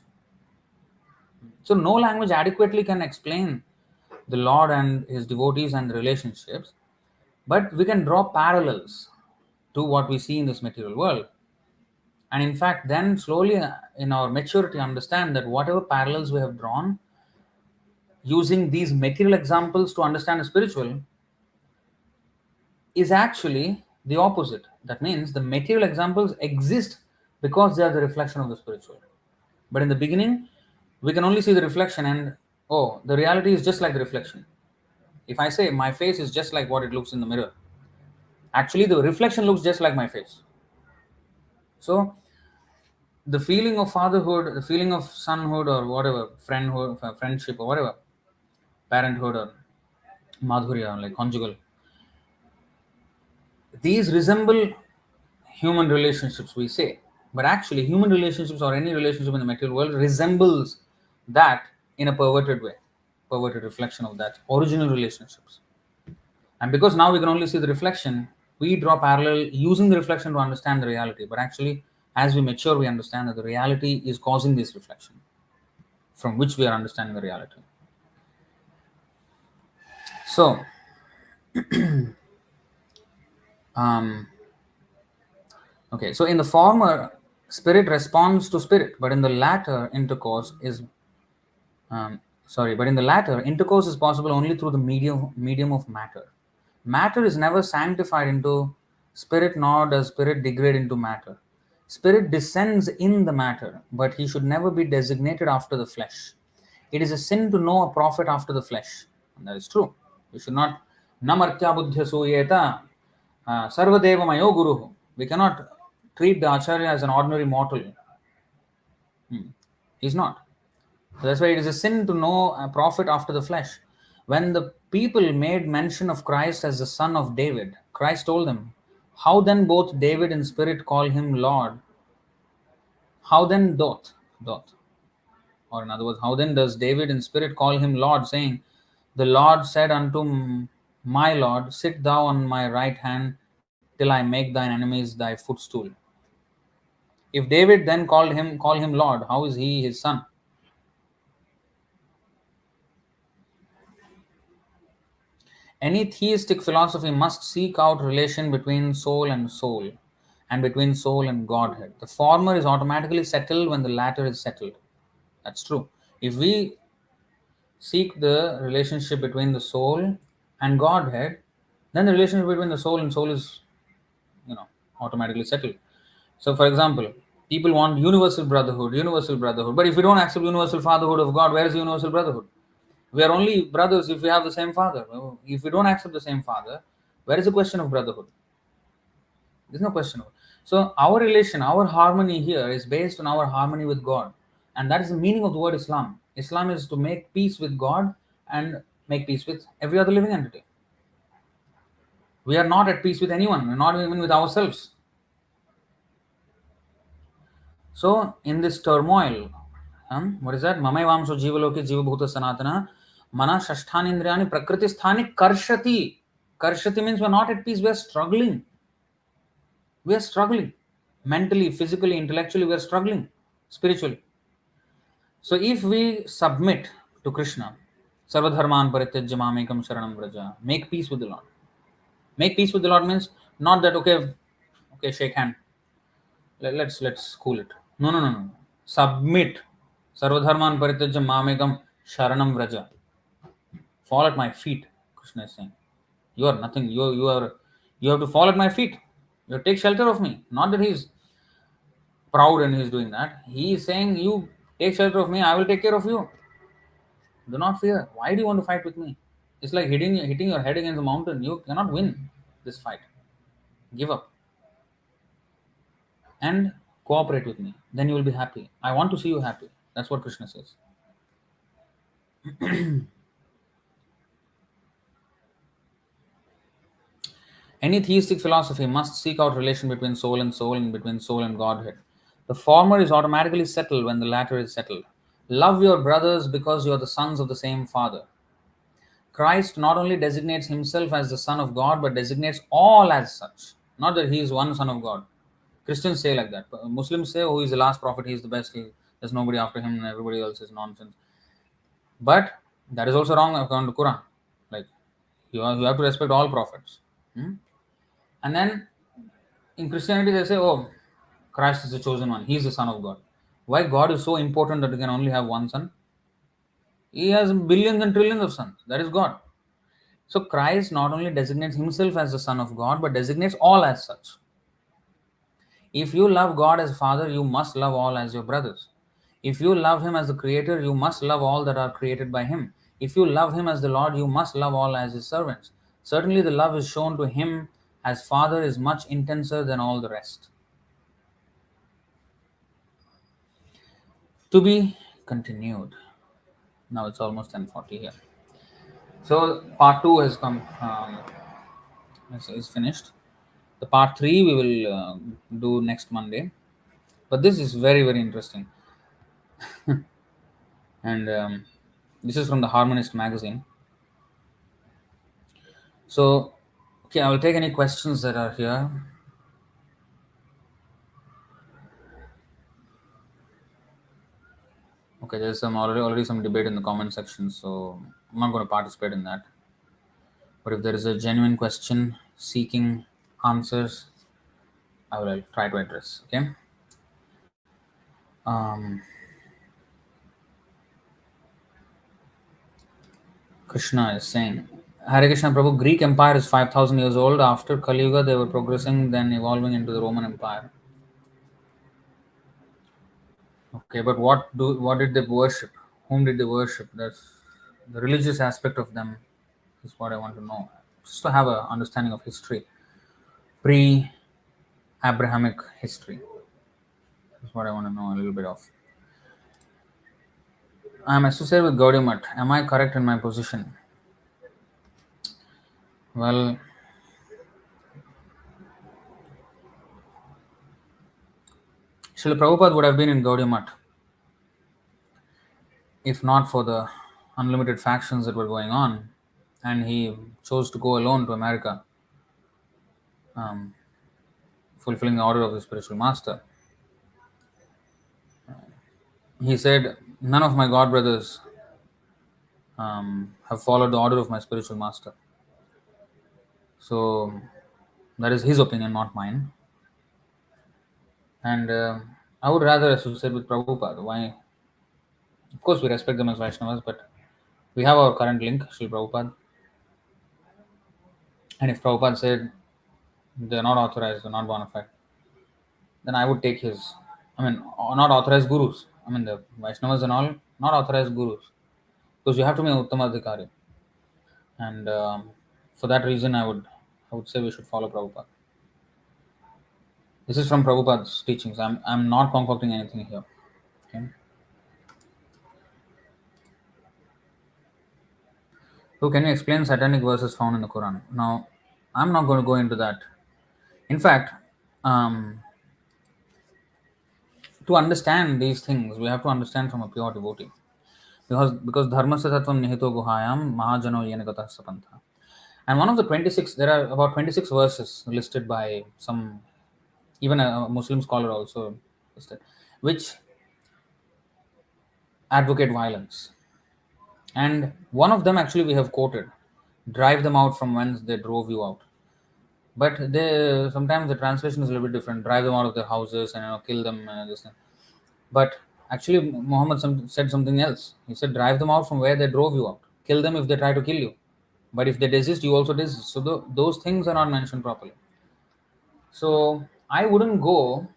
Speaker 1: So no language adequately can explain the Lord and his devotees and the relationships, but we can draw parallels to what we see in this material world. And in fact, then slowly in our maturity, understand that whatever parallels we have drawn using these material examples to understand the spiritual is actually the opposite. That means the material examples exist because they are the reflection of the spiritual. But in the beginning, we can only see the reflection and, oh, the reality is just like the reflection. If I say my face is just like what it looks in the mirror, actually the reflection looks just like my face. So the feeling of fatherhood, the feeling of sonhood or whatever, friendhood, friendship or whatever, parenthood or madhurya, like conjugal, these resemble human relationships, we say. But actually, human relationships or any relationship in the material world resembles that in a perverted way. perverted reflection of that original relationships. And because now we can only see the reflection, we draw parallel using the reflection to understand the reality. But actually, as we mature, we understand that the reality is causing this reflection from which we are understanding the reality. So, okay, so in the former, spirit responds to spirit, but in the latter, but in the latter, intercourse is possible only through the medium of matter. Matter is never sanctified into spirit, nor does spirit degrade into matter. Spirit descends in the matter, but he should never be designated after the flesh. It is a sin to know a prophet after the flesh. And that is true. We should not namartya buddhya suyeta sarvadeva mayo guru. We cannot treat the acharya as an ordinary mortal. He's not. So that's why it is a sin to know a prophet after the flesh. When the people made mention of Christ as the son of David, Christ told them, how then both David in spirit call him Lord? How then doth? Or in other words, how then does David in spirit call him Lord, saying, the Lord said unto my Lord, sit thou on my right hand till I make thine enemies thy footstool. If David then call him Lord, how is he his son? Any theistic philosophy must seek out relation between soul and between soul and Godhead. The former is automatically settled when the latter is settled. That's true. If we seek the relationship between the soul and Godhead, then the relationship between the soul and soul is, automatically settled. So, for example, people want universal brotherhood. But if we don't accept universal fatherhood of God, where is the universal brotherhood? We are only brothers if we have the same father. If we don't accept the same father, where is the question of brotherhood? There's no question of it. So our relation, our harmony here is based on our harmony with God. And that is the meaning of the word Islam. Islam is to make peace with God and make peace with every other living entity. We are not at peace with anyone, not even with ourselves. So in this turmoil, what is that? Mamaivamso jivaloke jivabhuta sanatana mana shashthani prakriti sthani karshati. Karshati means we are not at peace, we are struggling. We are struggling. Mentally, physically, intellectually, we are struggling. Spiritually. So if we submit to Krishna, Sarvadharman Parityajya Mamekam Sharanam Vraja, make peace with the Lord. Make peace with the Lord means not that okay, shake hand. Let's cool it. No. Submit. Sarvadharman Parityajya Mamekam Sharanam Vraja. Fall at my feet, Krishna is saying. You are nothing. You have to fall at my feet. You take shelter of me. Not that he's proud and he's doing that. He is saying, you take shelter of me, I will take care of you. Do not fear. Why do you want to fight with me? It's like hitting your head against the mountain. You cannot win this fight. Give up and cooperate with me. Then you will be happy. I want to see you happy. That's what Krishna says. Any theistic philosophy must seek out relation between soul and between soul and Godhead. The former is automatically settled when the latter is settled. Love your brothers because you are the sons of the same Father. Christ not only designates himself as the Son of God, but designates all as such. Not that he is one Son of God. Christians say like that. Muslims say, oh, he is the last prophet, he is the best, there's nobody after him, and everybody else is nonsense. But that is also wrong according to Quran. Like, you have to respect all prophets. And then in Christianity, they say, oh, Christ is the chosen one, he is the Son of God. Why God is so important that he can only have one son? He has billions and trillions of sons. That is God. So Christ not only designates himself as the Son of God, but designates all as such. If you love God as Father, you must love all as your brothers. If you love him as the Creator, you must love all that are created by him. If you love him as the Lord, you must love all as his servants. Certainly the love is shown to him as Father is much intenser than all the rest. To be continued. Now it's almost 10:40 here. So part 2 has come, is finished. The part 3 we will do next Monday. But this is very, very interesting. And This is from the Harmonist magazine. So, okay, I will take any questions that are here. Okay, there's some already some debate in the comment section, so I'm not going to participate in that. But if there is a genuine question seeking answers, I will try to address. Okay. Um, Krishna is saying, Hare Krishna Prabhu, Greek Empire is 5,000 years old. After Kali Yuga, they were progressing, then evolving into the Roman Empire. Okay, but what did they worship? Whom did they worship? That's the religious aspect of them is what I want to know. Just to have a understanding of history, pre-Abrahamic history. That's what I want to know a little bit of. I am associated with Gaudiya Mutt. Am I correct in my position? Well, Srila Prabhupada would have been in Gaudiya Mutt if not for the unlimited factions that were going on, and he chose to go alone to America, um, fulfilling the order of his spiritual master. He said, "None of my god brothers have followed the order of my spiritual master." So that is his opinion, not mine. And I would rather associate with Prabhupada. Why? Of course, we respect them as Vaishnavas, but we have our current link, Sri Prabhupada. And if Prabhupada said they're not authorized, they're not bona fide, then I would take his. I mean, not authorized gurus. I mean, the Vaishnavas and all, not authorized gurus. Because you have to be an Uttamadhikari. And for that reason, I would say we should follow Prabhupada. This is from Prabhupada's teachings. I'm not concocting anything here. Okay. So can you explain satanic verses found in the Quran? Now, I'm not going to go into that. In fact, um, to understand these things, we have to understand from a pure devotee. Because dharmasya tattvam nihito guhayam mahajano yena gatah sapantha. And one of the 26, there are about 26 verses listed by some, even a Muslim scholar also listed, which advocate violence. And one of them actually we have quoted, drive them out from whence they drove you out. But they sometimes the translation is a little bit different. Drive them out of their houses and kill them and this thing. But actually, Muhammad said something else. He said, drive them out from where they drove you out. Kill them if they try to kill you. But if they desist, you also desist. So those things are not mentioned properly. So I wouldn't go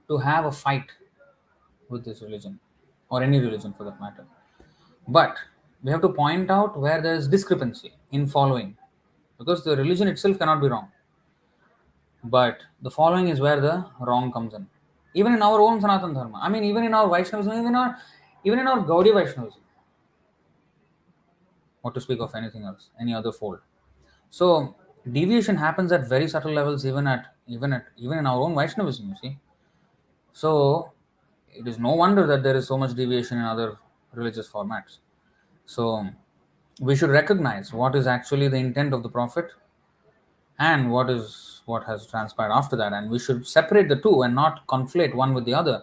Speaker 1: to have a fight with this religion or any religion for that matter. But we have to point out where there is discrepancy in following because the religion itself cannot be wrong. But the following is where the wrong comes in. Even in our own Sanatan Dharma. I mean, even in our Vaishnavism, even in our Gaudiya Vaishnavism. What to speak of anything else, any other fold. So deviation happens at very subtle levels, even in our own Vaishnavism. You see, so it is no wonder that there is so much deviation in other religious formats. So we should recognize what is actually the intent of the Prophet and what has transpired after that, and we should separate the two and not conflate one with the other,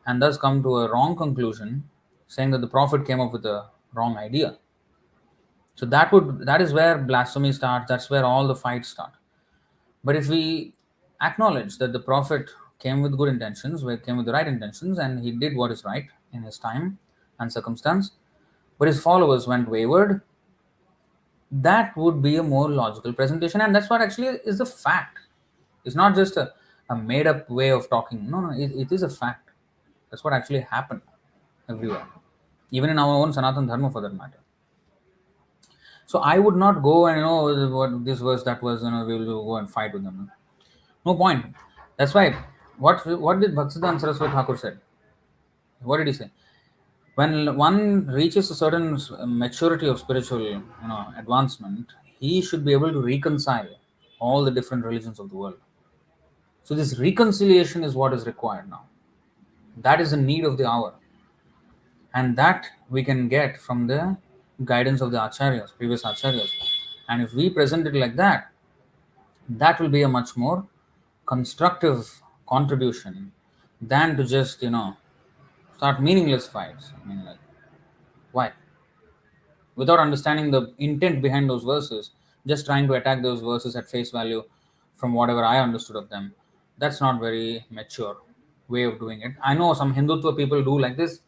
Speaker 1: and thus come to a wrong conclusion, saying that the Prophet came up with a wrong idea. So that is where blasphemy starts. That's where all the fights start. But if we acknowledge that the Prophet came with good intentions, came with the right intentions, and he did what is right in his time and circumstance, but his followers went wayward, that would be a more logical presentation. And that's what actually is the fact. It's not just a made up way of talking. No, it is a fact. That's what actually happened everywhere, even in our own Sanatan Dharma for that matter. So I would not go and what this was, that was, we will go and fight with them. No point. That's why what did Bhaktisiddhānta Sarasvatī Thakur said? What did he say? When one reaches a certain maturity of spiritual advancement, he should be able to reconcile all the different religions of the world. So this reconciliation is what is required now. That is the need of the hour. and that we can get from the guidance of the acharyas, previous acharyas. And if we present it like that, that will be a much more constructive contribution than to just start meaningless fights. I mean, like, why? Without understanding the intent behind those verses, just trying to attack those verses at face value from whatever I understood of them, that's not very mature way of doing it. I know some Hindutva people do like this,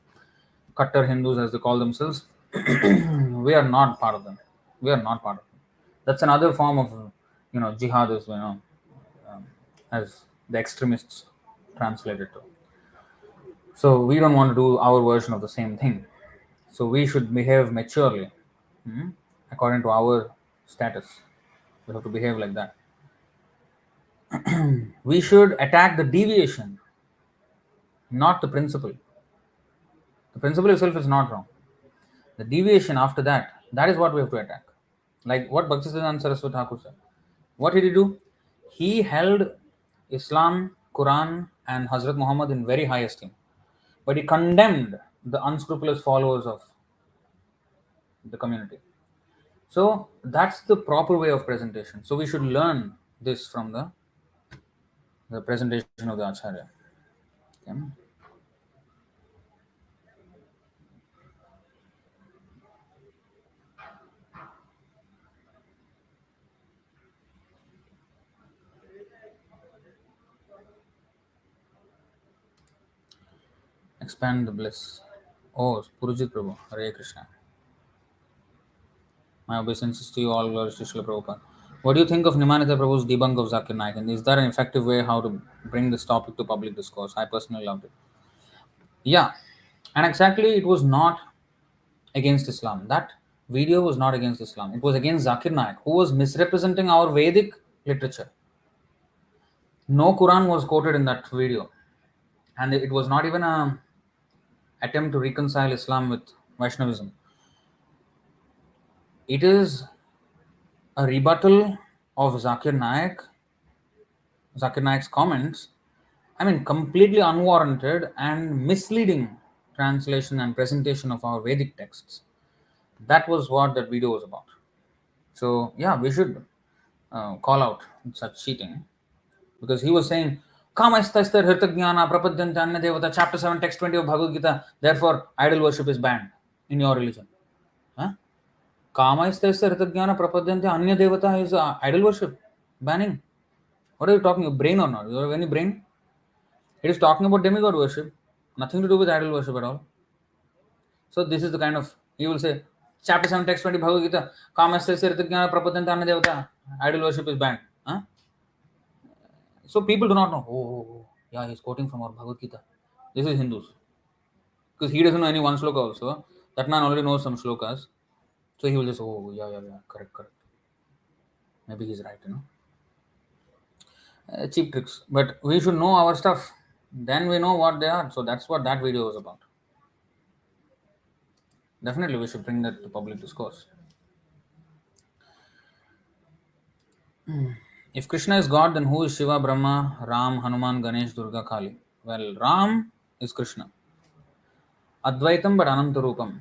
Speaker 1: Kattar Hindus as they call themselves. We are not part of them. We are not part of them. That's another form of jihad, is as the extremists translate it to. So we don't want to do our version of the same thing. So we should behave maturely, according to our status. We have to behave like that. We should attack the deviation, not the principle. The principle itself is not wrong. The deviation after that, that is what we have to attack. Like what Bhaktisiddhānta Sarasvatī Ṭhākura said. What did he do? He held Islam, Quran, and Hazrat Muhammad in very high esteem. But he condemned the unscrupulous followers of the community. So that's the proper way of presentation. So we should learn this from the presentation of the Acharya. Okay. Expand the bliss. Oh, Purujit Prabhu, Hare Krishna. My obeisances to you, all glories to Śrīla Prabhupada. What do you think of Nimanita Prabhu's debunk of Zakir Naik? And is there an effective way how to bring this topic to public discourse? I personally loved it. Yeah, and exactly it was not against Islam. That video was not against Islam. It was against Zakir Naik, who was misrepresenting our Vedic literature. No Quran was quoted in that video, and it was not even a attempt to reconcile Islam with Vaishnavism. It is a rebuttal of Zakir Naik's comments. I mean, completely unwarranted and misleading translation and presentation of our Vedic texts. That was what that video was about. So, yeah, we should call out such cheating, because he was saying, Kamastastar Hirtagyana Prapadyanta Devata, chapter 7, text 20 of Bhagavad Gita, therefore idol worship is banned in your religion. Huh? Kamastastar Hirtagyana Prapadyanta Anya Devata is idol worship. Banning. What are you talking about? Brain or not? Do you have any brain? It is talking about demigod worship. Nothing to do with idol worship at all. So this is the kind of, he will say, chapter 7, text 20 Bhagavad Gita, Kamastasya Hirtagyana Prapadyanta Anya Devata, idol worship is banned. Huh? So people do not know, yeah, he's quoting from our Bhagavad Gita. This is Hindus. Because he doesn't know any one sloka also. That man already knows some shlokas. So he will just, yeah, correct. Maybe he's right, cheap tricks. But we should know our stuff. Then we know what they are. So that's what that video was about. Definitely we should bring that to public discourse. If Krishna is God, then who is Shiva, Brahma, Ram, Hanuman, Ganesh, Durga, Kali? Well, Ram is Krishna. Advaitam but Anantarupam.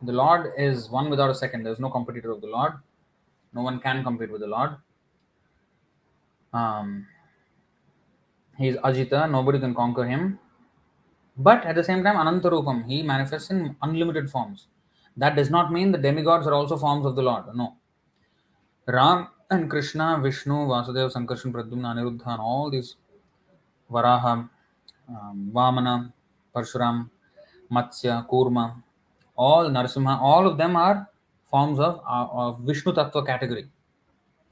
Speaker 1: The Lord is one without a second. There is no competitor of the Lord. No one can compete with the Lord. He is Ajita. Nobody can conquer him. But at the same time, Anantarupam. He manifests in unlimited forms. That does not mean the demigods are also forms of the Lord. No. Ram and Krishna, Vishnu, Vasudeva, Sankarshan, Pradyumna, Aniruddha, and all these Varaha, Vamana, Parshuram, Matsya, Kurma, all Narasimha, all of them are forms of Vishnu Tattva category.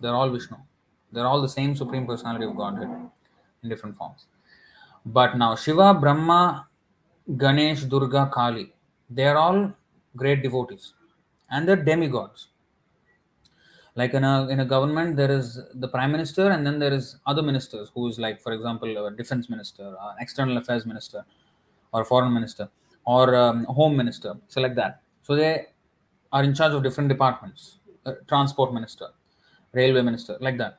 Speaker 1: They're all Vishnu. They're all the same Supreme Personality of Godhead in different forms. But now Shiva, Brahma, Ganesh, Durga, Kali, they're all great devotees. And they're demigods. Like in a government, there is the prime minister, and then there is other ministers who is like, for example, a defense minister, external affairs minister, or foreign minister, or home minister. So like that. So they are in charge of different departments. Transport minister, railway minister, like that.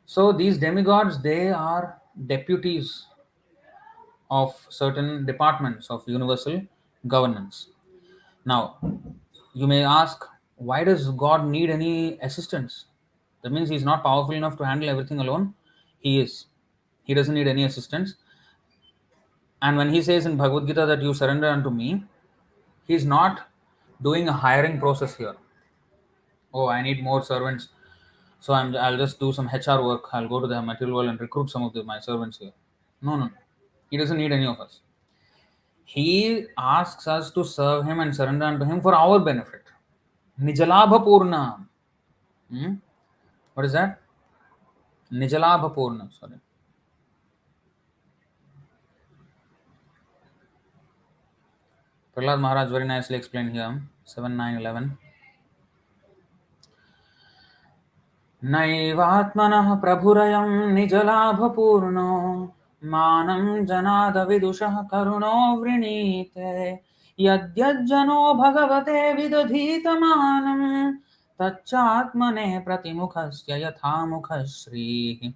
Speaker 1: So these demigods, they are deputies of certain departments of universal governance. Now, you may ask, why does God need any assistance? That means he's not powerful enough to handle everything alone. He is. He doesn't need any assistance. And when he says in Bhagavad Gita that you surrender unto me, he's not doing a hiring process here. Oh, I need more servants, so I'll just do some HR work. I'll go to the material world and recruit some of my servants here. No, no, no. He doesn't need any of us. He asks us to serve him and surrender unto him for our benefit. Nijalabha Purna. What is that? Nijalabha Purna. Sorry. Prahlad Maharaj very nicely explained here. 7, 9, 11. नैवात्मनः प्रभुरयं निजलाभपूर्णो मानं जनादविदुषः करुणो वृणीते यद्यज्जनो भगवते विदधीतमानं तच्चात्मने प्रतिमुखस्य यथामुखः श्रीः.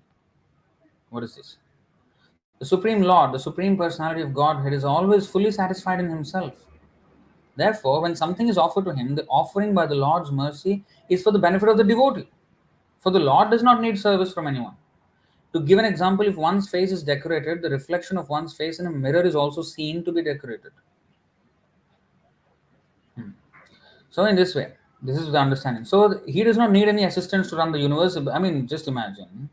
Speaker 1: What is this? The Supreme Lord, the Supreme Personality of Godhead, is always fully satisfied in himself. Therefore, when something is offered to him, the offering by the Lord's mercy is for the benefit of the devotee. For the Lord does not need service from anyone. To give an example, if one's face is decorated, the reflection of one's face in a mirror is also seen to be decorated. So in this way, this is the understanding. So he does not need any assistance to run the universe. I mean, just imagine.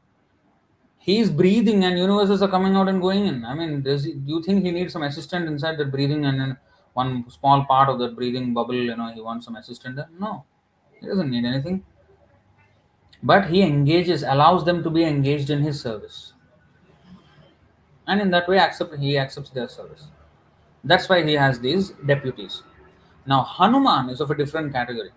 Speaker 1: He is breathing and universes are coming out and going in. I mean, do you think he needs some assistant inside that breathing, and then one small part of that breathing bubble, he wants some assistant there? No, he doesn't need anything. But he allows them to be engaged in his service. And in that way, he accepts their service. That's why he has these deputies. Now, Hanuman is of a different category.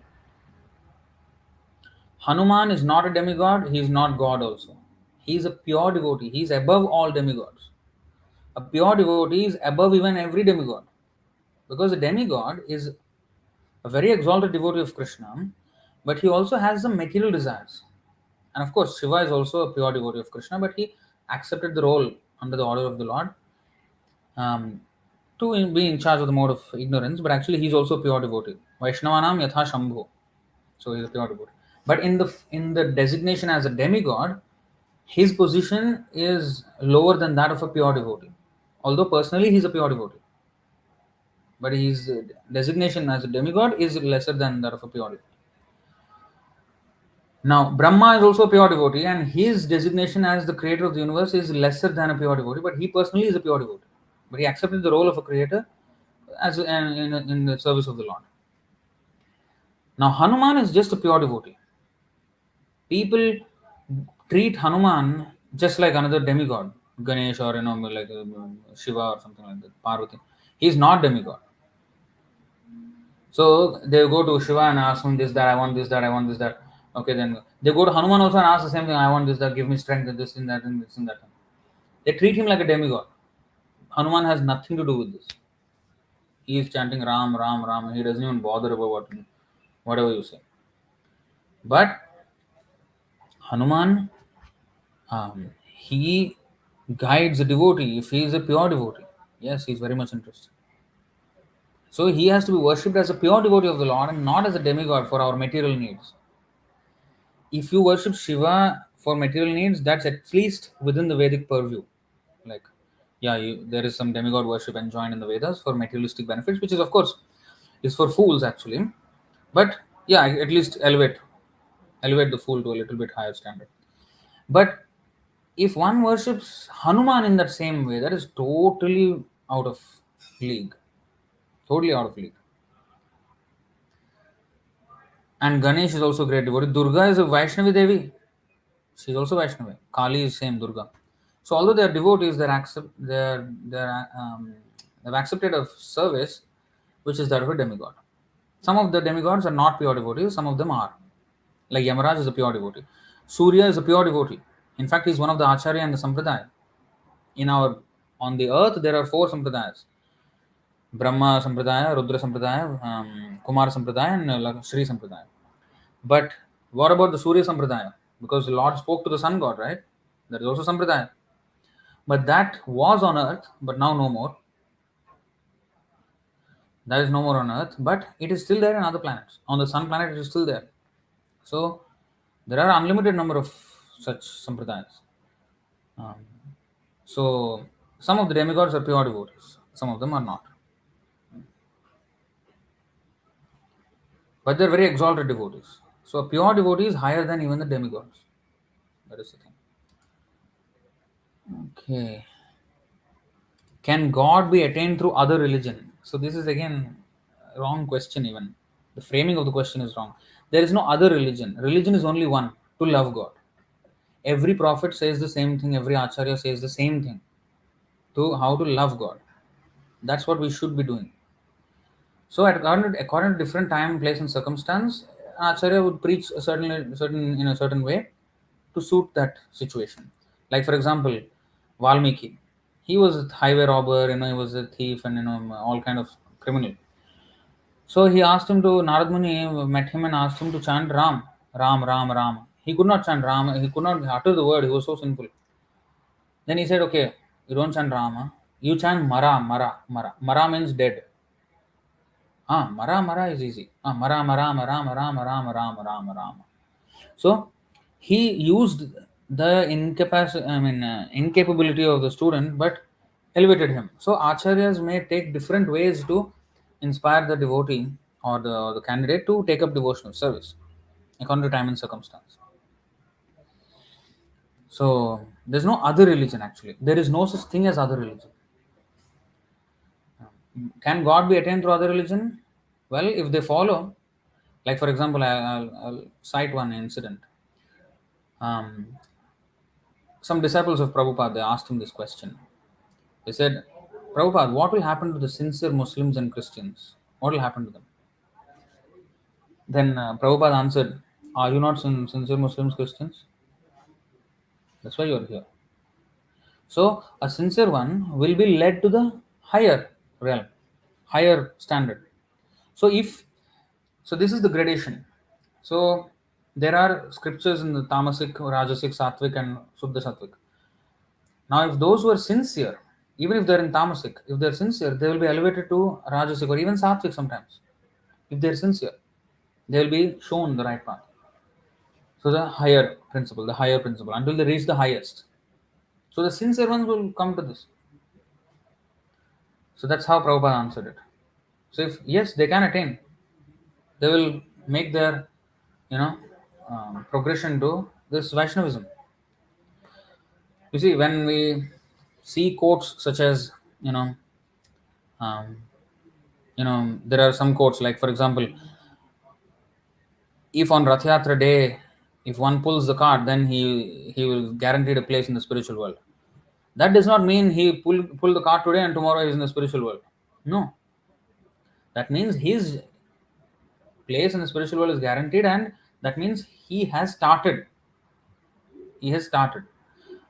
Speaker 1: Hanuman is not a demigod, he is not God also. He is a pure devotee, he is above all demigods. A pure devotee is above even every demigod. Because a demigod is a very exalted devotee of Krishna, but he also has some material desires. And of course, Shiva is also a pure devotee of Krishna, but he accepted the role under the order of the Lord to be in charge of the mode of ignorance, but actually he is also a pure devotee. Vaishnavanam yatha Shambho. So he is a pure devotee. But in the designation as a demigod, his position is lower than that of a pure devotee. Although personally he is a pure devotee. But his designation as a demigod is lesser than that of a pure devotee. Now, Brahma is also a pure devotee, and his designation as the creator of the universe is lesser than a pure devotee, but he personally is a pure devotee. But he accepted the role of a creator as in the service of the Lord. Now, Hanuman is just a pure devotee. People treat Hanuman just like another demigod, Ganesh or like Shiva or something like that, Parvati. He is not demigod. So they go to Shiva and ask him this, that, I want this, that, I want this, that. Okay, then they go to Hanuman also and ask the same thing. I want this, that, give me strength, and this, and that, and this, and that. They treat him like a demigod. Hanuman has nothing to do with this. He is chanting Ram, Ram, Ram. He doesn't even bother about whatever you say. But Hanuman, he guides a devotee if he is a pure devotee. Yes, he is very much interested. So he has to be worshipped as a pure devotee of the Lord and not as a demigod for our material needs. If you worship Shiva for material needs, that's at least within the Vedic purview. Like, there is some demigod worship enjoined in the Vedas for materialistic benefits, which is, of course, is for fools actually. But yeah, at least elevate the fool to a little bit higher standard. But if one worships Hanuman in that same way, that is totally out of league. Totally out of league. And Ganesh is also a great devotee. Durga is a Vaishnavi Devi. She is also Vaishnavi. Kali is same Durga. So although they are devotees, they've accepted a service which is that of a demigod. Some of the demigods are not pure devotees, some of them are. Like Yamaraj is a pure devotee. Surya is a pure devotee. In fact, he is one of the Acharya and the Sampradaya. On the earth, there are 4 Sampradayas. Brahma Sampradaya, Rudra Sampradaya, Kumar Sampradaya, and Sri Sampradaya. But what about the Surya Sampradaya? Because the Lord spoke to the sun god, right? There is also Sampradaya. But that was on earth, but now no more. That is no more on Earth, but it is still there in other planets. On the Sun planet, it is still there. So there are unlimited number of such sampradayas. Um, so some of the demigods are pure devotees, some of them are not, but they're very exalted devotees. So a pure devotee is higher than even the demigods. That is the thing. Okay. Can God be attained through other religion? So this is again a wrong question even. The framing of the question is wrong. There is no other religion. Religion is only one, to love God. Every prophet says the same thing, every acharya says the same thing. To how to love God. That's what we should be doing. So according to different time, place and circumstance, acharya would preach a certain in a certain way to suit that situation. Like for example, Valmiki, he was a highway robber, he was a thief and all kind of criminal. So he asked him to Narad Muni met him and asked him to chant Ram, Ram, Ram, Ram. He could not chant Ram. He could not utter the word. He was so sinful. Then he said, "Okay, you don't chant Rama. You chant Mara, Mara, Mara. Mara means dead. Ah, Mara, Mara is easy. Ah, Mara, Mara, Mara, Mara, Mara, Mara, Mara, Mara." So he used the incapability of the student, but elevated him. So acharyas may take different ways to inspire the devotee or the candidate to take up devotional service according to time and circumstance. So there's no other religion actually. There is no such thing as other religion. Can God be attained through other religion? Well, if they follow, like for example, I'll cite one incident. Um, some disciples of Prabhupada, they asked him this question. They said, Prabhupada, what will happen to the sincere Muslims and Christians? What will happen to them? Then Prabhupada answered, are you not sincere Muslims, Christians? That's why you're here. So a sincere one will be led to the higher realm, higher standard. So this is the gradation. So there are scriptures in the Tamasic, Rajasic, Sattvic, and Suddha Sattvic. Now, if those who are sincere, even if they're in Tamasic, if they're sincere, they will be elevated to Rajasic or even Sattvic sometimes. If they're sincere, they will be shown the right path. So the higher principle, until they reach the highest. So the sincere ones will come to this. So that's how Prabhupada answered it. So if yes, they can attain, they will make their progression to this Vaishnavism. You see, when we see quotes such as um, there are some quotes like, for example, if on Rath Yatra day, if one pulls the cart, then he will guaranteed a place in the spiritual world. That does not mean he pull the cart today and tomorrow he is in the spiritual world. No, that means his place in the spiritual world is guaranteed, and that means he has started. He has started.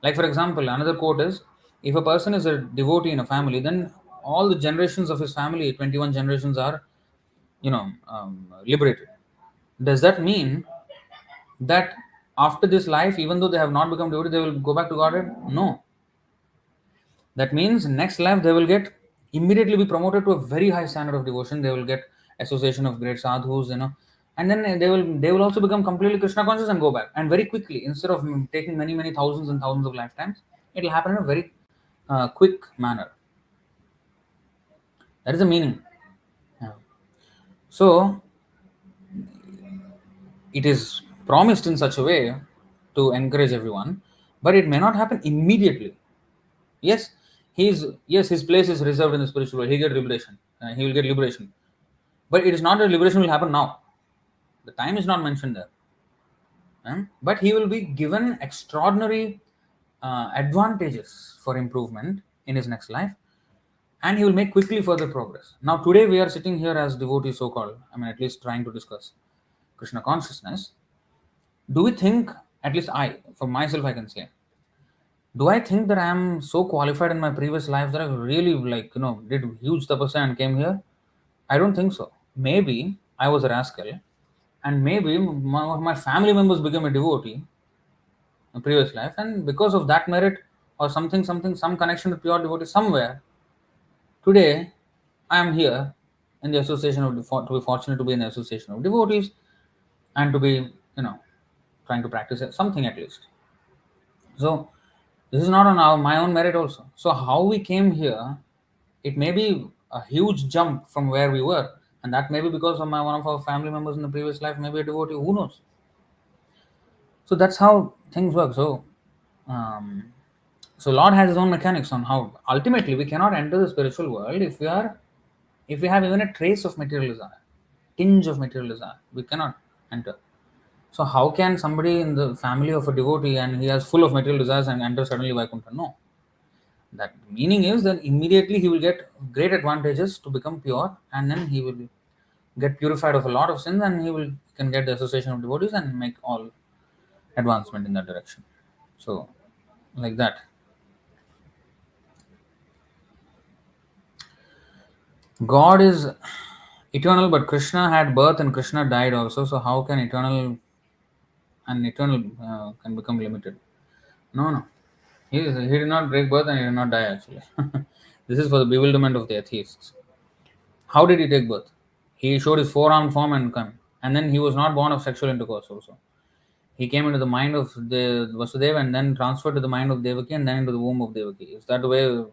Speaker 1: Like for example, another quote is, if a person is a devotee in a family, then all the generations of his family, 21 generations, are liberated. Does that mean that after this life, even though they have not become devotee, they will go back to Godhead? No. That means next life they will get immediately be promoted to a very high standard of devotion. They will get association of great sadhus, and then they will also become completely Krishna conscious and go back, and very quickly, instead of taking many thousands and thousands of lifetimes, it will happen in a very quick manner. That is the meaning. Yeah. So it is promised in such a way to encourage everyone, but it may not happen immediately. Yes, his place is reserved in the spiritual world. He get liberation. He will get liberation, but it is not that liberation will happen now. The time is not mentioned there. But he will be given extraordinary advantages for improvement in his next life, and he will make quickly further progress. Now, today we are sitting here as devotees, so called. At least trying to discuss Krishna consciousness. Do we think, at least for myself, I can say, do I think that I am so qualified in my previous life that I really did huge tapasya and came here? I don't think so. Maybe I was a rascal, and maybe my family members became a devotee in previous life, and because of that merit or some connection with pure devotee somewhere, today I am here in the association of to be fortunate to be in the association of devotees, and to be, trying to practice something at least. So this is not on my own merit also. So how we came here, it may be a huge jump from where we were, and that may be because of one of our family members in the previous life, maybe a devotee. Who knows? So that's how things work. Um, so Lord has His own mechanics on how ultimately we cannot enter the spiritual world if we have even a trace of material desire, tinge of material desire. We cannot enter. So how can somebody in the family of a devotee and he has full of material desires and enter suddenly Vaikuntha? No. That meaning is that immediately he will get great advantages to become pure, and then he will get purified of a lot of sins, and can get the association of devotees and make all advancement in that direction. So, like that. God is eternal, but Krishna had birth and Krishna died also. So how can eternal can become limited? No, no. He did not break birth and he did not die actually. This is for the bewilderment of the atheists. How did he take birth? He showed his four-armed form and came. And then he was not born of sexual intercourse also. He came into the mind of the Vasudeva and then transferred to the mind of Devaki and then into the womb of Devaki. Is that the way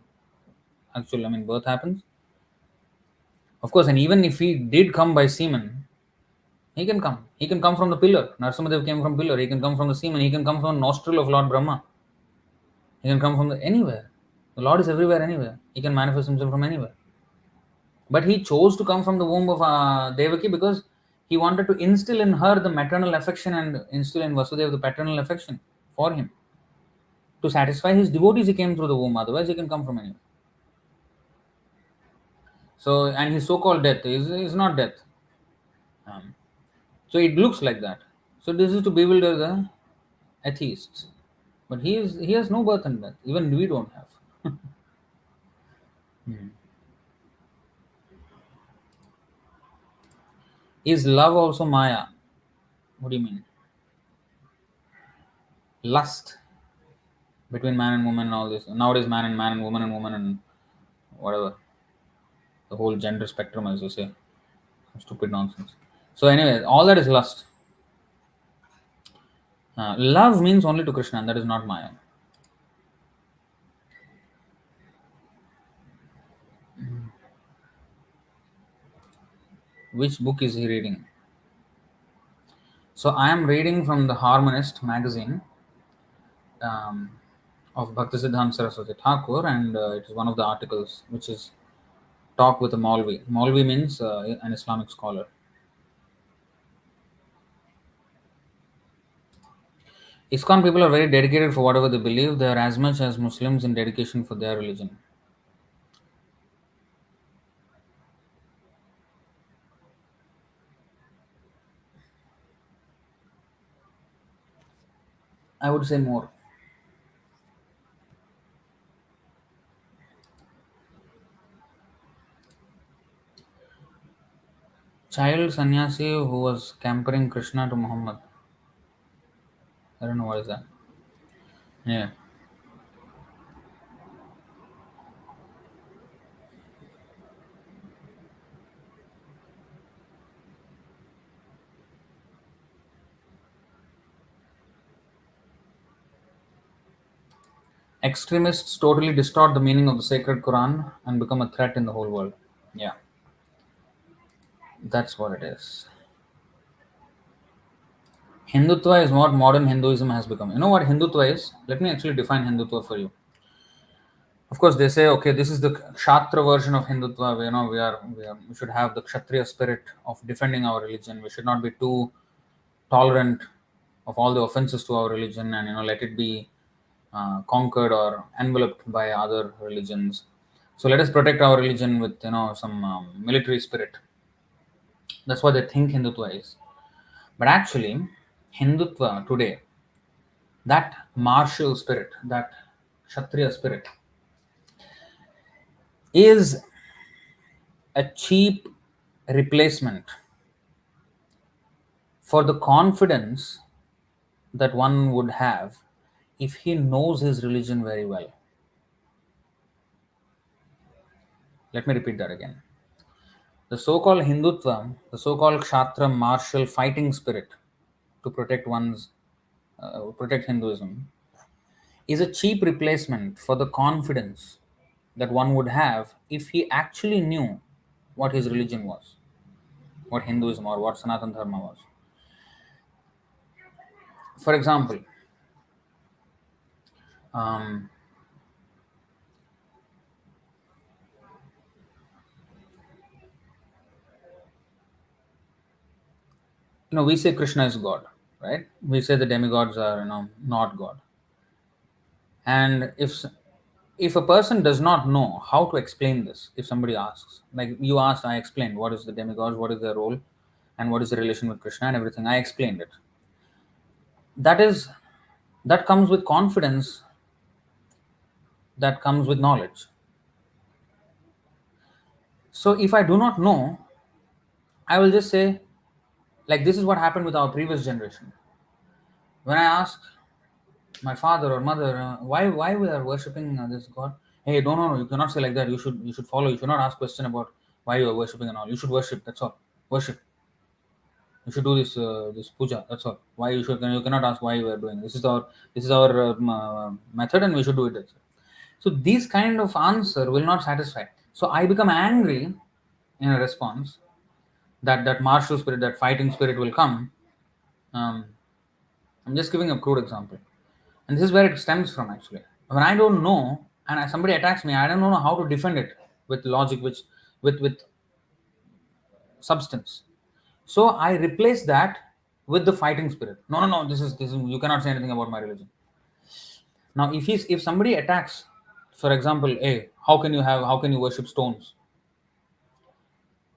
Speaker 1: birth happens? Of course, and even if he did come by semen, he can come. He can come from the pillar. Narasimhadev came from pillar. He can come from the semen. He can come from the nostril of Lord Brahma. He can come from anywhere. The Lord is everywhere, anywhere. He can manifest himself from anywhere. But he chose to come from the womb of Devaki because he wanted to instill in her the maternal affection and instill in Vasudeva the paternal affection for him. To satisfy his devotees, he came through the womb. Otherwise, he can come from anywhere. So, and his so-called death is not death. So it looks like that. So this is to bewilder the atheists. But he has no birth and death. Even we don't have. Is love also Maya? What do you mean? Lust between man and woman and all this. Nowadays, man and woman and whatever. The whole gender spectrum, as you say. Stupid nonsense. So anyway, all that is lust. Love means only to Krishna, and that is not Maya. Which book is he reading? So I am reading from the Harmonist magazine um, of Bhaktisiddhānta Sarasvatī Ṭhākura, and it is one of the articles which is Talk with a Moulvi. Moulvi means an Islamic scholar. ISKCON people are very dedicated for whatever they believe. They are as much as Muslims in dedication for their religion. I would say more. Child sannyasi who was comparing Krishna to Muhammad. I don't know what is that. Yeah. Extremists totally distort the meaning of the sacred Quran and become a threat in the whole world. Yeah. That's what it is. Hindutva is what modern Hinduism has become. You know what Hindutva is? Let me actually define Hindutva for you. Of course, they say, okay, this is the Kshatra version of Hindutva. We should have the Kshatriya spirit of defending our religion. We should not be too tolerant of all the offenses to our religion, and let it be conquered or enveloped by other religions. So let us protect our religion with some military spirit. That's what they think Hindutva is. But actually, Hindutva today, that martial spirit, that Kshatriya spirit, is a cheap replacement for the confidence that one would have if he knows his religion very well. Let me repeat that again. The so-called Hindutva, the so-called Kshatriya martial fighting spirit to protect Hinduism, is a cheap replacement for the confidence that one would have if he actually knew what his religion was, what Hinduism or what Sanatan Dharma was. For example, um, we say Krishna is God, right? We say the demigods are, not God. And if a person does not know how to explain this, if somebody asks, like you asked, I explained what is the demigods, what is their role, and what is the relation with Krishna and everything. I explained it. That comes with confidence, that comes with knowledge. So if I do not know, I will just say, like this is what happened with our previous generation. When I asked my father or mother, why we are worshipping this god, hey, no, you cannot say like that. You should follow. You should not ask question about why you are worshipping and all. You should worship. That's all. Worship. You should do this puja. That's all. Why you cannot ask why you are doing this is our method and we should do it. That's all. So these kind of answer will not satisfy. So I become angry in a response, that martial spirit, that fighting spirit will come. Um, I'm just giving a crude example, and this is where it stems from actually. When I don't know and somebody attacks me, I don't know how to defend it with logic, which with substance. So I replace that with the fighting spirit. No. This is you cannot say anything about my religion. Now, if somebody attacks, for example, hey, how can you worship stones?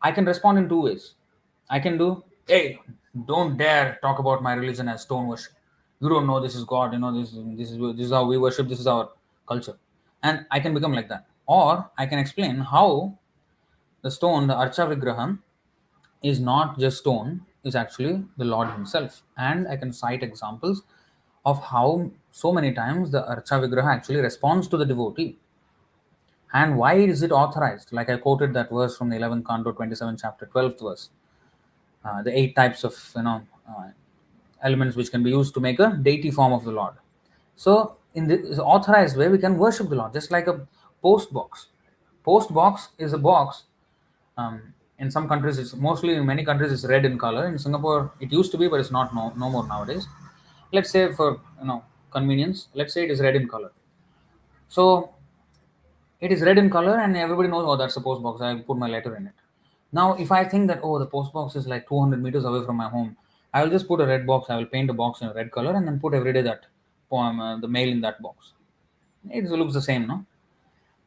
Speaker 1: I can respond in two ways. I can do, hey, don't dare talk about my religion as stone worship. You don't know this is God. This is how we worship. This is our culture, and I can become like that. Or I can explain how the stone, the Archa Vigraham, is not just stone; is actually the Lord Himself. And I can cite examples of how so many times the Archa Vigraha actually responds to the devotee. And why is it authorized? Like I quoted that verse from the 11th Canto, 27th chapter, 12th verse. The eight types of elements which can be used to make a deity form of the Lord. So in this authorized way, we can worship the Lord, just like a post box. Post box is a box. In some countries, it's mostly in many countries it's red in color. In Singapore, it used to be, but it's not no more nowadays. Let's say for convenience, let's say it is red in color. So it is red in color, and everybody knows, oh, that's a post box. I put my letter in it. Now, if I think that, oh, the post box is like 200 meters away from my home, I will just put a red box. I will paint a box in a red color and then put every day that poem, the mail in that box. It looks the same, no?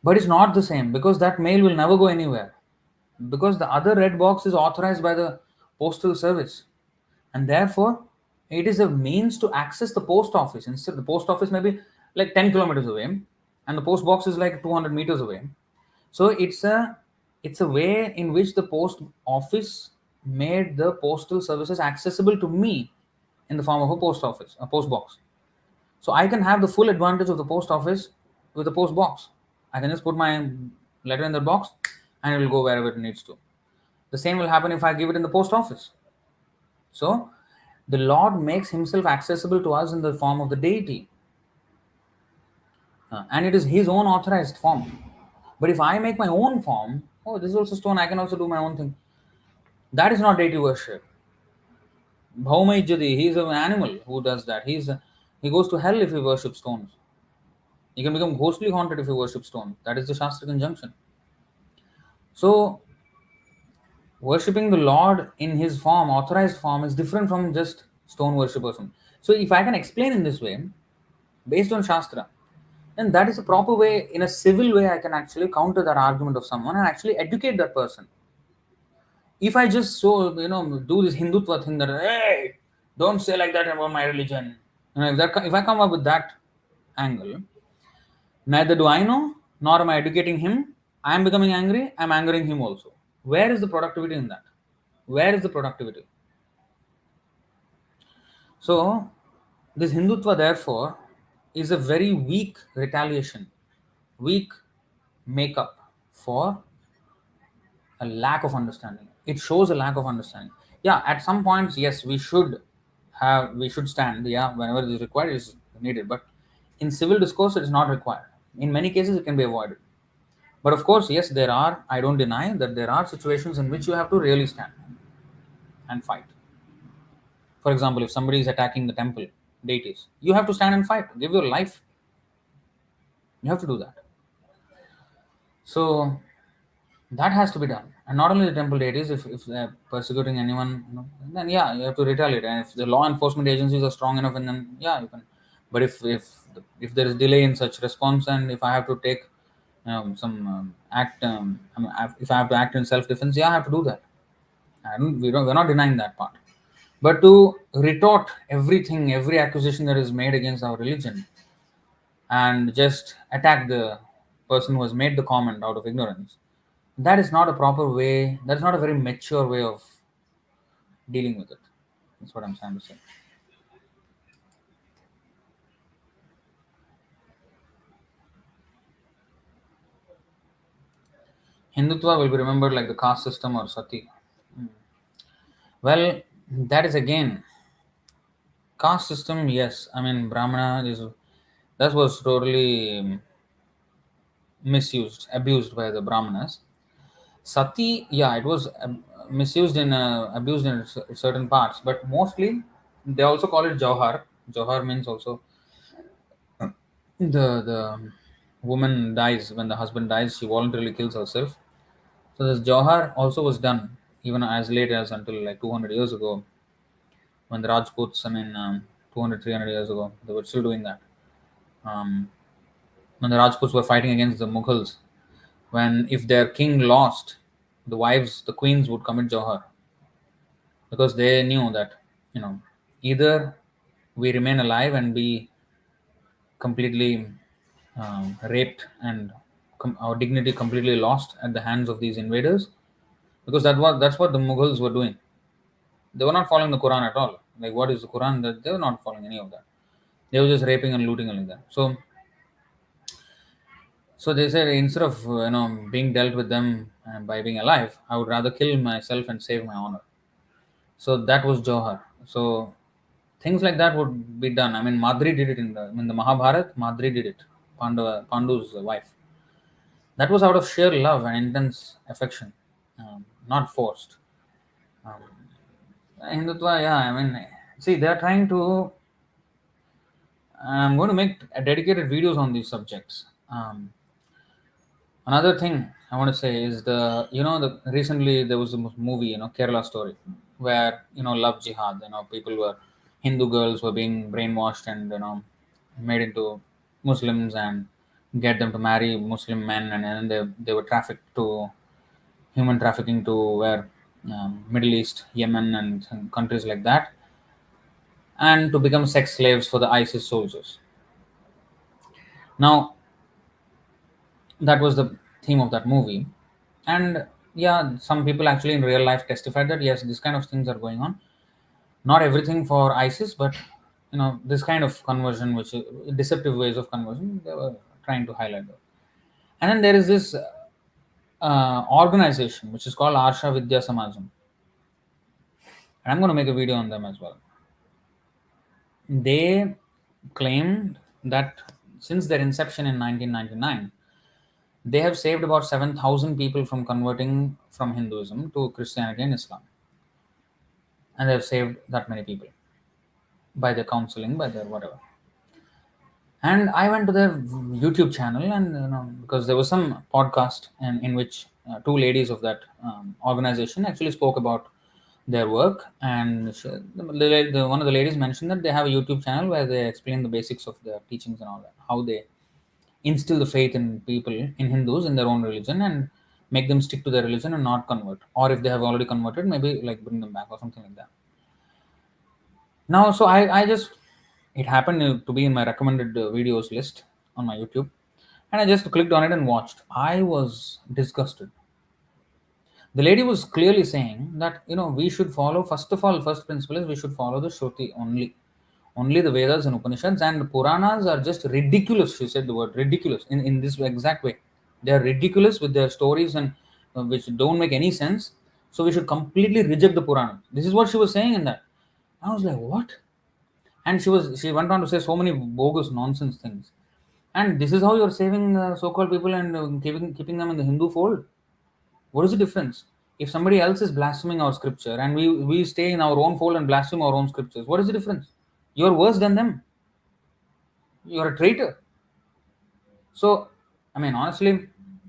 Speaker 1: But it's not the same because that mail will never go anywhere. Because the other red box is authorized by the postal service, and therefore it is a means to access the post office. Instead, the post office may be like 10 kilometers away, and the post box is like 200 meters away. So it's a way in which the post office made the postal services accessible to me in the form of a post office, a post box. So I can have the full advantage of the post office with the post box. I can just put my letter in the box and it will go wherever it needs to. The same will happen if I give it in the post office. So the Lord makes Himself accessible to us in the form of the deity. And it is His own authorized form. But if I make my own form, oh, this is also stone, I can also do my own thing. That is not deity worship. Bhaumajyadi, he is an animal who does that. He goes to hell if he worships stones. He can become ghostly haunted if he worships stones. That is the Shastric injunction. So, worshipping the Lord in His form, authorized form, is different from just stone worship or something. So, if I can explain in this way, based on Shastra, then that is a proper way, in a civil way, I can actually counter that argument of someone and actually educate that person. If I just do this Hindutva thing that, hey, don't say like that about my religion. If I come up with that angle, neither do I know, nor am I educating him. I am becoming angry. I am angering him also. Where is the productivity in that? Where is the productivity? So this Hindutva, therefore, is a very weak retaliation, weak makeup for a lack of understanding. It shows a lack of understanding. Yeah, at some points, yes, we should stand. Yeah, whenever it is required, is needed. But in civil discourse, it is not required. In many cases, it can be avoided. But of course, yes, there are. I don't deny that there are situations in which you have to really stand and fight. For example, if somebody is attacking the temple deities, you have to stand and fight. Give your life. You have to do that. So that has to be done, and not only the temple deities. If they're persecuting anyone, then yeah, you have to retaliate. And if the law enforcement agencies are strong enough, and then yeah, you can. But if there is delay in such response, and if I have to take some act, if I have to act in self defense, yeah, I have to do that. We're not denying that part. But to retort everything, every accusation that is made against our religion, and just attack the person who has made the comment out of ignorance, that is not a proper way. That's not a very mature way of dealing with it. That's what I'm trying to say. Hindutva will be remembered like the caste system or sati. Well, that is again caste system. Yes, I mean Brahmana is that was totally misused, abused by the Brahmanas. Sati, yeah, it was misused in abused in certain parts, but mostly they also call it Jauhar. Jauhar means also the woman dies when the husband dies. She voluntarily kills herself. So this Jauhar also was done even as late as until like 200 years ago when the Rajputs. I mean, 200 300 years ago they were still doing that. Um, when the Rajputs were fighting against the Mughals, when if their king lost, the wives, the queens would commit Jauhar because they knew that you know either we remain alive and be completely raped and our dignity completely lost at the hands of these invaders, because that's what the Mughals were doing. They were not following the Quran at all. Like what is the Quran? That they were not following any of that. They were just raping and looting and like that. So they said instead of being dealt with them by being alive, I would rather kill myself and save my honor. So that was Johar. So things like that would be done. I mean, Madri did it in the Mahabharat. Madri did it. Pandu's wife. That was out of sheer love and intense affection, not forced. Um, Hindutva, yeah. I mean, see, they are trying to. I'm going to make dedicated videos on these subjects. Another thing I want to say is the recently there was a movie, Kerala Story, where love jihad. People were Hindu girls were being brainwashed and made into Muslims and get them to marry Muslim men, and then they were trafficked to human trafficking to where Middle East, Yemen, and some countries like that, and to become sex slaves for the ISIS soldiers. Now that was the theme of that movie, and yeah, some people actually in real life testified that yes, these kind of things are going on. Not everything for ISIS, but this kind of conversion, which is deceptive ways of conversion, they were trying to highlight that. And then there is this organization which is called Arsha Vidya Samajam, and I'm going to make a video on them as well. They claimed that since their inception in 1999, they have saved about 7,000 people from converting from Hinduism to Christianity and Islam. And they have saved that many people by their counseling, by their whatever. And I went to their YouTube channel, and because there was some podcast in which two ladies of that organization actually spoke about their work, and one of the ladies mentioned that they have a YouTube channel where they explain the basics of their teachings and all that, how they instill the faith in people, in Hindus, in their own religion, and make them stick to their religion and not convert, or if they have already converted, maybe like bring them back or something like that. Now, so I just it happened to be in my recommended videos list on my YouTube, and I just clicked on it and watched. I was disgusted. The lady was clearly saying that we should follow, first of all, first principle is we should follow the Shruti only the Vedas and Upanishads, and Puranas are just ridiculous. She said the word ridiculous in this exact way. They are ridiculous with their stories and which don't make any sense. So we should completely reject the Puranas. This is what she was saying in that. I was like, what? And she went on to say so many bogus nonsense things. And this is how you're saving so-called people and keeping them in the Hindu fold. What is the difference? If somebody else is blaspheming our scripture and we stay in our own fold and blaspheme our own scriptures, what is the difference? You're worse than them. You're a traitor. So, I mean, honestly,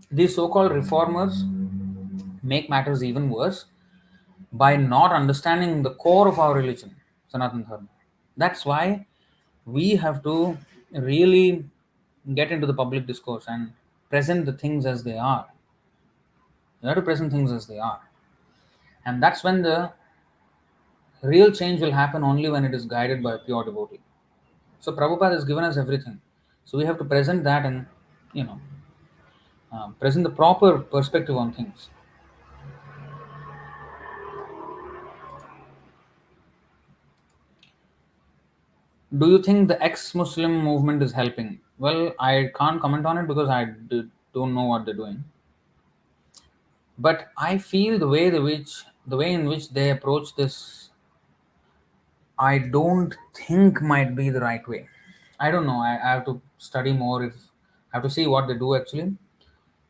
Speaker 1: these so-called reformers make matters even worse by not understanding the core of our religion, Sanatan Dharma. That's why we have to really get into the public discourse and present the things as they are. You have to present things as they are. And that's when the real change will happen, only when it is guided by a pure devotee. So Prabhupada has given us everything. So we have to present that and, you know, present the proper perspective on things. Do you think the ex-Muslim movement is helping? Well, I can't comment on it because don't know what they're doing. But I feel the way in which they approach this, I don't think might be the right way. I don't know. I have to study more. If I have to see what they do actually.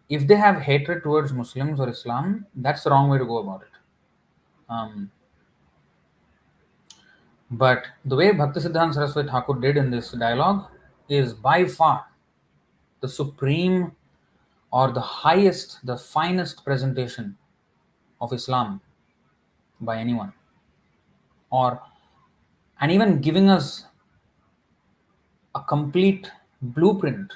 Speaker 1: If they have hatred towards Muslims or Islam, that's the wrong way to go about it. Um, but the way Bhaktisiddhānta Sarasvatī Ṭhākura did in this dialogue is by far the supreme or the highest, the finest presentation of Islam by anyone, or and even giving us a complete blueprint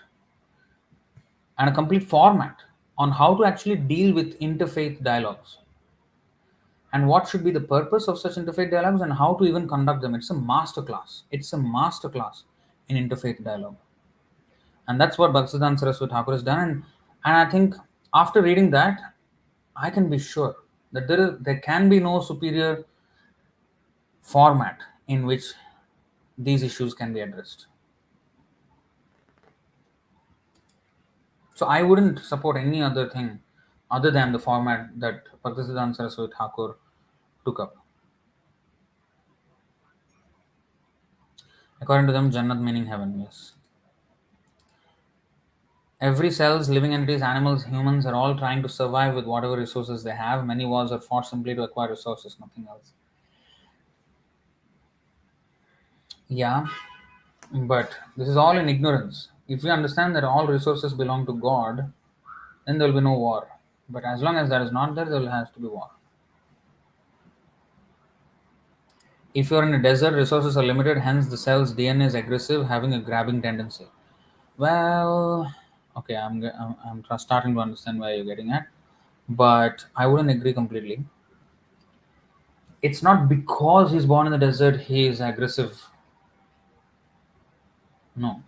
Speaker 1: and a complete format on how to actually deal with interfaith dialogues and what should be the purpose of such interfaith dialogues and how to even conduct them. It's a master class. It's a master class in interfaith dialogue. And that's what Bhaktisiddhānta Sarasvatī Ṭhākura has done. And I think after reading that, I can be sure that there can be no superior format in which these issues can be addressed. So I wouldn't support any other thing other than the format that Bhaktisiddhānta Sarasvatī Ṭhākura took up. According to them, Jannat meaning heaven, yes. Every cells, living entities, animals, humans are all trying to survive with whatever resources they have. Many wars are fought simply to acquire resources, nothing else. Yeah, but this is all in ignorance. If we understand that all resources belong to God, then there will be no war. But as long as that is not there, there will have to be war. If you are in a desert, resources are limited, hence the cell's DNA is aggressive, having a grabbing tendency. Well, okay, I'm starting to understand where you're getting at, but I wouldn't agree completely. It's not because he's born in the desert he is aggressive. No.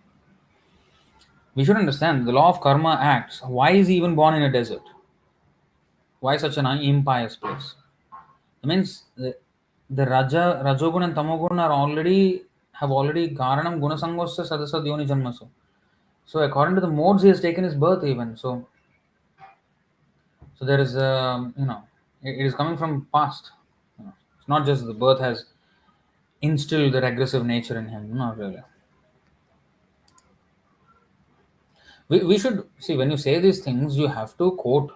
Speaker 1: We should understand the law of karma acts. Why is he even born in a desert? Why such an impious place? It means the Rajogun and Tamogun have already Karanam Gunasangosya Sadasa Dyoni Janmasu. So according to the modes he has taken his birth even. So there is it is coming from past. It's not just the birth has instilled the regressive nature in him. Not really. We should see, when you say these things, you have to quote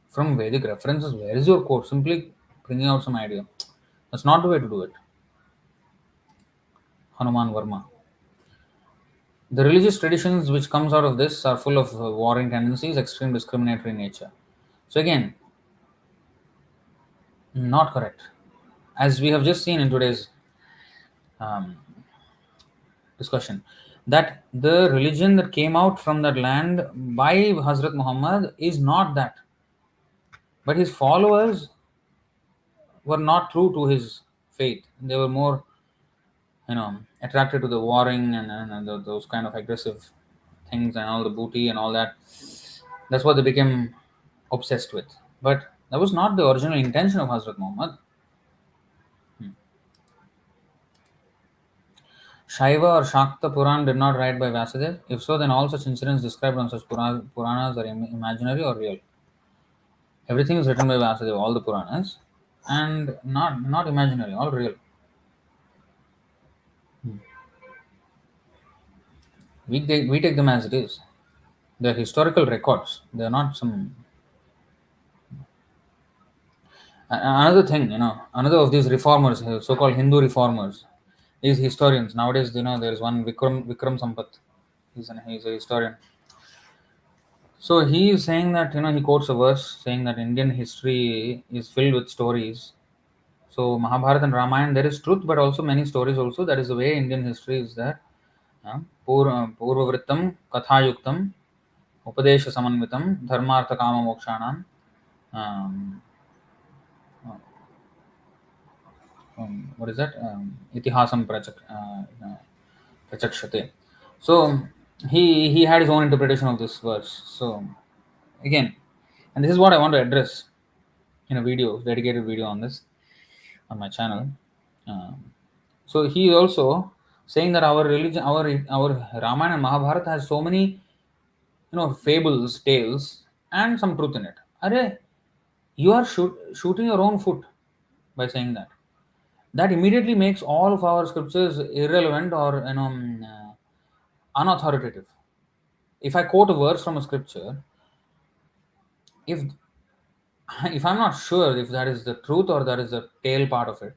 Speaker 1: from Vedic references. Where is your quote? Simply bringing out some idea. That's not the way to do it. Hanuman Verma. The religious traditions which comes out of this are full of warring tendencies, extreme discriminatory nature. So again, not correct. As we have just seen in today's um, discussion, that the religion that came out from that land by Hazrat Muhammad is not that. But his followers were not true to his faith. They were more, attracted to the warring and those kind of aggressive things and all the booty and all that. That's what they became obsessed with. But that was not the original intention of Hazrat Muhammad. Shaiva or Shakta Puran did not write by Vyasadeva. If so, then all such incidents described on such Puranas are imaginary or real. Everything is written by Vyasadeva, all the Puranas, and not imaginary, all real. We take them as it is. They're historical records. They're not some. Another thing, another of these reformers, so-called Hindu reformers, these historians. Nowadays, there is one Vikram Sampath. He's a historian. So he is saying that, he quotes a verse saying that Indian history is filled with stories. So Mahabharata and Ramayana, there is truth, but also many stories also. That is the way Indian history is there. Purvavrittam, Kathayuktam, Upadesha Samanvitam, Dharmartha Kama Mokshanam, um, what is that? Itihasam Prachakshate. So he had his own interpretation of this verse. So again, and this is what I want to address in a video, dedicated video on this on my channel. So he is also saying that our religion, our Ramayana and Mahabharata has so many fables, tales, and some truth in it. Are you are shooting your own foot by saying that. That immediately makes all of our scriptures irrelevant or unauthoritative. If I quote a verse from a scripture, if if I'm not sure if that is the truth or that is the tale part of it,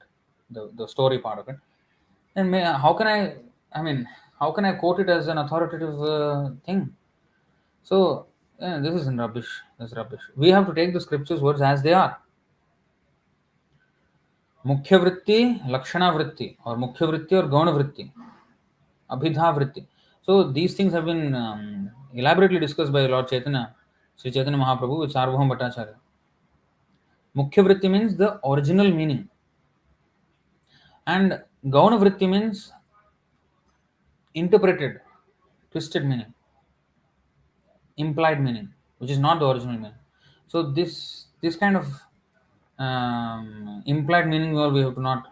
Speaker 1: the story part of it, then how can I mean, how can I quote it as an authoritative thing? So this is rubbish. This is rubbish. We have to take the scriptures words as they are. Mukhya vritti, lakshana vritti, or mukhya vritti or gauna vritti, abhidha vritti. So these things have been elaborately discussed by Lord Chaitanya, Sri Chaitanya Mahaprabhu with Sarvabhauma Bhattacharya. Mukhya vritti means the original meaning, and gauna vritti means interpreted, twisted meaning, implied meaning, which is not the original meaning. So this kind of implied meaning, well, we have to not,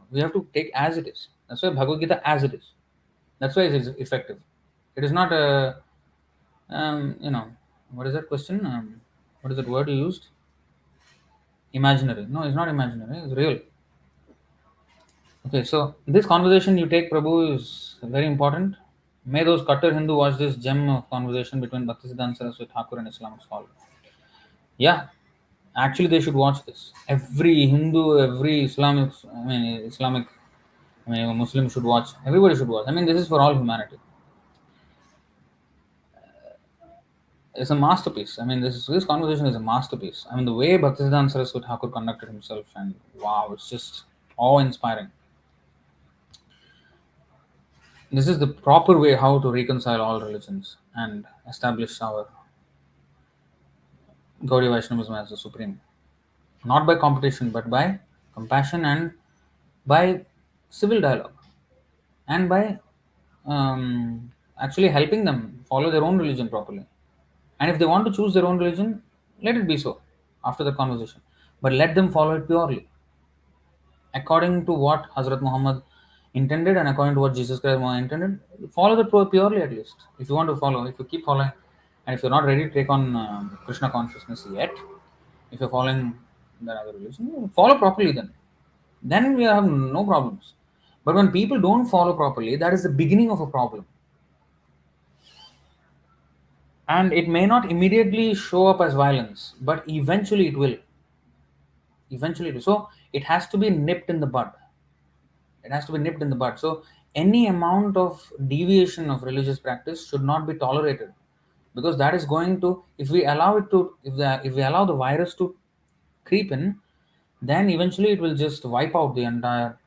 Speaker 1: we have to take as it is. That's why Bhagavad Gita as it is. That's why it is effective. It is not a what is that question? What is that word you used? Imaginary. No, it's not imaginary. It's real. Okay, so this conversation you take, Prabhu, is very important. May those cutter Hindu watch this gem of conversation between Bhaktisiddhānta Sarasvatī Ṭhākura and Islamic scholar. Yeah, actually they should watch this. Every Hindu, every Islamic, Muslim should watch. Everybody should watch. This is for all humanity. It's a masterpiece. This conversation is a masterpiece. The way Bhaktisiddhānta Sarasvatī Ṭhākura conducted himself, and wow, it's just awe-inspiring. This is the proper way how to reconcile all religions and establish our Gaudiya Vaishnavism as the supreme. Not by competition, but by compassion and by civil dialogue, and by actually helping them follow their own religion properly. And if they want to choose their own religion, let it be so after the conversation. But let them follow it purely, according to what Hazrat Muhammad intended and according to what Jesus Christ intended. Follow it purely at least. If you want to follow, if you keep following, and if you're not ready to take on Krishna consciousness yet, if you're following the other religion, follow properly then. Then we have no problems. But when people don't follow properly, that is the beginning of a problem. And it may not immediately show up as violence, but eventually it will. Eventually it will. So it has to be nipped in the bud. It has to be nipped in the bud. So any amount of deviation of religious practice should not be tolerated, because that is going to, if we allow it to, if we allow the virus to creep in, then eventually it will just wipe out the entire,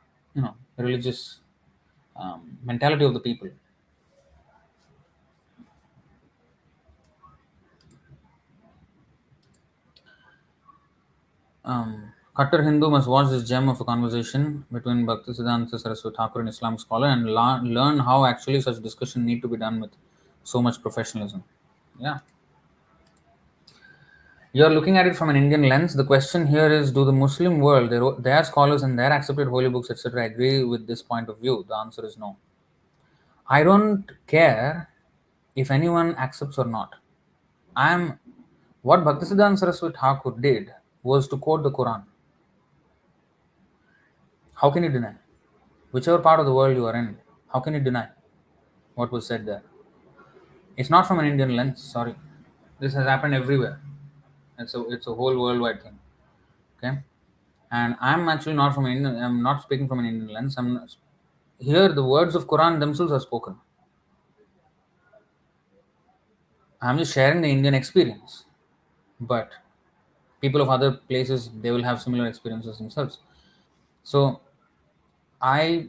Speaker 1: religious mentality of the people. Cutter Hindu must watch this gem of a conversation between Bhaktisiddhānta Sarasvatī Ṭhākura and Islamic scholar and learn how actually such discussion need to be done with so much professionalism. Yeah. You're looking at it from an Indian lens. The question here is, do the Muslim world, their scholars and their accepted holy books, etc., agree with this point of view? The answer is no. I don't care if anyone accepts or not. What Bhaktisiddhānta Sarasvatī Ṭhākura did was to quote the Quran. How can you deny? Whichever part of the world you are in, how can you deny what was said there? It's not from an Indian lens, sorry. This has happened everywhere. It's a whole worldwide thing. Okay? And I'm actually not from Indian, I'm not speaking from an Indian lens. Here the words of Quran themselves are spoken. I'm just sharing the Indian experience. But people of other places, they will have similar experiences themselves. So I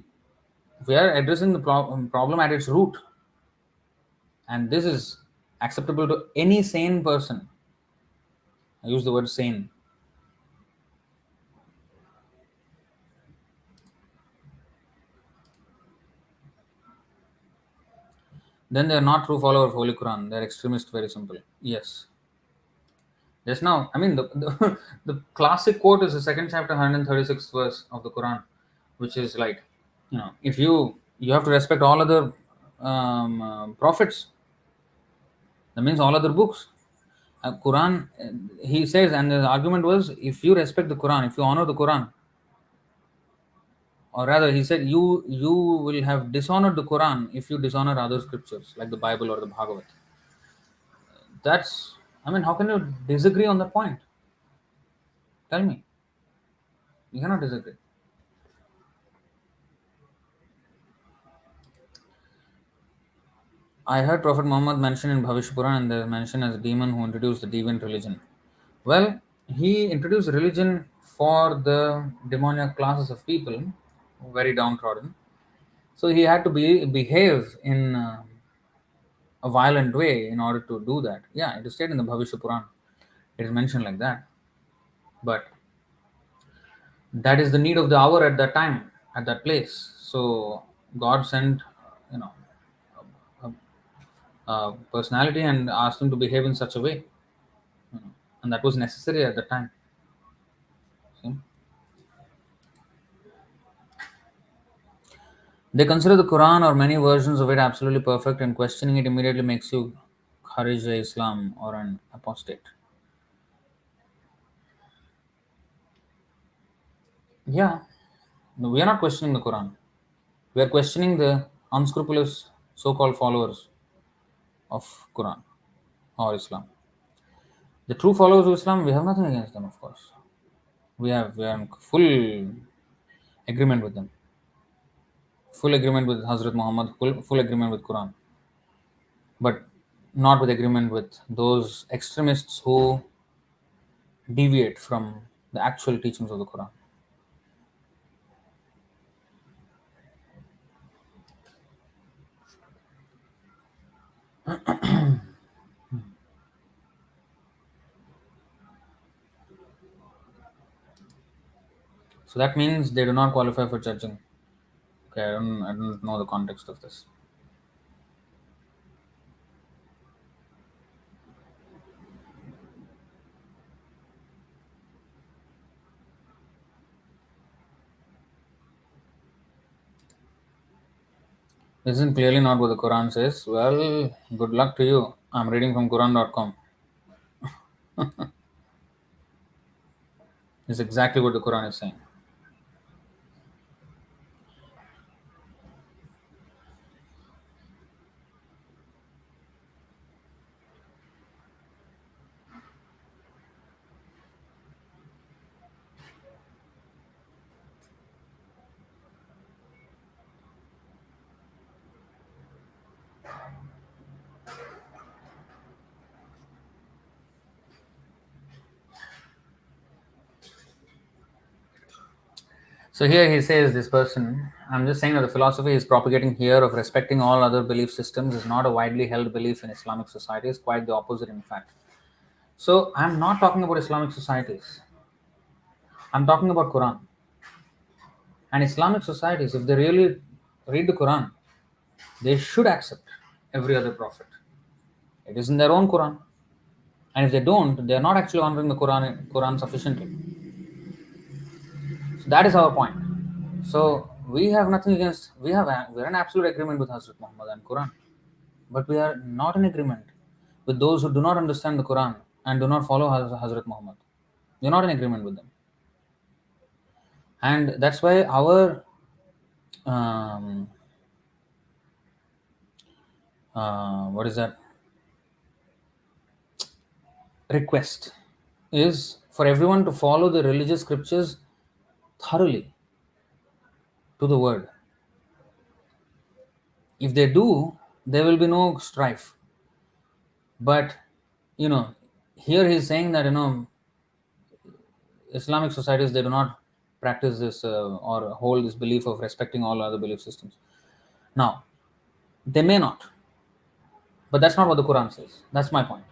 Speaker 1: we are addressing the problem at its root, and this is acceptable to any sane person. I use the word sane. Then they are not true follower of Holy Quran. They are extremist. Very simple. Yes. Just now, I mean, the classic quote is the second chapter, 136th verse of the Quran, which is like, if you have to respect all other prophets. That means all other books. Quran, he says, and the argument was, if you respect the Quran, if you honor the Quran, or rather, he said, you will have dishonored the Quran if you dishonor other scriptures like the Bible or the Bhagavad. That's, I mean, how can you disagree on that point? Tell me. You cannot disagree. I heard Prophet Muhammad mentioned in Bhavish Puran, and they're mentioned as a demon who introduced the deviant religion. Well, he introduced religion for the demoniac classes of people, very downtrodden. So he had to behave in a violent way in order to do that. Yeah, it is stated in the Bhavishya Puran. It is mentioned like that. But that is the need of the hour at that time, at that place. So God sent, you know, a personality and asked them to behave in such a way. And that was necessary at the time. See? They consider the Quran or many versions of it absolutely perfect, and questioning it immediately makes you Kharij Islam or an apostate. Yeah, no, we are not questioning the Quran. We are questioning the unscrupulous so-called followers of Quran or Islam. The true followers of Islam, we have nothing against them, of course. We are in full agreement with them. Full agreement with Hazrat Muhammad, full agreement with Quran. But not with agreement with those extremists who deviate from the actual teachings of the Quran. So that means they do not qualify for judging. Okay, I don't know the context of this. This is clearly not what the Quran says. Well, good luck to you. I'm reading from Quran.com. This is exactly what the Quran is saying. So here he says, this person, I'm just saying that the philosophy is propagating here of respecting all other belief systems is not a widely held belief in Islamic societies, quite the opposite in fact. So I'm not talking about Islamic societies. I'm talking about Quran. And Islamic societies, if they really read the Quran, they should accept every other prophet. It is in their own Quran. And if they don't, they are not actually honoring the Quran sufficiently. So that is our point. So we have nothing against, we're in absolute agreement with Hazrat Muhammad and Quran. But we are not in agreement with those who do not understand the Quran and do not follow Hazrat Muhammad. You're not in agreement with them. And that's why our um, what is that request is for everyone to follow the religious scriptures thoroughly to the word. If they do, there will be no strife. But you know, here he's saying that Islamic societies, they do not practice this or hold this belief of respecting all other belief systems. Now, they may not, but that's not what the Quran says. That's my point.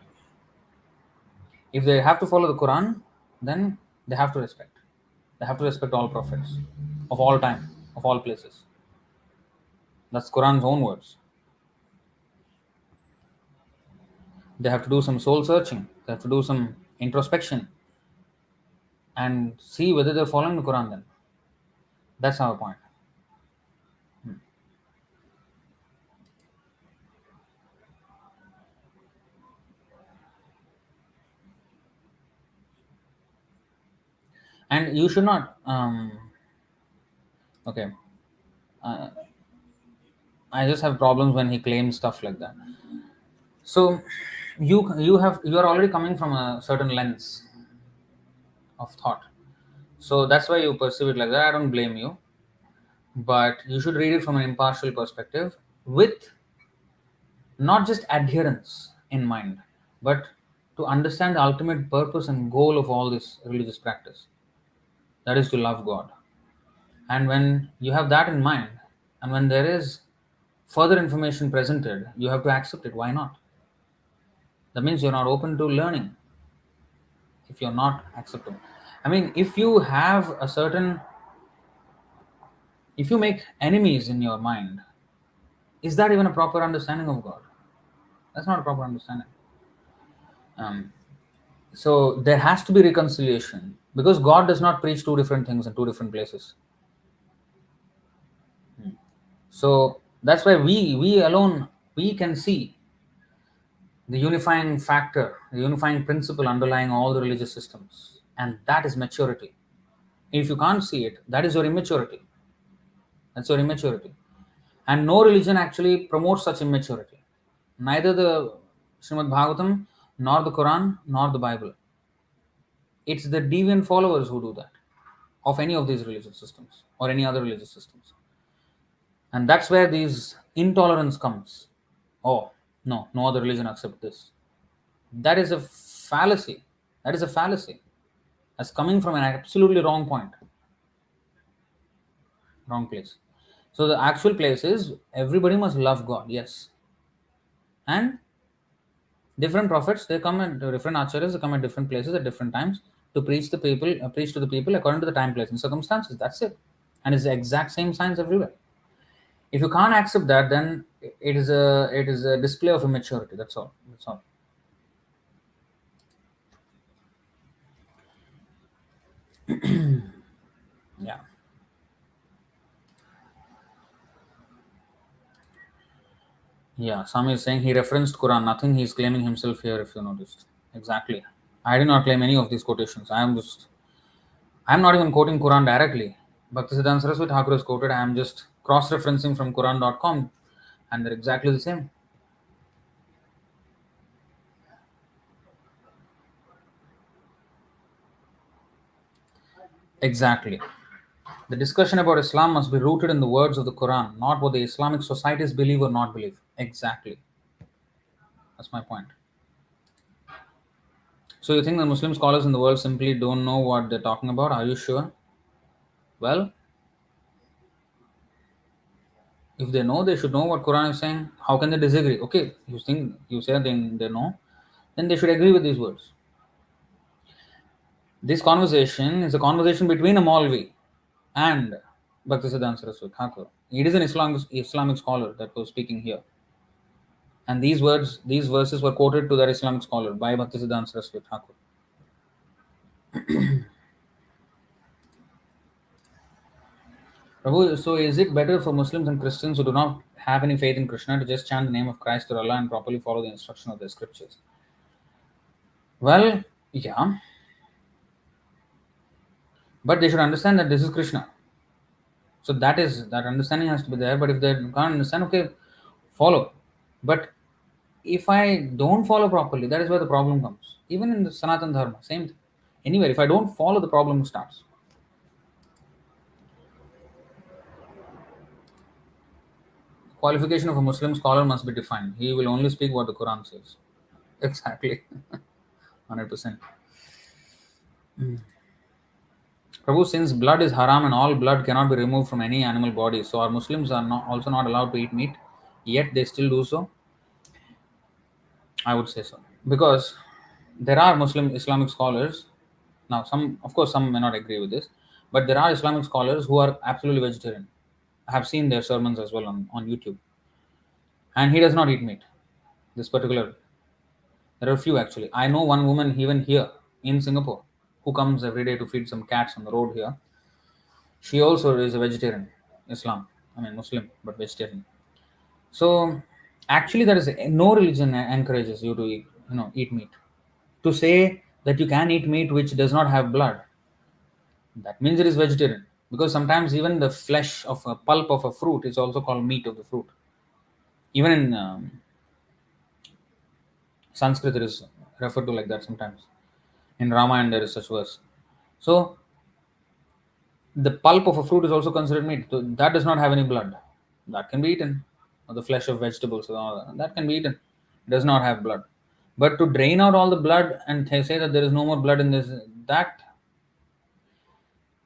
Speaker 1: If they have to follow the Quran, then they have to respect. They have to respect all prophets of all time, of all places. That's Quran's own words. They have to do some soul searching. They have to do some introspection and see whether they're following the Quran then. That's our point. And you should not. Okay. Uh, I just have problems when he claims stuff like that. So you are already coming from a certain lens of thought. So that's why you perceive it like that. I don't blame you, but you should read it from an impartial perspective with not just adherence in mind, but to understand the ultimate purpose and goal of all this religious practice. That is to love God. And when you have that in mind, and when there is further information presented, you have to accept it. Why not? That means you're not open to learning if you're not accepting. I mean, if you make enemies in your mind, is that even a proper understanding of God? That's not a proper understanding. Um, so there has to be reconciliation because God does not preach two different things in two different places. So that's why we alone we can see the unifying factor, the unifying principle underlying all the religious systems, and that is maturity. If you can't see it, that is your immaturity. That's your immaturity. And no religion actually promotes such immaturity. Neither the Srimad Bhagavatam, nor the Quran, nor the Bible. It's the deviant followers who do that, of any of these religious systems or any other religious systems. And that's where these intolerance comes. Oh, no, no other religion accepts this. That is a fallacy. That is a fallacy. That's coming from an absolutely wrong point, wrong place. So the actual place is everybody must love God, yes. And different prophets, they come at different acharyas, they come at different places at different times to preach to the people according to the time, place, and circumstances. That's it. And it's the exact same science everywhere. If you can't accept that, then it is a display of immaturity. That's all. That's all. Yeah. Yeah. Swami is saying he referenced Quran. Nothing he's claiming himself here, if you noticed. Exactly. I did not claim any of these quotations. I'm not even quoting Quran directly. Bhaktisiddhānta Sarasvatī Ṭhākura is quoted. I am just cross-referencing from Quran.com, and they're exactly the same. Exactly. The discussion about Islam must be rooted in the words of the Quran, not what the Islamic societies believe or not believe. Exactly. That's my point. So you think the Muslim scholars in the world simply don't know what they're talking about? Are you sure? Well, if they know, they should know what Quran is saying. How can they disagree? Okay, you say they know, then they should agree with these words. This conversation is a conversation between a Moulvi and Bhaktisiddhānta Sarasvatī Ṭhākura. It is an Islamic scholar that was speaking here. And these verses were quoted to that Islamic scholar by Bhaktisiddhānta Sarasvatī Ṭhākura. Prabhu, so is it better for Muslims and Christians who do not have any faith in Krishna to just chant the name of Christ or Allah and properly follow the instruction of the scriptures? Well, yeah, but they should understand that this is Krishna. So that understanding has to be there. But if they can't understand, okay, follow. But if I don't follow properly, that is where the problem comes. Even in the Sanatan Dharma, same thing. Anywhere, if I don't follow, the problem starts. Qualification of a Muslim scholar must be defined. He will only speak what the Quran says. Exactly. 100%. Prabhu, since blood is haram and all blood cannot be removed from any animal body, so our Muslims are not, also not allowed to eat meat, yet they still do so? I would say so. Because there are Muslim Islamic scholars, now some, of course, some may not agree with this, but there are Islamic scholars who are absolutely vegetarian. I have seen their sermons as well on YouTube. And he does not eat meat. This particular, there are a few actually. I know one woman even here in Singapore who comes every day to feed some cats on the road here. She also is a vegetarian, Islam. I mean Muslim, but vegetarian. So actually, there is no religion encourages you to eat, eat meat. To say that you can eat meat which does not have blood, that means it is vegetarian. Because sometimes even the flesh of a pulp of a fruit is also called meat of the fruit. Even in Sanskrit, it is referred to like that sometimes. In Ramayana, there is such verse. So the pulp of a fruit is also considered meat. So that does not have any blood. That can be eaten. Or the flesh of vegetables, and all that can be eaten. It does not have blood. But to drain out all the blood and say that there is no more blood in this, that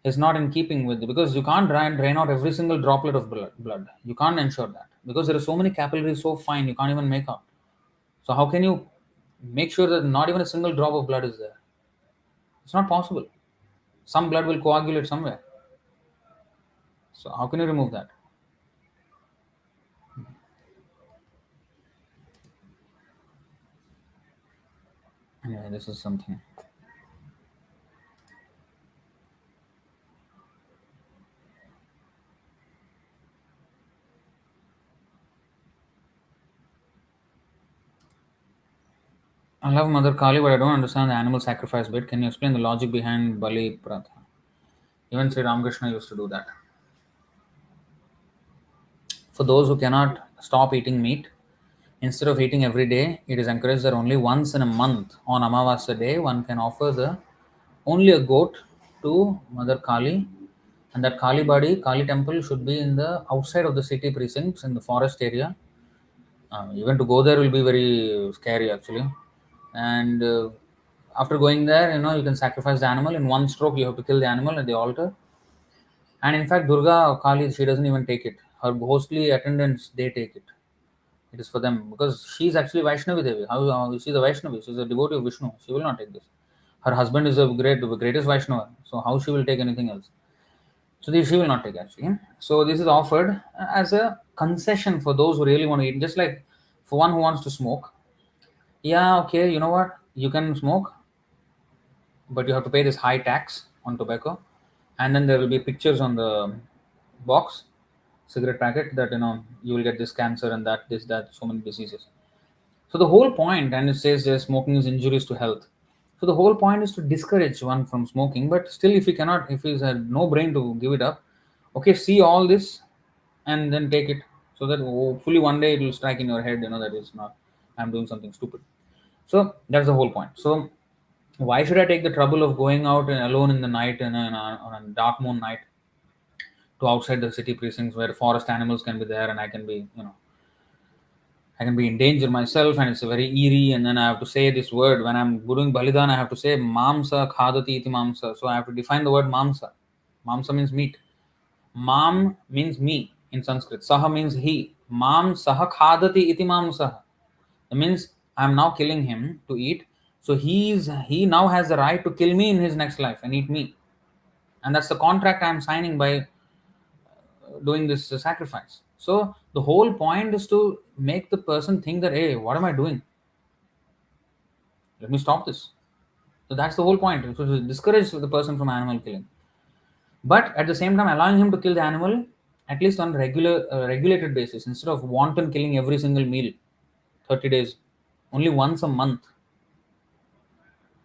Speaker 1: is not in keeping with, because you can't drain out every single droplet of blood. You can't ensure that because there are so many capillaries so fine you can't even make out. So how can you make sure that not even a single drop of blood is there? It's not possible. Some blood will coagulate somewhere. So how can you remove that? Anyway, this is something. I love Mother Kali, but I don't understand the animal sacrifice bit. Can you explain the logic behind Bali Pratha? Even Sri Ramakrishna used to do that. For those who cannot stop eating meat, instead of eating every day, it is encouraged that only once in a month on Amavasya day one can offer the only a goat to Mother Kali, and that Kali body, Kali temple should be in the outside of the city precincts in the forest area. Even to go there will be very scary actually. And after going there, you can sacrifice the animal in one stroke. You have to kill the animal at the altar. And in fact, Durga or Kali, she doesn't even take it. Her ghostly attendants, they take it. It is for them because she's actually Vaishnavi Devi. She's a Vaishnavi? She's a devotee of Vishnu. She will not take this. Her husband is the greatest Vaishnava. So how she will take anything else? So this she will not take actually. So this is offered as a concession for those who really want to eat. Just like for one who wants to smoke. Yeah, okay, you know what? You can smoke, but you have to pay this high tax on tobacco, and then there will be pictures on the box, cigarette packet, that you will get this cancer and that this that so many diseases. So the whole point, and it says that smoking is injurious to health. So the whole point is to discourage one from smoking, but still, if he cannot, if he's had no brain to give it up, okay, see all this, and then take it, so that hopefully one day it will strike in your head, that is not, I'm doing something stupid. So that's the whole point. So why should I take the trouble of going out and alone in the night and on a dark moon night to outside the city precincts where forest animals can be there and I can be in danger myself, and it's a very eerie. And then I have to say this word when I'm doing Balidan. I have to say Mamsa Khadati iti Mamsa. So I have to define the word Mamsa. Mamsa means meat. Mam means me in Sanskrit. Saha means he. Mam Saha Khadati iti Mamsa. That means I'm now killing him to eat. So he now has the right to kill me in his next life and eat me. And that's the contract I'm signing by doing this sacrifice. So the whole point is to make the person think that, hey, what am I doing? Let me stop this. So that's the whole point. To discourage the person from animal killing, but at the same time allowing him to kill the animal at least on regulated basis, instead of wanton killing every single meal, 30 days, only once a month.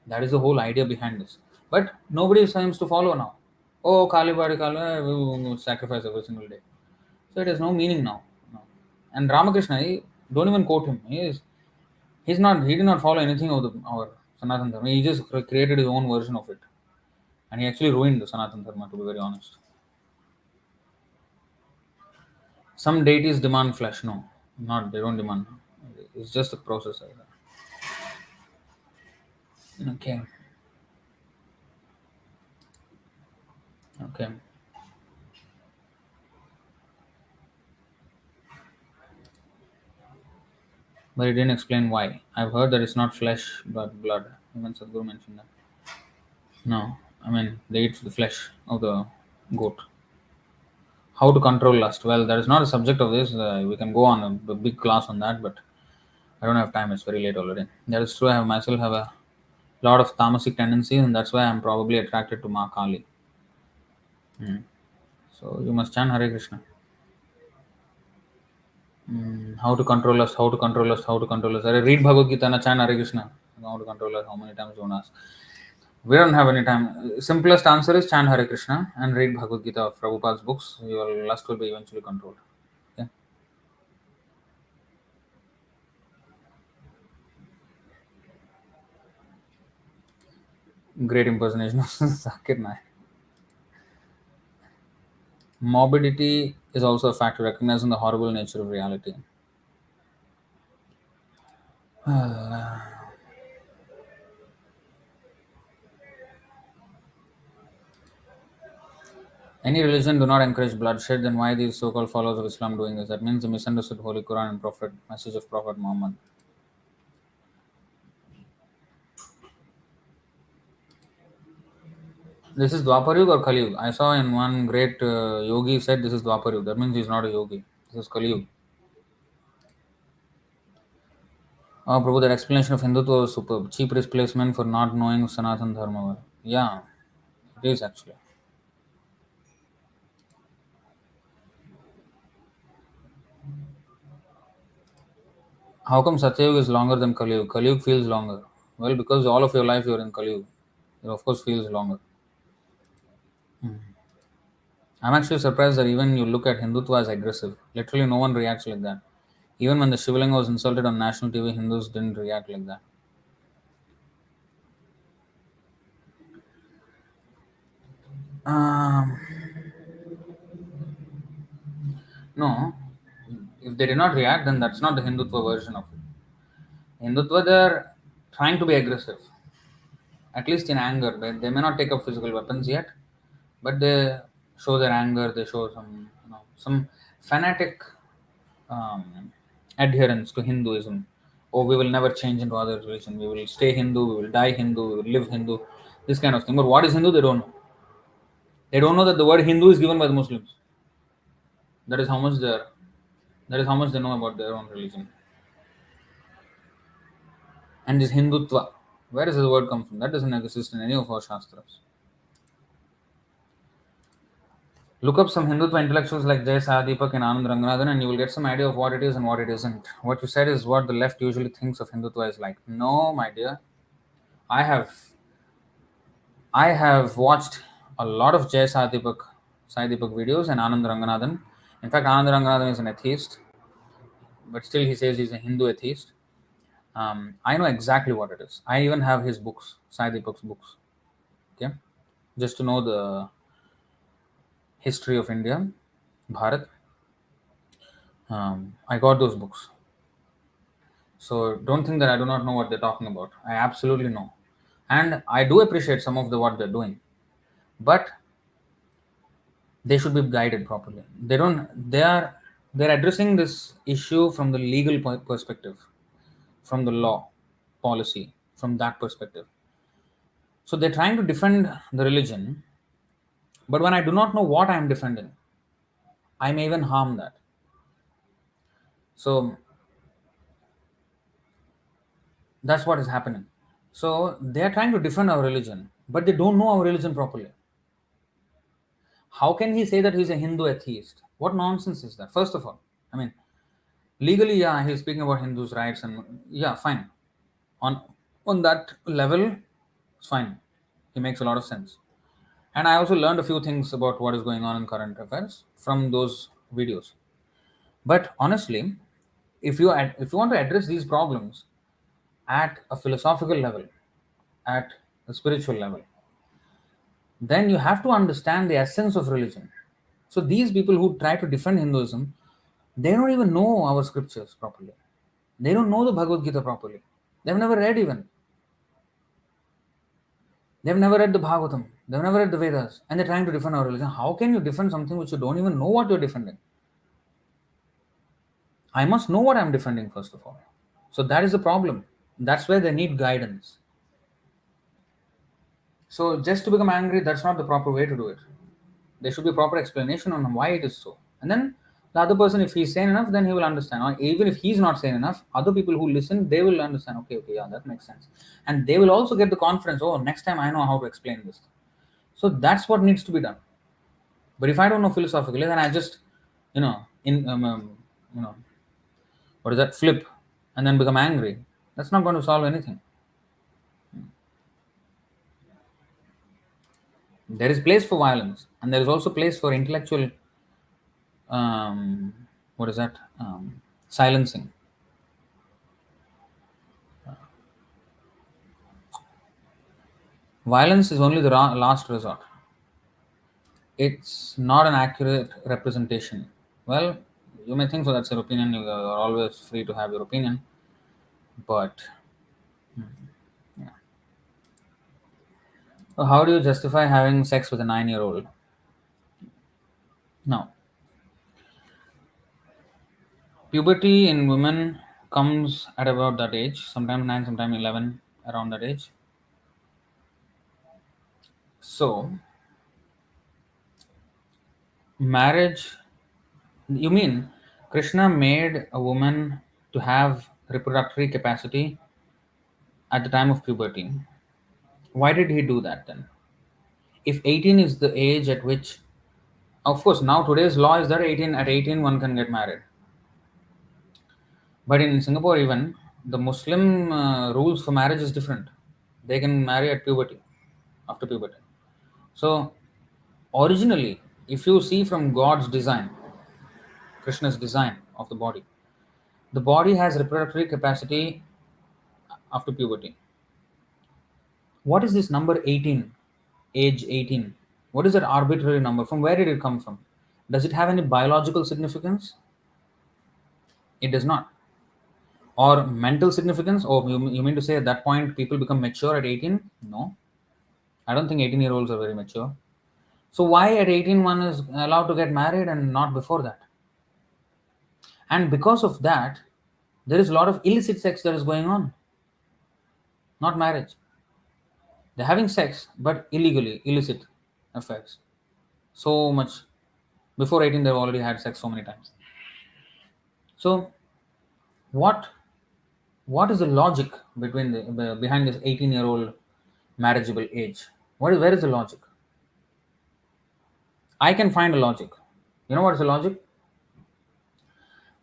Speaker 1: That is the whole idea behind this. But nobody seems to follow now. Oh, Kali Badi Kali, we will sacrifice every single day. So it has no meaning now. No. And Ramakrishna, don't even quote him. He did not follow anything of our Sanatan Dharma. He just created his own version of it. And he actually ruined the Sanatan Dharma, to be very honest. Some deities demand flesh. No, not they don't demand. It's just a process. Okay. Okay. But he didn't explain why. I've heard that it's not flesh but blood. Even Sadhguru mentioned that. No, I mean they eat the flesh of the goat. How to control lust? Well, that is not a subject of this. We can go on a big class on that, but I don't have time. It's very late already. That is true. I have myself have a lot of tamasic tendencies, and that's why I'm probably attracted to Ma Kali. So you must chant Hare Krishna. How to control lust? How to control lust? How to control lust? Read Bhagavad Gita and chant Hare Krishna. How to control lust? How many times you want to ask? We don't have any time. Simplest answer is chant Hare Krishna and read Bhagavad Gita of Prabhupada's books. Your lust will be eventually controlled. Okay? Great impersonation of Zakir Naik. Morbidity is also a factor, recognizing the horrible nature of reality. Well, any religion do not encourage bloodshed, then why these so-called followers of Islam doing this? That means they misunderstood Holy Quran and Prophet message of Prophet Muhammad. This is Dwapar Yuga or Kali Yuga? I saw in one great yogi said this is Dwapar Yuga. That means he's not a yogi. This is Kali Yuga. Oh, Prabhu, that explanation of Hindutva was superb. Cheap replacement for not knowing Sanatan Dharma. Yeah, it is actually. How come Satyayuga is longer than Kali Yuga? Kali Yuga feels longer. Well, because all of your life you're in Kali Yuga. It of course feels longer. I'm actually surprised that even you look at Hindutva as aggressive. Literally, no one reacts like that. Even when the Shivalinga was insulted on national TV, Hindus didn't react like that. Um, no, if they did not react, then that's not the Hindutva version of it. Hindutva, they're trying to be aggressive, at least in anger. They may not take up physical weapons yet, but they show their anger. They show some fanatic um, adherence to Hinduism. Oh, we will never change into other religion. We will stay Hindu. We will die Hindu. We will live Hindu. This kind of thing. But what is Hindu? They don't know. They don't know that the word Hindu is given by the Muslims. That is how much they are. That is how much they know about their own religion. And this Hindutva, where does the word come from? That doesn't exist in any of our Shastras. Look up some Hindutva intellectuals like Jay Sadipak and Anand Ranganathan and you will get some idea of what it is and what it isn't. What you said is what the left usually thinks of Hindutva is like. No, my dear. I have I have watched a lot of Jay Sadipak videos and Anand Ranganathan. In fact, Anand Ranganathan is an atheist, but still he says he's a Hindu atheist. I know exactly what it is. I even have his books, Sai Deepak's books. Okay, just to know the history of India, Bharat. I got those books, so don't think that I do not know what they're talking about. I absolutely know, and I do appreciate some of the what they're doing, but they should be guided properly. They don't. They're addressing this issue from the legal perspective, from the law, policy, from that perspective. So they're trying to defend the religion, but when I do not know what I am defending, I may even harm that. So that's what is happening. So they are trying to defend our religion, but they don't know our religion properly. How can he say that he's a Hindu atheist? What nonsense is that? First of all, I mean, legally, yeah, he's speaking about Hindus' rights, and yeah, fine. On that level, It's fine. He makes a lot of sense. And I also learned a few things about what is going on in current affairs from those videos. But honestly, if you want to address these problems at a philosophical level, at a spiritual level, then you have to understand the essence of religion. So these people who try to defend Hinduism, they don't even know our scriptures properly. They don't know the Bhagavad Gita properly. They've never read even. They've never read the Bhagavatam. They've never read the Vedas. And they're trying to defend our religion. How can you defend something which you don't even know what you're defending? I must know what I'm defending first of all. So that is the problem. That's where they need guidance. So just to become angry, that's not the proper way to do it. There should be a proper explanation on why it is so. And then the other person, if he's sane enough, then he will understand. Or even if he's not sane enough, other people who listen, they will understand, okay, yeah, that makes sense. And they will also get the confidence, oh, next time I know how to explain this. So that's what needs to be done. But if I don't know philosophically, then I just, you know, what is that, flip and then become angry. That's not going to solve anything. There is place for violence, and there is also place for intellectual, um, what is that, silencing. Violence is only the last resort. It's not an accurate representation. Well, you may think so, that's your opinion. You are always free to have your opinion. But yeah. So how do you justify having sex with a 9-year-old? Now, puberty in women comes at about that age, sometimes 9, sometimes 11, around that age. So, marriage, you mean Krishna made a woman to have reproductory capacity at the time of puberty? Why did he do that then? If 18 is the age at which, of course, now today's law is that 18 at 18 one can get married. But in Singapore, even the Muslim rules for marriage is different. They can marry at puberty, after puberty. So, originally, if you see from God's design, Krishna's design of the body has reproductory capacity after puberty. What is this number 18? Age 18. What is that arbitrary number? From where did it come from? Does it have any biological significance? It does not. Or mental significance? Or you mean to say at that point people become mature at 18? No. I don't think 18-year-olds are very mature. So why at 18 one is allowed to get married and not before that? And because of that, there is a lot of illicit sex that is going on. Not marriage. They're having sex, but illegally, illicit affairs. So much. Before 18, they've already had sex so many times. So, what is the logic behind this 18-year-old marriageable age? Where is the logic? I can find a logic. You know what is the logic?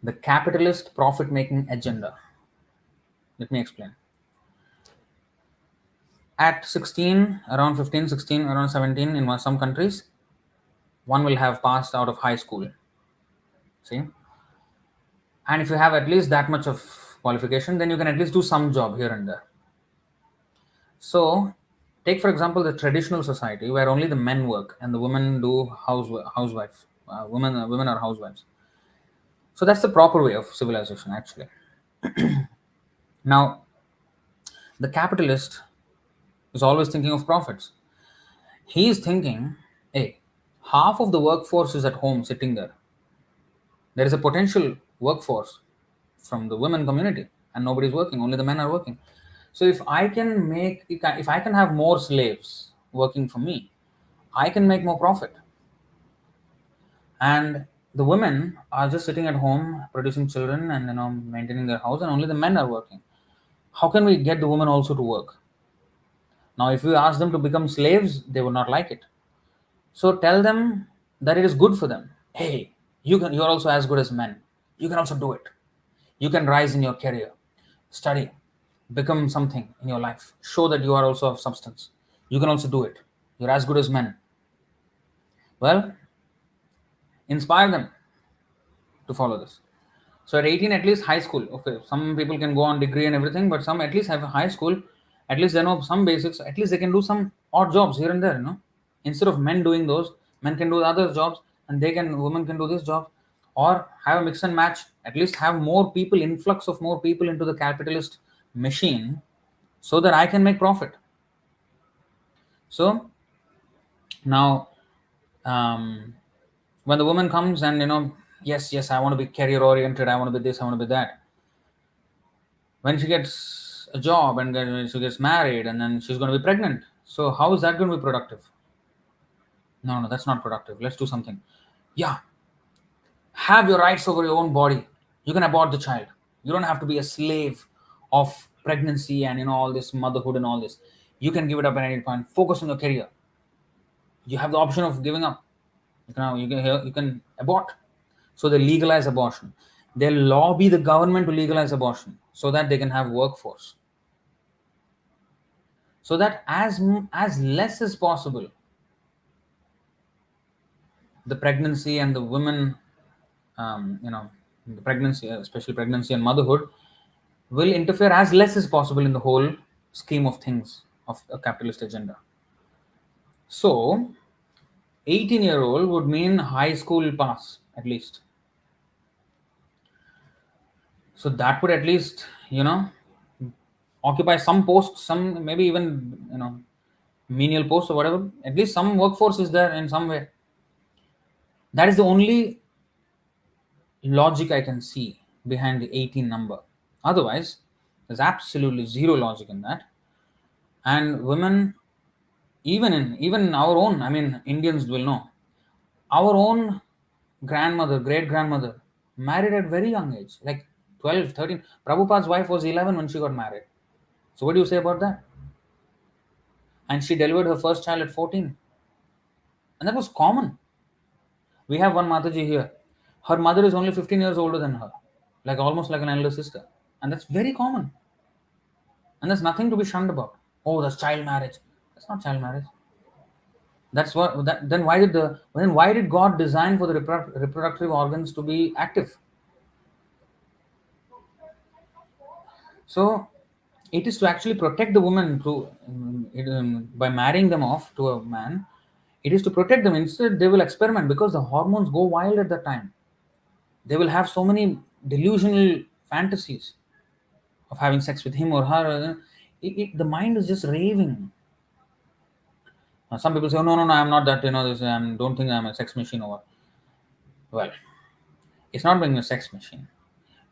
Speaker 1: The capitalist profit-making agenda. Let me explain. At 16, around 15, 16, around 17, in some countries, one will have passed out of high school. See? And if you have at least that much of qualification, then you can at least do some job here and there. So, take for example the traditional society where only the men work and the women do housewives. Women are housewives. So that's the proper way of civilization, actually. Now, the capitalist is always thinking of profits. He is thinking, hey, half of the workforce is at home sitting there. There is a potential workforce from the women community, and nobody's working, only the men are working. So if I can have more slaves working for me, I can make more profit. And the women are just sitting at home producing children and maintaining their house, and only the men are working. How can we get the women also to work? Now, if we ask them to become slaves, they would not like it. So tell them that it is good for them. Hey, you're also as good as men. You can also do it. You can rise in your career. Study. become something in your life. Show that you are also of substance. You can also do it. You're as good as men. Well, inspire them to follow this. So at 18, at least high school. Okay, some people can go on degree and everything, but some at least have a high school. At least they know some basics. At least they can do some odd jobs here and there. Instead of men doing those, men can do the other jobs, and women can do this job, or have a mix and match. At least have more people, influx of more people into the capitalist machine, so that I can make profit. So now, when the woman comes and yes, I want to be career oriented, I want to be this, I want to be that. When she gets a job and then she gets married and then she's going to be pregnant, so how is that going to be productive? No, that's not productive. Let's do something. Yeah, have your rights over your own body. You can abort the child. You don't have to be a slave of pregnancy and all this motherhood and all this. You can give it up at any point. Focus on your career. You have the option of giving up. You can abort. So they legalize abortion. They lobby the government to legalize abortion so that they can have workforce. So that as less as possible, the pregnancy and the women, the pregnancy, especially pregnancy and motherhood, will interfere as less as possible in the whole scheme of things of a capitalist agenda. So 18-year-old would mean high school pass at least. So that would at least occupy some posts, some maybe even menial posts or whatever. At least some workforce is there in some way. That is the only logic I can see behind the 18 number. Otherwise, there's absolutely zero logic in that. And women, even our own, Indians will know, our own grandmother, great grandmother, married at very young age, like 12, 13. Prabhupada's wife was 11 when she got married. So what do you say about that? And she delivered her first child at 14. And that was common. We have one Mataji here. Her mother is only 15 years older than her, like almost like an elder sister. And that's very common. And there's nothing to be shunned about. Oh, that's child marriage. That's not child marriage. Then why did God design for the reproductive organs to be active? So it is to actually protect the woman by marrying them off to a man. It is to protect them. Instead, they will experiment because the hormones go wild at that time. They will have so many delusional fantasies of having sex with him or her. The mind is just raving. Some people say, oh, no, I'm not that, don't think I'm a sex machine or what. Well, it's not being a sex machine.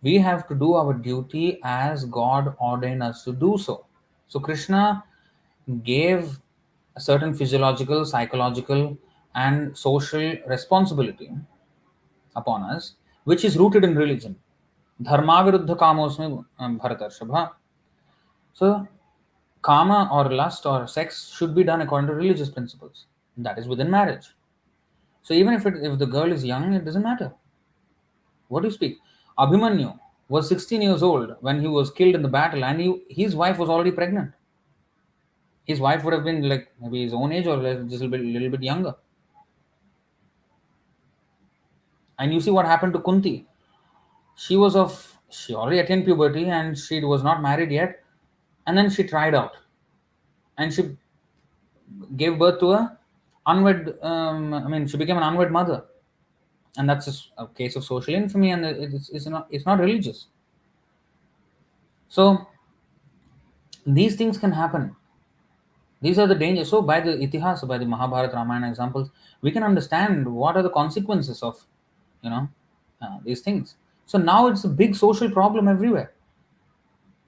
Speaker 1: We have to do our duty as God ordained us to do so. So Krishna gave a certain physiological, psychological, and social responsibility upon us, which is rooted in religion. Dharma viruddha kamosme bharatarshava. So kama or lust or sex should be done according to religious principles. That is within marriage. So even if the girl is young, it doesn't matter. What do you speak? Abhimanyu was 16 years old when he was killed in the battle, and his wife was already pregnant. His wife would have been like maybe his own age or just a little bit younger. And you see what happened to Kunti. She already attained puberty and she was not married yet. And then she tried out. And she gave birth to she became an unwed mother. And that's a case of social infamy, and it's not religious. So these things can happen. These are the dangers. So by the Itihas, by the Mahabharata, Ramayana examples, we can understand what are the consequences of these things. So now it's a big social problem everywhere.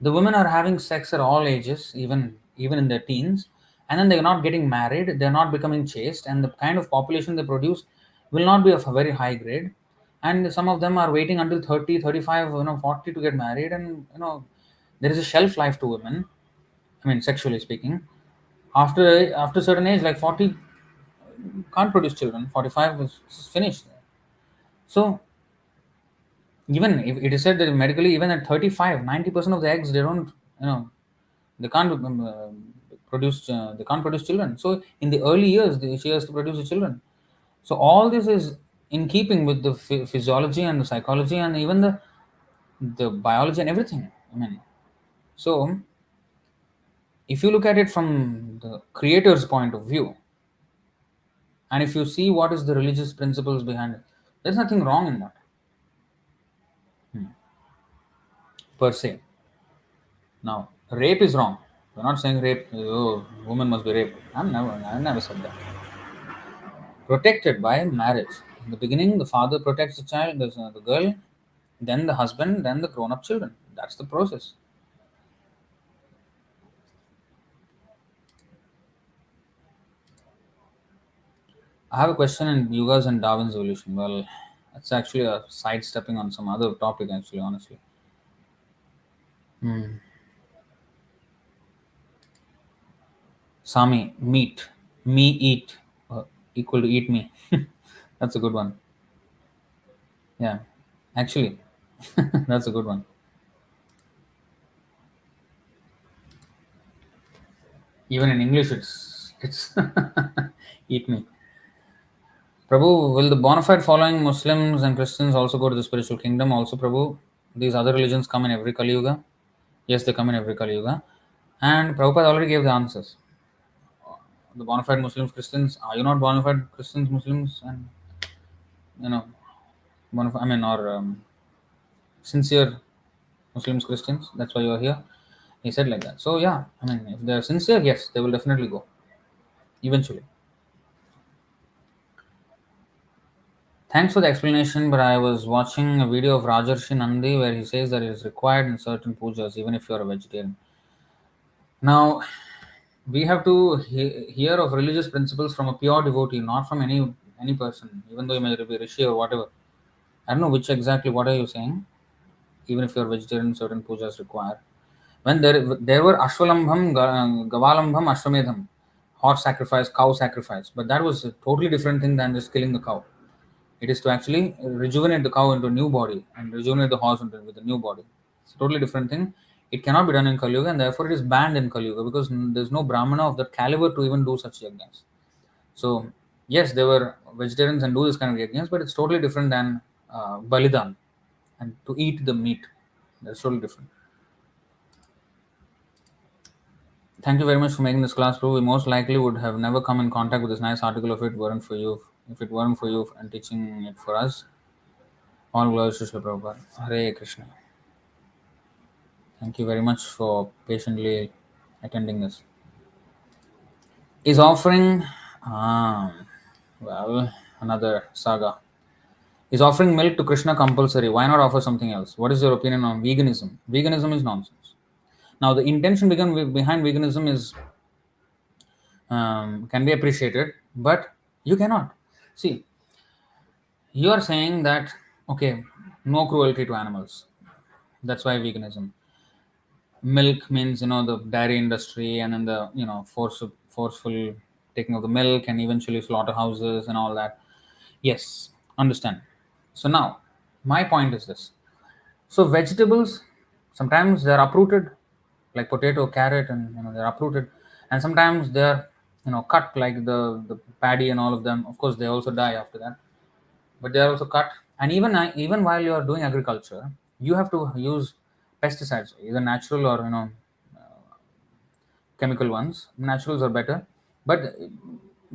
Speaker 1: The women are having sex at all ages, even in their teens, and then they're not getting married, they're not becoming chaste, and the kind of population they produce will not be of a very high grade. And some of them are waiting until 30, 35, 40 to get married, and there is a shelf life to women. Sexually speaking, after a certain age, like 40, can't produce children. 45 is finished. So even if it is said that medically, even at 35, 90% of the eggs, they don't They can't produce. They can't produce children. So in the early years, she has to produce the children. So all this is in keeping with the physiology and the psychology and even the biology and everything. I mean, so if you look at it from the creator's point of view, and if you see what is the religious principles behind it, there's nothing wrong in that per se. Now, rape is wrong. We're not saying rape. Oh, woman must be raped. I never said that. Protected by marriage. In the beginning, the father protects the child, the girl, then the husband, then the grown-up children. That's the process. I have a question in Yugas and Darwin's evolution. Well, it's actually a sidestepping on some other topic, actually, honestly. Hmm. Sami, meat. Me eat. Equal to eat me. That's a good one. Yeah, actually, that's a good one. Even in English, it's eat me. Prabhu, will the bona fide following Muslims and Christians also go to the spiritual kingdom? Also, Prabhu, these other religions come in every Kali Yuga. Yes, they come in every Kali Yuga. And Prabhupada already gave the answers. The bona fide Muslims, Christians, are you not bona fide Christians, Muslims, and you know, I mean, or sincere Muslims, Christians? That's why you are here. He said like that. So yeah, I mean, if they are sincere, yes, they will definitely go eventually. Thanks for the explanation, but I was watching a video of Rajarshi Nandi where he says that it is required in certain pujas, even if you are a vegetarian. Now, we have to hear of religious principles from a pure devotee, not from any person, even though you may be rishi or whatever. I don't know which exactly what are you saying. Even if you are vegetarian, certain pujas require. When there were Ashwalambham, Gavalambham, Ashwamedham, horse sacrifice, cow sacrifice, but that was a totally different thing than just killing the cow. It is to actually rejuvenate the cow into a new body and rejuvenate the horse with a new body. It's a totally different thing. It cannot be done in Kali Yuga, and therefore it is banned in Kali Yuga because there's no Brahmana of that caliber to even do such yajnas. So, yes, there were vegetarians and do this kind of yajnas, but it's totally different than Balidan and to eat the meat. That's totally different. Thank you very much for making this class, Prabhu. We most likely would have never come in contact with this nice article if it weren't for you. If it weren't for you and teaching it for us, all glories to Srila Prabhupada. Hare Krishna. Thank you very much for patiently attending this. Is offering, well, another saga. Is offering milk to Krishna compulsory? Why not offer something else? What is your opinion on veganism? Veganism is nonsense. Now, the intention behind veganism is can be appreciated, but you cannot. See, you are saying that okay, no cruelty to animals. That's why veganism. Milk means the dairy industry and then the forceful taking of the milk and eventually slaughterhouses and all that. Yes, understand. So now my point is this. So vegetables sometimes they're uprooted like potato, carrot, and they're uprooted, and sometimes they're cut like the paddy and all of them. Of course, they also die after that, but they are also cut. And even while you are doing agriculture, you have to use pesticides, either natural or chemical ones. Naturals are better, but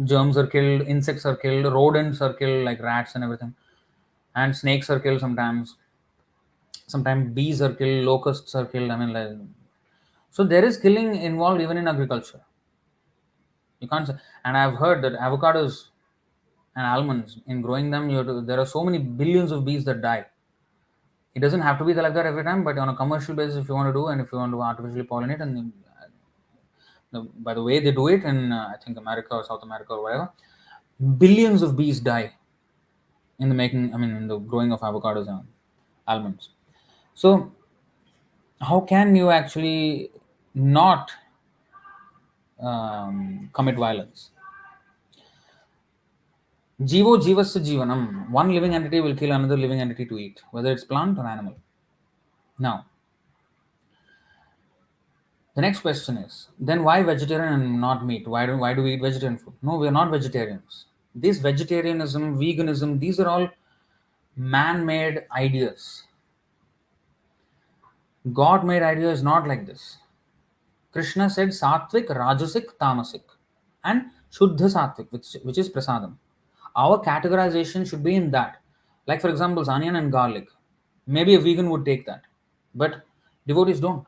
Speaker 1: germs are killed, insects are killed, rodents are killed like rats and everything, and snakes are killed sometimes. Sometimes bees are killed, locusts are killed. I mean, like, so there is killing involved even in agriculture. You can't say, and I've heard that avocados and almonds in growing them, there are so many billions of bees that die. It doesn't have to be like that every time, but on a commercial basis, if you want to do and if you want to artificially pollinate, and by the way they do it in I think America or South America or whatever, billions of bees die in the making. I mean, in the growing of avocados and almonds. So how can you actually not commit violence? Jivo jivasya jivanam. One living entity will kill another living entity to eat, whether it's plant or animal. Now, The next question is, then why vegetarian and not meat? Why do we eat vegetarian food? No, we are not vegetarians. This vegetarianism, veganism, these are all man-made ideas. God-made idea is not like this. Krishna said sattvic, rajasic, tamasic, and shuddha sattvic, which is prasadam. Our categorization should be in that. Like for example, onion and garlic. Maybe a vegan would take that, but devotees don't.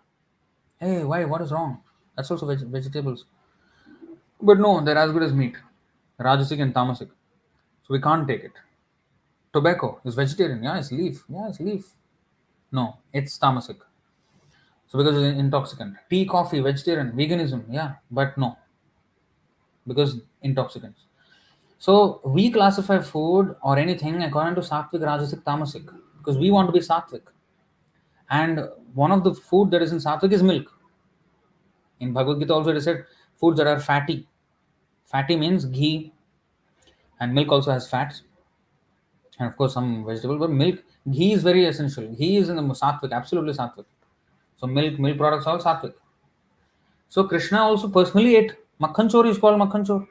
Speaker 1: Hey, why? What is wrong? That's also vegetables. But no, they're as good as meat. Rajasic and tamasic. So we can't take it. Tobacco is vegetarian. Yeah, it's leaf. Yeah, it's leaf. No, it's tamasic. So because it's intoxicant. Tea, coffee, vegetarian, veganism. Yeah, but no, because intoxicants. So we classify food or anything according to sattvic, rajasic, tamasic because we want to be sattvic. And one of the food that is in sattvic is milk. In Bhagavad Gita also it is said foods that are fatty. Fatty means ghee, and milk also has fats, and of course some vegetable. But milk, ghee is very essential. Ghee is in the sattvic, absolutely sattvic. So milk products are all sattvic. So Krishna also personally ate makhan chor is called makhan chor.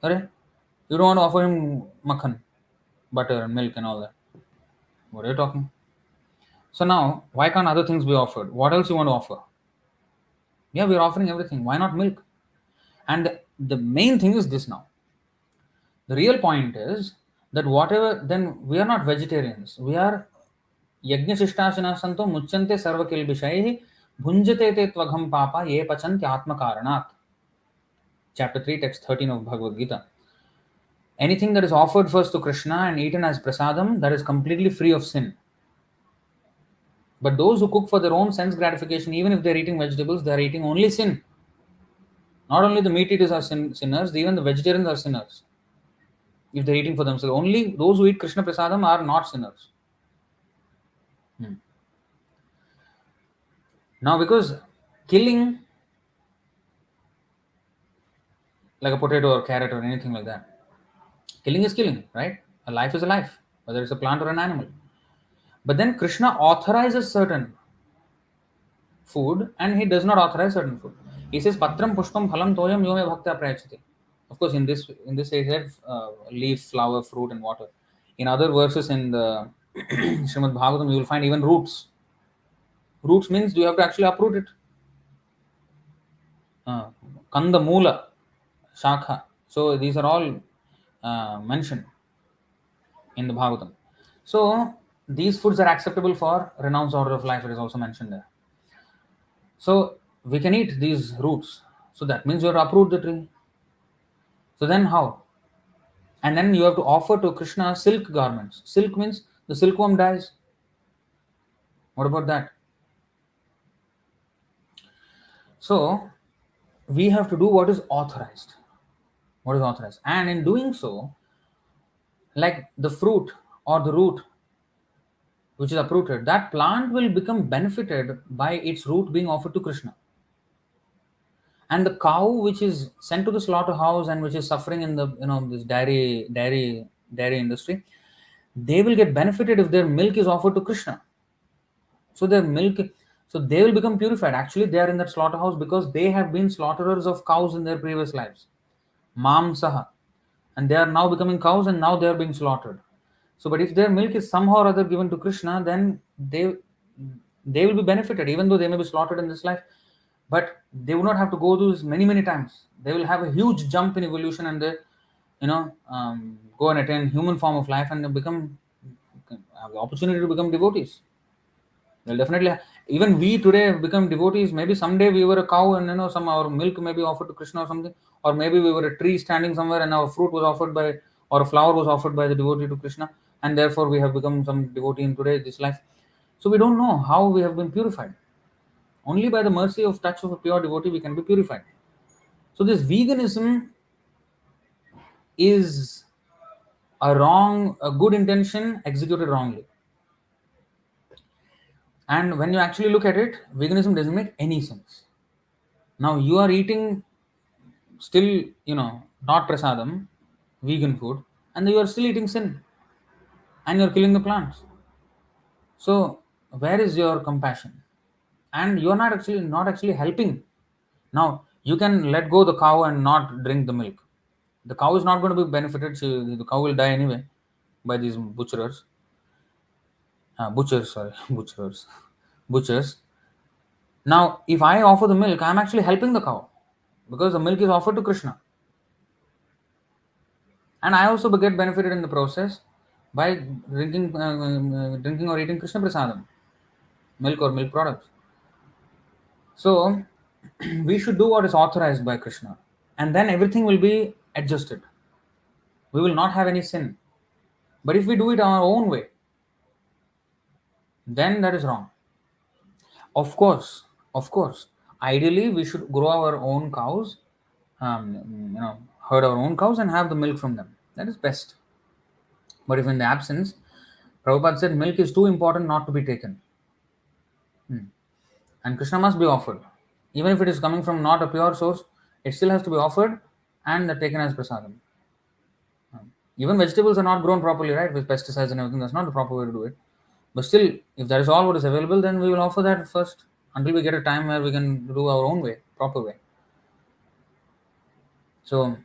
Speaker 1: Arre, you don't want to offer him makhan, butter, and milk and all that. What are you talking? So now, why can't other things be offered? What else you want to offer? Yeah, we're offering everything. Why not milk? And the main thing is this now. The real point is that whatever, then we are not vegetarians. We are yajñasishtāsina santo muchyante sarvakilbishaihi bhunjate te tvagam papa ye pachanti atma karanat. Chapter 3, text 13 of Bhagavad Gita. Anything that is offered first to Krishna and eaten as prasadam, that is completely free of sin. But those who cook for their own sense gratification, even if they're eating vegetables, they're eating only sin. Not only the meat eaters are sinners, even the vegetarians are sinners. If they're eating for themselves, only those who eat Krishna prasadam are not sinners. Now, because killing like a potato or carrot or anything like that, killing is killing, right? A life is a life, whether it's a plant or an animal. But then Krishna authorizes certain food and he does not authorize certain food. He says patram pushpam phalam toyam yome bhaktya prayachati. Of course, in this he said leaf, flower, fruit, and water. In other verses in the Srimad Bhagavatam, you will find even roots. Roots means you have to actually uproot it. Kanda Moola, Shakha. So these are all mentioned in the Bhagavatam. So these foods are acceptable for renounced order of life. It is also mentioned there. So we can eat these roots. So that means you have to uproot the tree. So then how? And then you have to offer to Krishna silk garments. Silk means the silkworm dies. What about that? So we have to do what is authorized. What is authorized. And in doing so, like the fruit or the root which is uprooted, that plant will become benefited by its root being offered to Krishna. And the cow which is sent to the slaughterhouse and which is suffering in the this dairy industry, they will get benefited if their milk is offered to Krishna. So their milk, so they will become purified. Actually, they are in that slaughterhouse because they have been slaughterers of cows in their previous lives. Mamsaha. And they are now becoming cows and now they are being slaughtered. So, but if their milk is somehow or other given to Krishna, then they will be benefited, even though they may be slaughtered in this life. But they will not have to go through this many times. They will have a huge jump in evolution, and they, go and attain human form of life, and they have the opportunity to become devotees. Well, definitely. Even we today have become devotees. Maybe someday we were a cow, and some our milk may be offered to Krishna or something, or maybe we were a tree standing somewhere, and our fruit was offered by, or a flower was offered by the devotee to Krishna, and therefore we have become some devotee in today this life. So we don't know how we have been purified. Only by the mercy of touch of a pure devotee we can be purified. So this veganism is a good intention executed wrongly. And when you actually look at it, veganism doesn't make any sense. Now you are eating still, not prasadam, vegan food, and you are still eating sin and you're killing the plants. So where is your compassion? and you're not actually helping. Now you can let go the cow and not drink the milk. The cow is not going to be benefited. The cow will die anyway by these butchers, sorry, butchers. Now, if I offer the milk, I'm actually helping the cow because the milk is offered to Krishna, and I also get benefited in the process by drinking or eating Krishna prasadam, milk or milk products. So, we should do what is authorized by Krishna, and then everything will be adjusted. We will not have any sin. But if we do it our own way, then that is wrong. Of course, of course. Ideally, we should grow our own cows, herd our own cows and have the milk from them. That is best. But if in the absence, Prabhupada said milk is too important not to be taken. And Krishna must be offered. Even if it is coming from not a pure source, it still has to be offered and taken as prasadam. Even vegetables are not grown properly, right? With pesticides and everything, that's not the proper way to do it. But still, if that is all what is available, then we will offer that first until we get a time where we can do our own way, proper way. So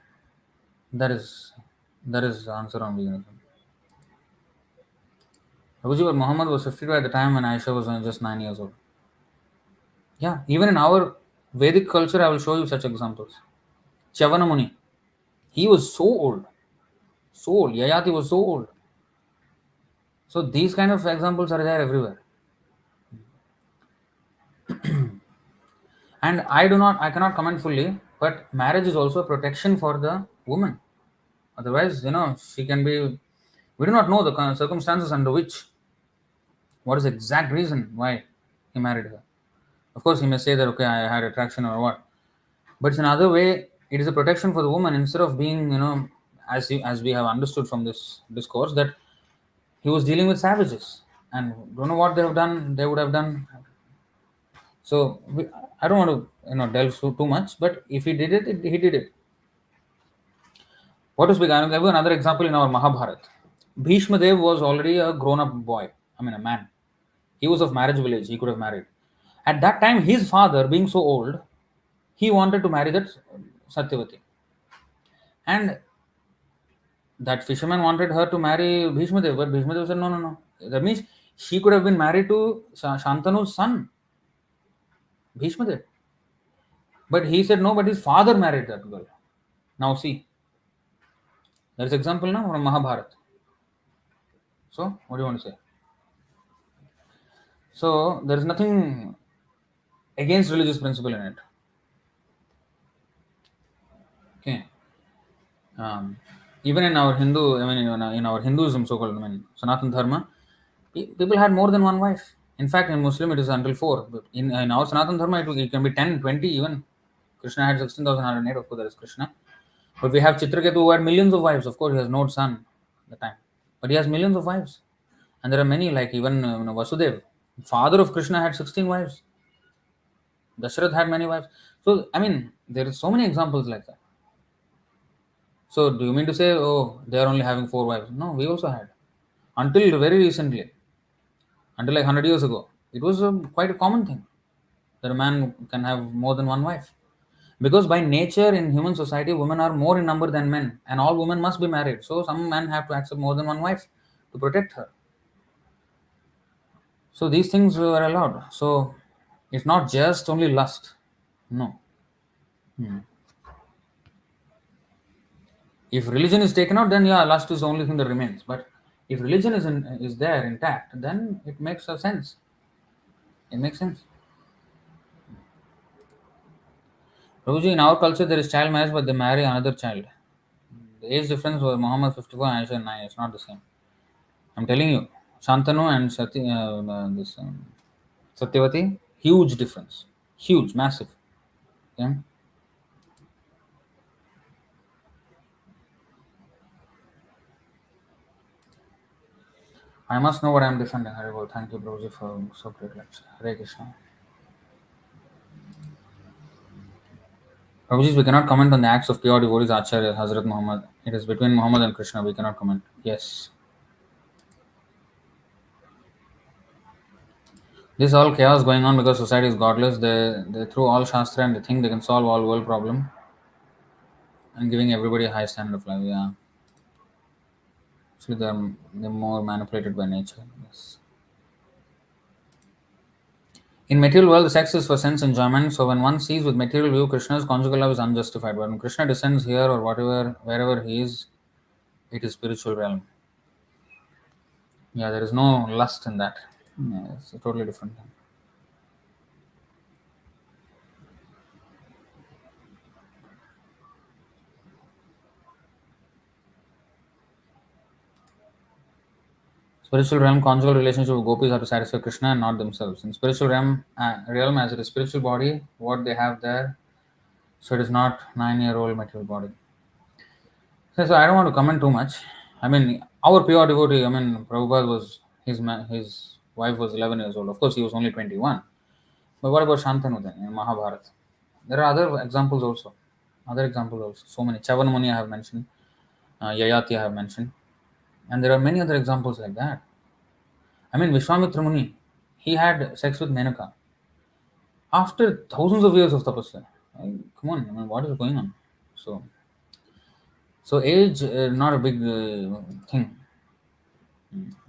Speaker 1: that is the answer on veganism. Prabhuji, but Muhammad was 52 at the time when Aisha was just 9 years old. Yeah, even in our Vedic culture, I will show you such examples. Chavana Muni, he was so old. So old. Yayati was so old. So these kind of examples are there everywhere. And I cannot comment fully, but marriage is also a protection for the woman. Otherwise, she can be, we do not know the circumstances under which, what is the exact reason why he married her. Of course, he may say that, okay, I had attraction or what. But it's another way, it is a protection for the woman instead of being, as we have understood from this discourse, that he was dealing with savages and don't know what they would have done. So I don't want to delve too much, but if he did it, he did it. What is big? I'll give you another example in our Mahabharata. Bhishma Dev was already a grown-up boy. I mean, a man. He was of marriageable age. He could have married. At that time, his father, being so old, he wanted to marry that Satyavati. And that fisherman wanted her to marry Bhishma Dev, but Bhishma Dev said, no, no, no. That means she could have been married to Shantanu's son, Bhishma Dev. But he said no, but his father married that girl. Now see, there is example now from Mahabharata. So, what do you want to say? So, there is nothing against religious principle in it. Okay. Even in our Hindu, I mean, in our Hinduism, so-called, I mean, Sanatan Dharma, people had more than one wife. In fact, in Muslim, it is until 4. But in our Sanatan Dharma, it can be 10, 20 even. Krishna had 16,108, of course, there is Krishna. But we have Chitraketu who had millions of wives. Of course, he has no son at the time. But he has millions of wives. And there are many, like even Vasudev, father of Krishna, had 16 wives. Dasharath had many wives. So, I mean, there are so many examples like that. So, do you mean to say, oh, they are only having 4 wives? No, we also had. Until very recently, until like 100 years ago, it was quite a common thing that a man can have more than one wife. Because by nature in human society, women are more in number than men, and all women must be married. So, some men have to accept more than one wife to protect her. So, these things were allowed. So, it's not just only lust. No. If religion is taken out, then yeah, lust is the only thing that remains. But if religion is there intact, then it makes a sense. It makes sense. Prabhuji, in our culture, there is child marriage, but they marry another child. The age difference was Muhammad 54 and Aisha 9. It's not the same. I'm telling you, Shantanu and Satyavati, huge difference. Huge, massive. Okay? I must know what I'm defending. Hare. Thank you, Prabhuji, for so great lecture. Hare Kṛṣṇa. Prabhuji, we cannot comment on the acts of pure devotees, Acharya, Hazrat Muhammad. It is between Muhammad and Krishna. We cannot comment. Yes. This all chaos going on because society is godless. They through all shastra and they think they can solve all world problem and giving everybody a high standard of life. Yeah, actually they're more manipulated by nature. Yes. In material world, the sex is for sense enjoyment. So when one sees with material view, Krishna's conjugal love is unjustified. But when Krishna descends here or whatever, wherever he is, it is spiritual realm. Yeah, there is no lust in that. Yeah, it's a totally different thing. Spiritual realm, conjugal relationship with gopis are to satisfy Krishna and not themselves. In spiritual realm as it is spiritual body, what they have there, so it is not 9-year-old material body. So I don't want to comment too much. I mean, our pure devotee, I mean, Prabhupada was, his wife was 11 years old. Of course, he was only 21. But what about Shantanu then in Mahabharata? There are other examples also. Other examples also. So many. Chavan Muni I have mentioned. Yayati I have mentioned. And there are many other examples like that. I mean, Vishwamitra Muni, he had sex with Menaka after thousands of years of tapasya. Come on, I mean, what is going on? So, so age not a big thing.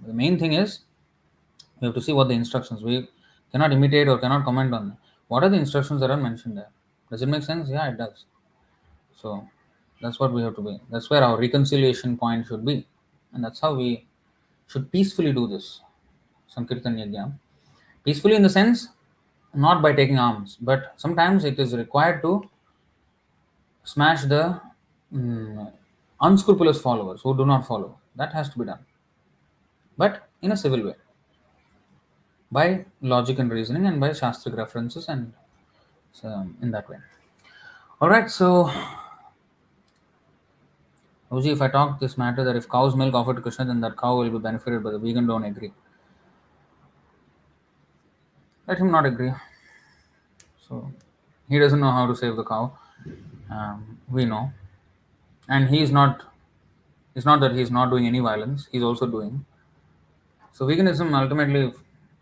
Speaker 1: The main thing is we have to see what the instructions. We cannot imitate or cannot comment on. What are the instructions that are mentioned there? Does it make sense? Yeah, it does. So that's what we have to be. That's where our reconciliation point should be, and that's how we should peacefully do this. Sankirtan Yajna. Peacefully in the sense, not by taking arms, but sometimes it is required to smash the mm, unscrupulous followers who do not follow. That has to be done, but in a civil way, by logic and reasoning, and by shastric references, and in that way. All right, so Oji, if I talk this matter that if cow's milk offered to Krishna, then that cow will be benefited, but the vegan don't agree. Let him not agree. So he doesn't know how to save the cow. We know, and he is not. It's not that he is not doing any violence. He's also doing. So veganism ultimately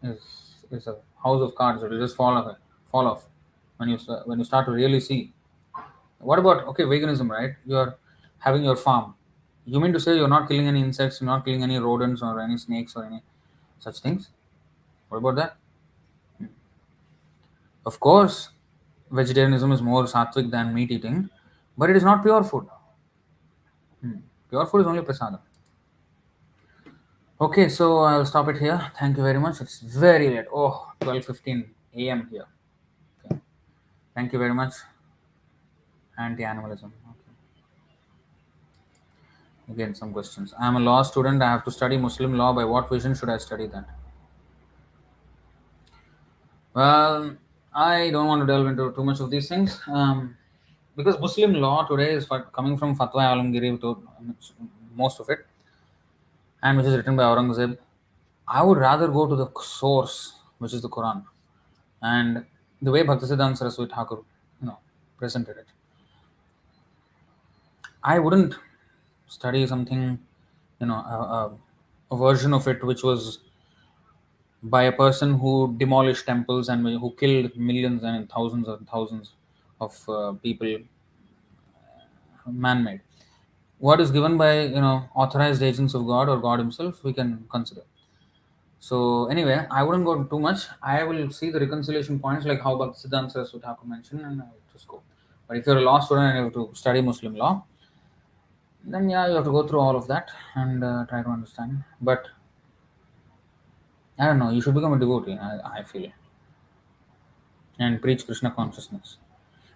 Speaker 1: is a house of cards. It will just fall off when you start to really see. What about okay veganism, right? You are having your farm. You mean to say you're not killing any insects, you're not killing any rodents or any snakes or any such things? What about that? Of course, vegetarianism is more sattvic than meat eating, but it is not pure food. Pure food is only prasadam. Okay, so I'll stop it here. Thank you very much. It's very late. Oh, 12:15 a.m. here. Okay. Thank you very much. Anti-animalism. Okay. Again, some questions. I'm a law student. I have to study Muslim law. By what vision should I study that? Well, I don't want to delve into too much of these things because Muslim law today is coming from Fatwa Alamgiri to most of it, and which is written by Aurangzeb. I would rather go to the source, which is the Quran, and the way Bhaktisiddhānta Sarasvatī Ṭhākura, presented it. I wouldn't study something, a version of it which was by a person who demolished temples and who killed millions and thousands of people, man-made. What is given by authorized agents of God or God Himself, we can consider. So anyway, I wouldn't go too much. I will see the reconciliation points like how Bhaktisiddhānta Sarasvatī Ṭhākura mentioned, and I will just go. But if you're a law student and you have to study Muslim law, then yeah, you have to go through all of that and try to understand. But I don't know. You should become a devotee. I feel, and preach Krishna consciousness.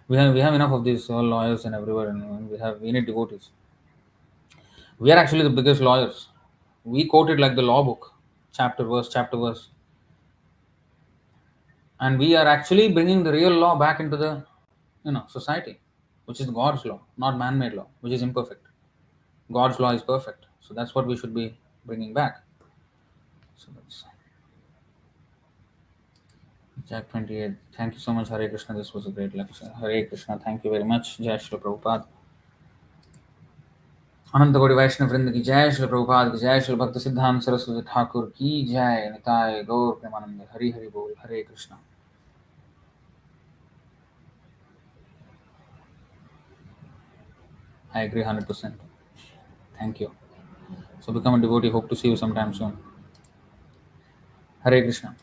Speaker 1: We have enough of these all lawyers and everywhere, and we need devotees. We are actually the biggest lawyers. We quote it like the law book, chapter verse, and we are actually bringing the real law back into the society, which is God's law, not man-made law, which is imperfect. God's law is perfect, so that's what we should be bringing back. So that's Jack 28. Thank you so much, Hare Krishna. This was a great lecture. Hare Krishna. Thank you very much. Jai Shri Prabhupada. अनंत कोटि वैष्णव वृंद की जय, श्री प्रभुपाद की जय, श्री भक्ति सिद्धांत सरस्वती ठाकुर की जय, निताय गौर प्रेमानंद, हरि हरि बोल, हरे Krishna. I agree 100%. Thank you. So become a devotee. Hope to see you sometime soon. Hare Krishna.